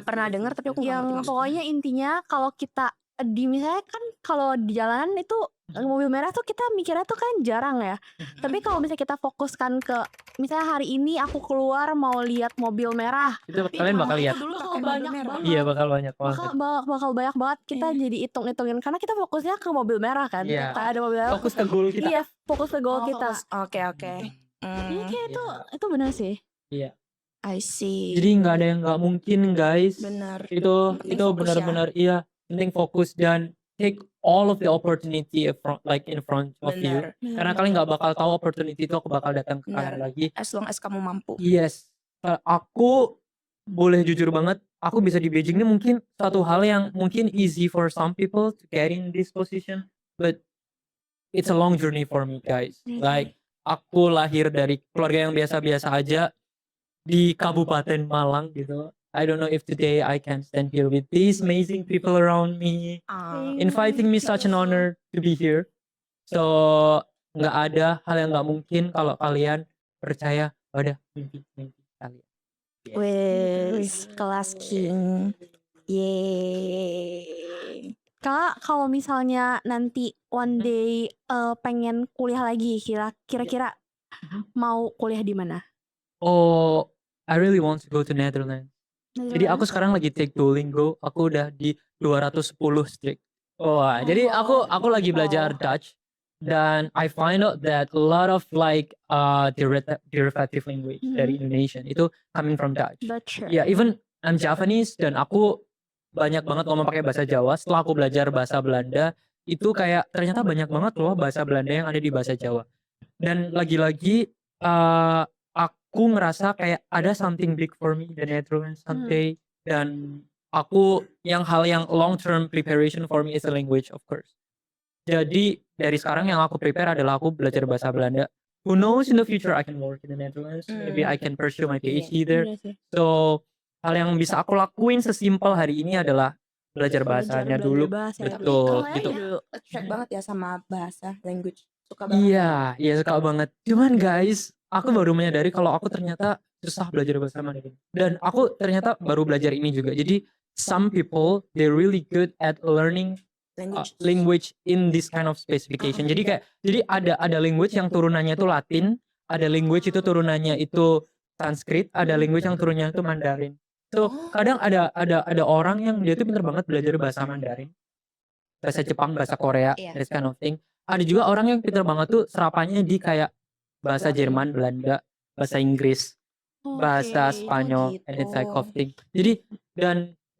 [SPEAKER 2] Pernah dengar tapi aku nggak
[SPEAKER 3] Yang
[SPEAKER 2] ngerti maksudnya.
[SPEAKER 3] pokoknya intinya kalau kita misalnya kan kalau di jalanan itu mobil merah tuh kita mikirnya tuh kan jarang ya. Tapi kalau misalnya kita fokuskan ke misalnya hari ini aku keluar mau lihat mobil merah,
[SPEAKER 1] Itu kalian bakal lihat.
[SPEAKER 2] Dulu
[SPEAKER 3] bakal
[SPEAKER 2] pakai mobil
[SPEAKER 3] banyak
[SPEAKER 2] merah.
[SPEAKER 3] banget.
[SPEAKER 1] Iya, bakal banyak banget.
[SPEAKER 3] bakal banyak banget kita
[SPEAKER 2] Iya.
[SPEAKER 3] jadi hitung-hitungin karena kita fokusnya ke mobil merah kan.
[SPEAKER 1] Iya.
[SPEAKER 3] Kayak ada mobil merah.
[SPEAKER 1] Fokus ke goal kita.
[SPEAKER 3] Iya, fokus ke goal
[SPEAKER 2] Oh,
[SPEAKER 3] kita.
[SPEAKER 2] Oke.
[SPEAKER 3] Iya kayak
[SPEAKER 1] Iya.
[SPEAKER 3] itu benar sih.
[SPEAKER 1] Iya.
[SPEAKER 2] I see.
[SPEAKER 1] Jadi nggak ada yang nggak mungkin guys.
[SPEAKER 2] Benar.
[SPEAKER 1] Itu
[SPEAKER 2] Penting fokus
[SPEAKER 1] benar-benar iya. Penting fokus dan take all of the opportunity in front of you.
[SPEAKER 2] Benar.
[SPEAKER 1] Karena kalian nggak bakal tahu opportunity itu bakal datang ke kalian
[SPEAKER 2] Benar.
[SPEAKER 1] lagi.
[SPEAKER 2] As long as kamu mampu.
[SPEAKER 1] Yes. Aku boleh jujur banget, aku bisa di Beijing ini mungkin satu hal yang mungkin easy for some people to get in this position, but it's a long journey for me guys. Like aku lahir dari keluarga yang biasa-biasa aja di Kabupaten Malang gitu. I don't know if today I can stand here with these amazing people around me, inviting me such an honor to be here. So nggak ada hal yang nggak mungkin kalau kalian percaya pada mimpi-mimpi kalian.
[SPEAKER 2] Wes, kelas king. Yeay.
[SPEAKER 3] Kak, kalau misalnya nanti one day pengen kuliah lagi, kira-kira mau kuliah di mana?
[SPEAKER 1] Oh, I really want to go to Netherlands. Jadi aku sekarang lagi take Duolingo, aku udah di 210 strict. Wah, jadi aku lagi belajar Dutch dan I find out that a lot of like derivative language dari Indonesian itu coming from Dutch.
[SPEAKER 3] Dutch.
[SPEAKER 1] Yeah, even I'm Javanese dan aku banyak banget ngomong pakai bahasa Jawa. Setelah aku belajar bahasa Belanda, itu kayak ternyata banyak banget loh bahasa Belanda yang ada di bahasa Jawa. Dan lagi-lagi aku ngerasa kayak ada something big for me the Netherlands someday. Dan aku hal yang long term preparation for me is a language of course. Jadi dari sekarang yang aku prepare adalah aku belajar bahasa Belanda. Who knows in the future I can work in the Netherlands. Maybe I can pursue my PhD there. So hal yang bisa aku lakuin sesimpel hari ini adalah belajar bahasanya dulu. Betul,
[SPEAKER 2] Kalian
[SPEAKER 1] gitu.
[SPEAKER 2] dulu attract banget ya sama bahasa, language. Suka banget.
[SPEAKER 1] Iya suka banget. Cuman guys, aku baru menyadari kalau aku ternyata susah belajar bahasa Mandarin. Dan aku ternyata baru belajar ini juga. Jadi some people they really good at learning language in this kind of specification. Jadi ada language yang turunannya itu Latin, ada language itu turunannya itu Sanskrit, ada language yang turunannya itu Mandarin. So kadang ada orang yang dia tuh pintar banget belajar bahasa Mandarin, bahasa Jepang, bahasa Korea, this kind of thing. Ada juga orang yang pintar banget tuh serapannya di kayak bahasa Jerman, Belanda, bahasa Inggris, bahasa Spanyol, and that type of thing. Jadi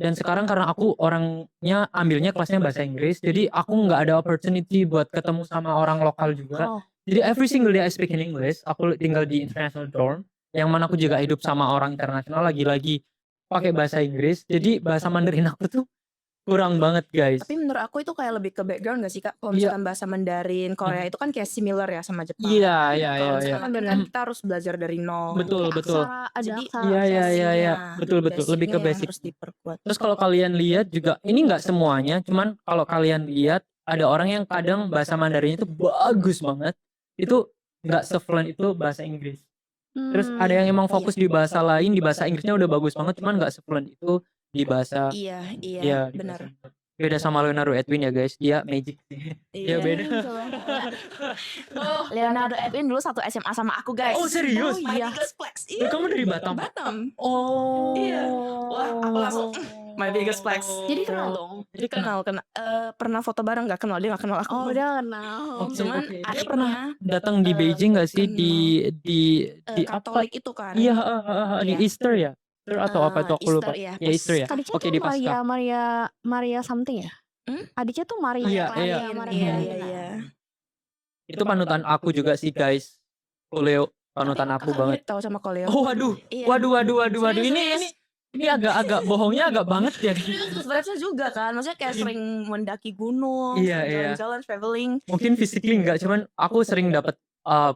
[SPEAKER 1] dan sekarang karena aku orangnya ambilnya kelasnya bahasa Inggris, jadi aku nggak ada opportunity buat ketemu sama orang lokal juga. Jadi every single day I speak in English. Aku tinggal di international dorm, yang mana aku juga hidup sama orang internasional, lagi-lagi pakai bahasa Inggris. Jadi bahasa Mandarin aku tuh kurang banget guys.
[SPEAKER 2] Tapi menurut aku itu kayak lebih ke background gak sih Kak? Kalau misalkan bahasa Mandarin, Korea itu kan kayak similar ya sama Jepang.
[SPEAKER 1] Iya.
[SPEAKER 2] Kalau misalkan Mandarin kan kita harus belajar dari nol.
[SPEAKER 1] Betul.
[SPEAKER 2] Jadi
[SPEAKER 1] Iya. Betul. Lebih ke basic.
[SPEAKER 2] Harus diperkuat.
[SPEAKER 1] Terus kalau kalian lihat juga, ini nggak semuanya, cuman kalau kalian lihat ada orang yang kadang bahasa Mandarinnya itu bagus banget, itu nggak se-fluent itu bahasa Inggris. Terus ada yang emang fokus di bahasa lain, di bahasa Inggrisnya udah bagus banget, cuman nggak se-fluent itu di bahasa.
[SPEAKER 2] Iya,
[SPEAKER 1] Iya, di
[SPEAKER 2] benar.
[SPEAKER 1] bahasa. Beda sama Leonardo Edwin ya guys, dia magic sih. Dia
[SPEAKER 2] Iya.
[SPEAKER 1] beda.
[SPEAKER 2] Leonardo Edwin dulu satu SMA sama aku guys.
[SPEAKER 1] Oh, serius?
[SPEAKER 2] Oh iya.
[SPEAKER 1] Iya. Kamu dari Batam?
[SPEAKER 2] Batam.
[SPEAKER 1] Oh.
[SPEAKER 2] Iya. Wah, aku langsung my biggest flex.
[SPEAKER 3] Jadi kenal dong.
[SPEAKER 2] Jadi kenal. Pernah foto bareng, nggak kenal, dia nggak kenal aku.
[SPEAKER 3] Oh, dia kenal.
[SPEAKER 1] Oke,
[SPEAKER 2] Cuman
[SPEAKER 1] oke. Dia
[SPEAKER 2] adiknya
[SPEAKER 1] pernah datang di Beijing gak sih di apa?
[SPEAKER 2] Katolik itu kan.
[SPEAKER 1] Iya, di
[SPEAKER 2] Iya.
[SPEAKER 1] Easter ya? Easter atau apa itu aku lupa.
[SPEAKER 2] Easter,
[SPEAKER 1] Ya Easter ya.
[SPEAKER 3] Adiknya
[SPEAKER 1] Oke,
[SPEAKER 3] tuh
[SPEAKER 1] di Pasca.
[SPEAKER 3] Maria something ya? Adiknya tuh Maria
[SPEAKER 1] Iya, iya.
[SPEAKER 2] Iya.
[SPEAKER 1] Itu panutan aku juga sih guys. Koleo panutan aku banget.
[SPEAKER 2] Tahu sama Koleo.
[SPEAKER 1] Oh waduh.
[SPEAKER 2] Iya.
[SPEAKER 1] Waduh. Ini agak bohongnya agak banget ya.
[SPEAKER 2] Terus vibes-nya juga kan, maksudnya kayak sering mendaki gunung,
[SPEAKER 1] Iya.
[SPEAKER 2] jalan-jalan, traveling.
[SPEAKER 1] Mungkin physically enggak, cuman aku sering dapat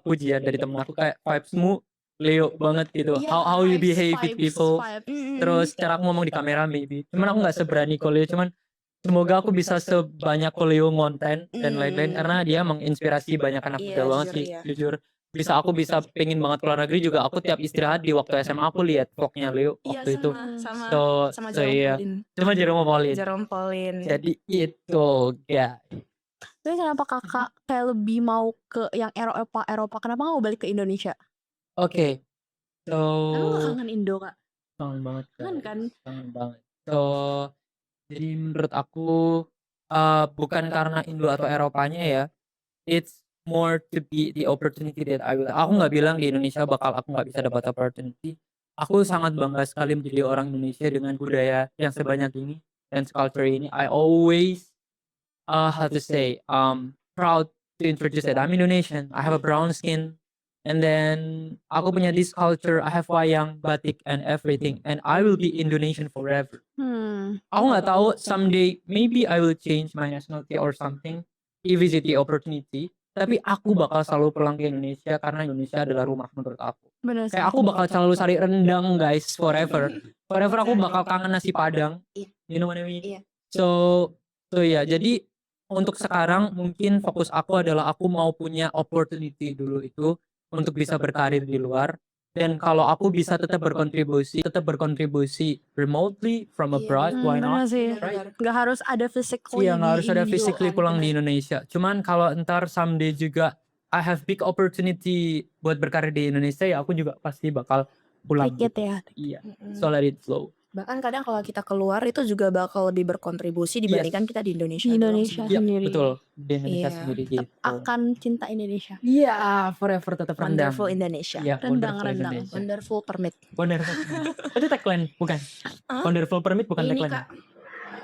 [SPEAKER 1] pujian dari temen aku kayak vibesmu Leo banget gitu.
[SPEAKER 2] Iya,
[SPEAKER 1] How you behave with people.
[SPEAKER 3] Vibes.
[SPEAKER 1] Terus cara aku ngomong di kamera maybe. Cuman aku nggak seberani Koleo, cuman semoga aku bisa sebanyak Koleo ngonten dan lain-lain karena dia menginspirasi banyak anak muda banget sih, jujur. Aku bisa pengen banget keluar negeri juga. Aku tiap istirahat di waktu SMA aku lihat vlognya Leo waktu itu.
[SPEAKER 2] Sama
[SPEAKER 1] iya. Cuma Jerome Pauline. Jadi itu ya.
[SPEAKER 3] Tapi kenapa kakak kayak lebih mau ke yang Eropa? Kenapa nggak mau balik ke Indonesia?
[SPEAKER 1] Oke. So
[SPEAKER 3] Emang gak kangen Indo kak?
[SPEAKER 1] kangen banget.
[SPEAKER 3] Kan?
[SPEAKER 1] Kangen banget. So jadi menurut aku bukan karena Indo atau Eropanya ya. It's more to be the opportunity that I will. Aku nggak bilang di Indonesia aku nggak bisa dapat opportunity. Aku sangat bangga sekali menjadi orang Indonesia dengan budaya yang sebanyak ini dan culture ini. I always how to say proud to introduce that I'm Indonesian. I have a brown skin, and then aku punya this culture. I have wayang, batik, and everything, and I will be Indonesian forever. Aku nggak tahu someday maybe I will change my nationality or something if it's the opportunity. Tapi aku bakal selalu pulang ke Indonesia karena Indonesia adalah rumah menurut aku.
[SPEAKER 3] Bener sih.
[SPEAKER 1] Kayak aku bakal selalu cari rendang guys forever. Forever aku bakal kangen nasi Padang. You know what I mean?
[SPEAKER 2] Iya.
[SPEAKER 1] So ya, jadi untuk sekarang mungkin fokus aku adalah aku mau punya opportunity dulu itu untuk bisa berkarir di luar. Dan kalau aku bisa tetap berkontribusi remotely from abroad, why
[SPEAKER 3] Bener
[SPEAKER 1] not?
[SPEAKER 3] sih.
[SPEAKER 1] Right?
[SPEAKER 3] Gak harus ada physically.
[SPEAKER 1] Iya, nggak harus ada
[SPEAKER 3] Indo
[SPEAKER 1] physically
[SPEAKER 3] kan,
[SPEAKER 1] pulang di
[SPEAKER 3] bener.
[SPEAKER 1] Indonesia. Cuman kalau ntar someday juga I have big opportunity buat berkarir di Indonesia, ya aku juga pasti bakal pulang.
[SPEAKER 3] Take it ya.
[SPEAKER 1] Iya. So let it flow.
[SPEAKER 2] Bahkan kadang kalau kita keluar itu juga bakal lebih berkontribusi dibandingkan kita di Indonesia.
[SPEAKER 3] Di Indonesia
[SPEAKER 1] Iya,
[SPEAKER 3] sendiri.
[SPEAKER 1] betul. Di Indonesia
[SPEAKER 2] Iya.
[SPEAKER 1] sendiri
[SPEAKER 3] Tetap
[SPEAKER 1] gitu.
[SPEAKER 3] akan cinta Indonesia.
[SPEAKER 1] Iya, forever tetap rendang.
[SPEAKER 2] Wonderful Indonesia.
[SPEAKER 1] Iya,
[SPEAKER 3] Rendang,
[SPEAKER 1] wonderful
[SPEAKER 3] rendang.
[SPEAKER 1] Indonesia.
[SPEAKER 2] Wonderful permit.
[SPEAKER 1] Wonderful. Itu tagline bukan? Wonderful permit bukan
[SPEAKER 2] Ini
[SPEAKER 1] tagline.
[SPEAKER 2] Kak.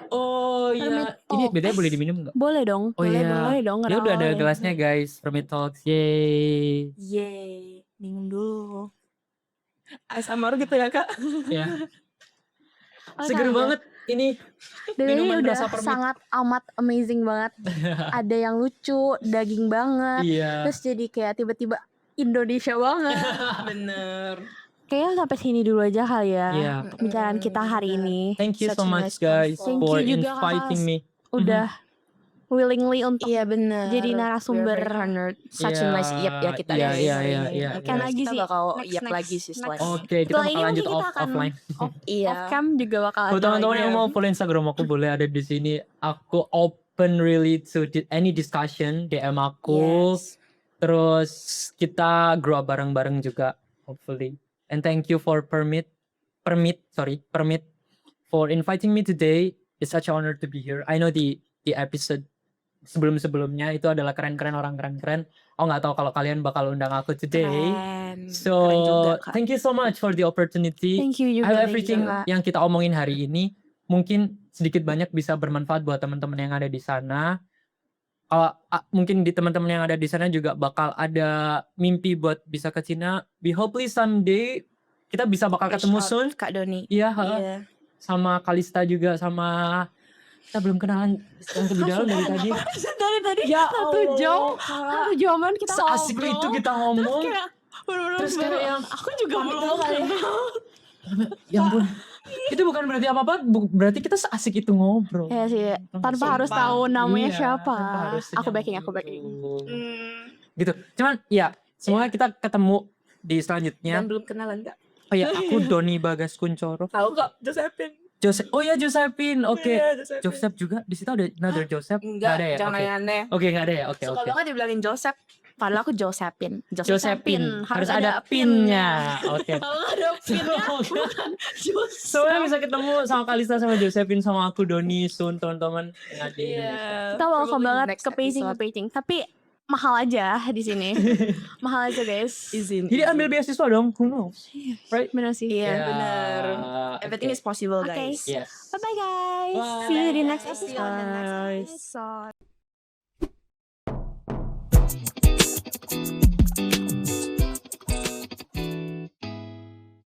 [SPEAKER 1] Oh iya.
[SPEAKER 3] Permit
[SPEAKER 1] Ini
[SPEAKER 3] Talks.
[SPEAKER 1] bedanya boleh diminum nggak?
[SPEAKER 3] Boleh dong.
[SPEAKER 1] Oh
[SPEAKER 3] boleh,
[SPEAKER 1] iya.
[SPEAKER 3] boleh dong.
[SPEAKER 1] Dia udah ada
[SPEAKER 3] kenalin.
[SPEAKER 1] gelasnya guys. Permit Talks. Yeay.
[SPEAKER 2] Yeay. Minum dulu. ASMR gitu ya Kak.
[SPEAKER 1] Ya.
[SPEAKER 3] Oh,
[SPEAKER 1] Seger
[SPEAKER 3] iya.
[SPEAKER 1] banget ini.
[SPEAKER 3] Dan ini
[SPEAKER 1] minuman
[SPEAKER 3] udah
[SPEAKER 1] rasa permit.
[SPEAKER 3] sangat amat amazing banget. Ada yang lucu, daging banget.
[SPEAKER 1] Iya.
[SPEAKER 3] Terus jadi kayak tiba-tiba Indonesia banget.
[SPEAKER 2] Bener.
[SPEAKER 3] Kayaknya sampai sini dulu aja kali ya.
[SPEAKER 1] Iya.
[SPEAKER 3] Pembicaraan kita hari ini.
[SPEAKER 1] Thank you
[SPEAKER 2] Such
[SPEAKER 1] so
[SPEAKER 2] a
[SPEAKER 1] much
[SPEAKER 2] nice
[SPEAKER 1] guys
[SPEAKER 3] Thank
[SPEAKER 1] for
[SPEAKER 3] you juga,
[SPEAKER 1] inviting
[SPEAKER 3] Kak.
[SPEAKER 1] me.
[SPEAKER 3] Udah willingly untuk
[SPEAKER 2] Iya bener.
[SPEAKER 3] jadi narasumber.
[SPEAKER 2] We're very honored. Such a
[SPEAKER 1] Iya,
[SPEAKER 2] nice yap ya kita.
[SPEAKER 1] iya,
[SPEAKER 2] dari
[SPEAKER 1] iya,
[SPEAKER 2] hari
[SPEAKER 1] iya,
[SPEAKER 2] ini.
[SPEAKER 1] iya,
[SPEAKER 2] Mungkin
[SPEAKER 3] iya.
[SPEAKER 2] lagi
[SPEAKER 3] Kita
[SPEAKER 2] sih bakal yap
[SPEAKER 3] next,
[SPEAKER 2] lagi sih setelah ini.
[SPEAKER 1] Oke, kita
[SPEAKER 3] Setelah
[SPEAKER 1] bakal
[SPEAKER 3] ini
[SPEAKER 1] lanjut
[SPEAKER 3] mungkin kita akan
[SPEAKER 1] offline.
[SPEAKER 2] Iya.
[SPEAKER 3] Off cam juga bakal
[SPEAKER 1] Buat
[SPEAKER 3] ada
[SPEAKER 1] teman-teman
[SPEAKER 3] lagi.
[SPEAKER 1] yang mau follow Instagram aku boleh ada di sini. Aku open really to any discussion, DM aku.
[SPEAKER 2] Yes.
[SPEAKER 1] Terus kita grow up bareng-bareng juga hopefully. And thank you for permit for inviting me today. It's such an honor to be here. I know the episode sebelum-sebelumnya itu adalah keren-keren, orang keren-keren. Oh nggak tahu kalau kalian bakal undang aku today.
[SPEAKER 2] Keren.
[SPEAKER 1] So
[SPEAKER 2] Keren juga, Kak.
[SPEAKER 1] thank you so much for the opportunity.
[SPEAKER 3] Thank you juga.
[SPEAKER 1] I hope
[SPEAKER 3] thank you
[SPEAKER 1] everything
[SPEAKER 3] juga.
[SPEAKER 1] yang kita omongin hari ini mungkin sedikit banyak bisa bermanfaat buat teman-teman yang ada di sana. Mungkin di teman-teman yang ada di sana juga bakal ada mimpi buat bisa ke Cina. We hopefully someday kita bisa bakal
[SPEAKER 2] Reach
[SPEAKER 1] ketemu
[SPEAKER 2] out,
[SPEAKER 1] soon.
[SPEAKER 2] Kak Doni.
[SPEAKER 1] Iya,
[SPEAKER 2] Iya.
[SPEAKER 1] sama Kalista juga, sama kita belum kenalan yang lebih dalam dari tadi.
[SPEAKER 3] Dari tadi
[SPEAKER 1] Ya
[SPEAKER 3] satu
[SPEAKER 1] Allah,
[SPEAKER 3] jam,
[SPEAKER 1] Kak.
[SPEAKER 3] satu jaman kita
[SPEAKER 1] Seasik
[SPEAKER 3] ngobrol.
[SPEAKER 1] itu kita ngomong. Terus
[SPEAKER 3] Bener-bener
[SPEAKER 1] kayak yang
[SPEAKER 3] aku juga belum kenal.
[SPEAKER 1] ya ampun. Itu bukan berarti apa-apa, berarti kita seasik itu ngobrol.
[SPEAKER 3] Ya sih, tanpa harus
[SPEAKER 2] Sumpah.
[SPEAKER 3] tahu namanya
[SPEAKER 1] Iya,
[SPEAKER 3] siapa.
[SPEAKER 1] tanpa harus
[SPEAKER 3] Aku backing,
[SPEAKER 1] senyum
[SPEAKER 3] aku backing.
[SPEAKER 1] gitu. Gitu. Cuman ya, semoga kita ketemu di selanjutnya.
[SPEAKER 2] Dan belum kenalan Kak.
[SPEAKER 1] Oh ya, aku Doni Bagas Kuncoro.
[SPEAKER 2] Tahu kok Josephine.
[SPEAKER 1] Joseph. Oh ya Josephine. Oke.
[SPEAKER 2] Iya, Josephine.
[SPEAKER 1] Joseph juga di situ ada another Joseph.
[SPEAKER 2] Enggak,
[SPEAKER 1] ada ya.
[SPEAKER 2] jangan
[SPEAKER 1] Oke.
[SPEAKER 2] aneh-aneh.
[SPEAKER 1] Oke, nggak ada ya. Oke,
[SPEAKER 2] Suka
[SPEAKER 1] oke.
[SPEAKER 2] banget dibilangin Joseph. Padahal aku Josephine.
[SPEAKER 1] Josephine. Harus ada pinnya. Oke.
[SPEAKER 2] Kalau nggak ada pinnya, bukan Joseph.
[SPEAKER 1] Soalnya bisa ketemu sama Kalista sama Josephine sama aku Doni Sun teman-teman yang ada di Indonesia.
[SPEAKER 3] Kita welcome
[SPEAKER 2] Probably
[SPEAKER 3] banget
[SPEAKER 2] next
[SPEAKER 3] ke
[SPEAKER 2] episode.
[SPEAKER 3] paging. Tapi mahal aja di sini. Mahal aja guys.
[SPEAKER 2] Izin.
[SPEAKER 1] Jadi ambil beasiswa dong. Who knows? Right?
[SPEAKER 3] Bener sih.
[SPEAKER 2] Iya,
[SPEAKER 1] Yeah.
[SPEAKER 2] bener. Everything
[SPEAKER 1] Okay.
[SPEAKER 2] is possible,
[SPEAKER 3] Oke.
[SPEAKER 2] guys.
[SPEAKER 1] Yes.
[SPEAKER 3] Bye bye guys.
[SPEAKER 1] Bye.
[SPEAKER 3] See you di next
[SPEAKER 2] See you on the next
[SPEAKER 3] episode.
[SPEAKER 2] episode.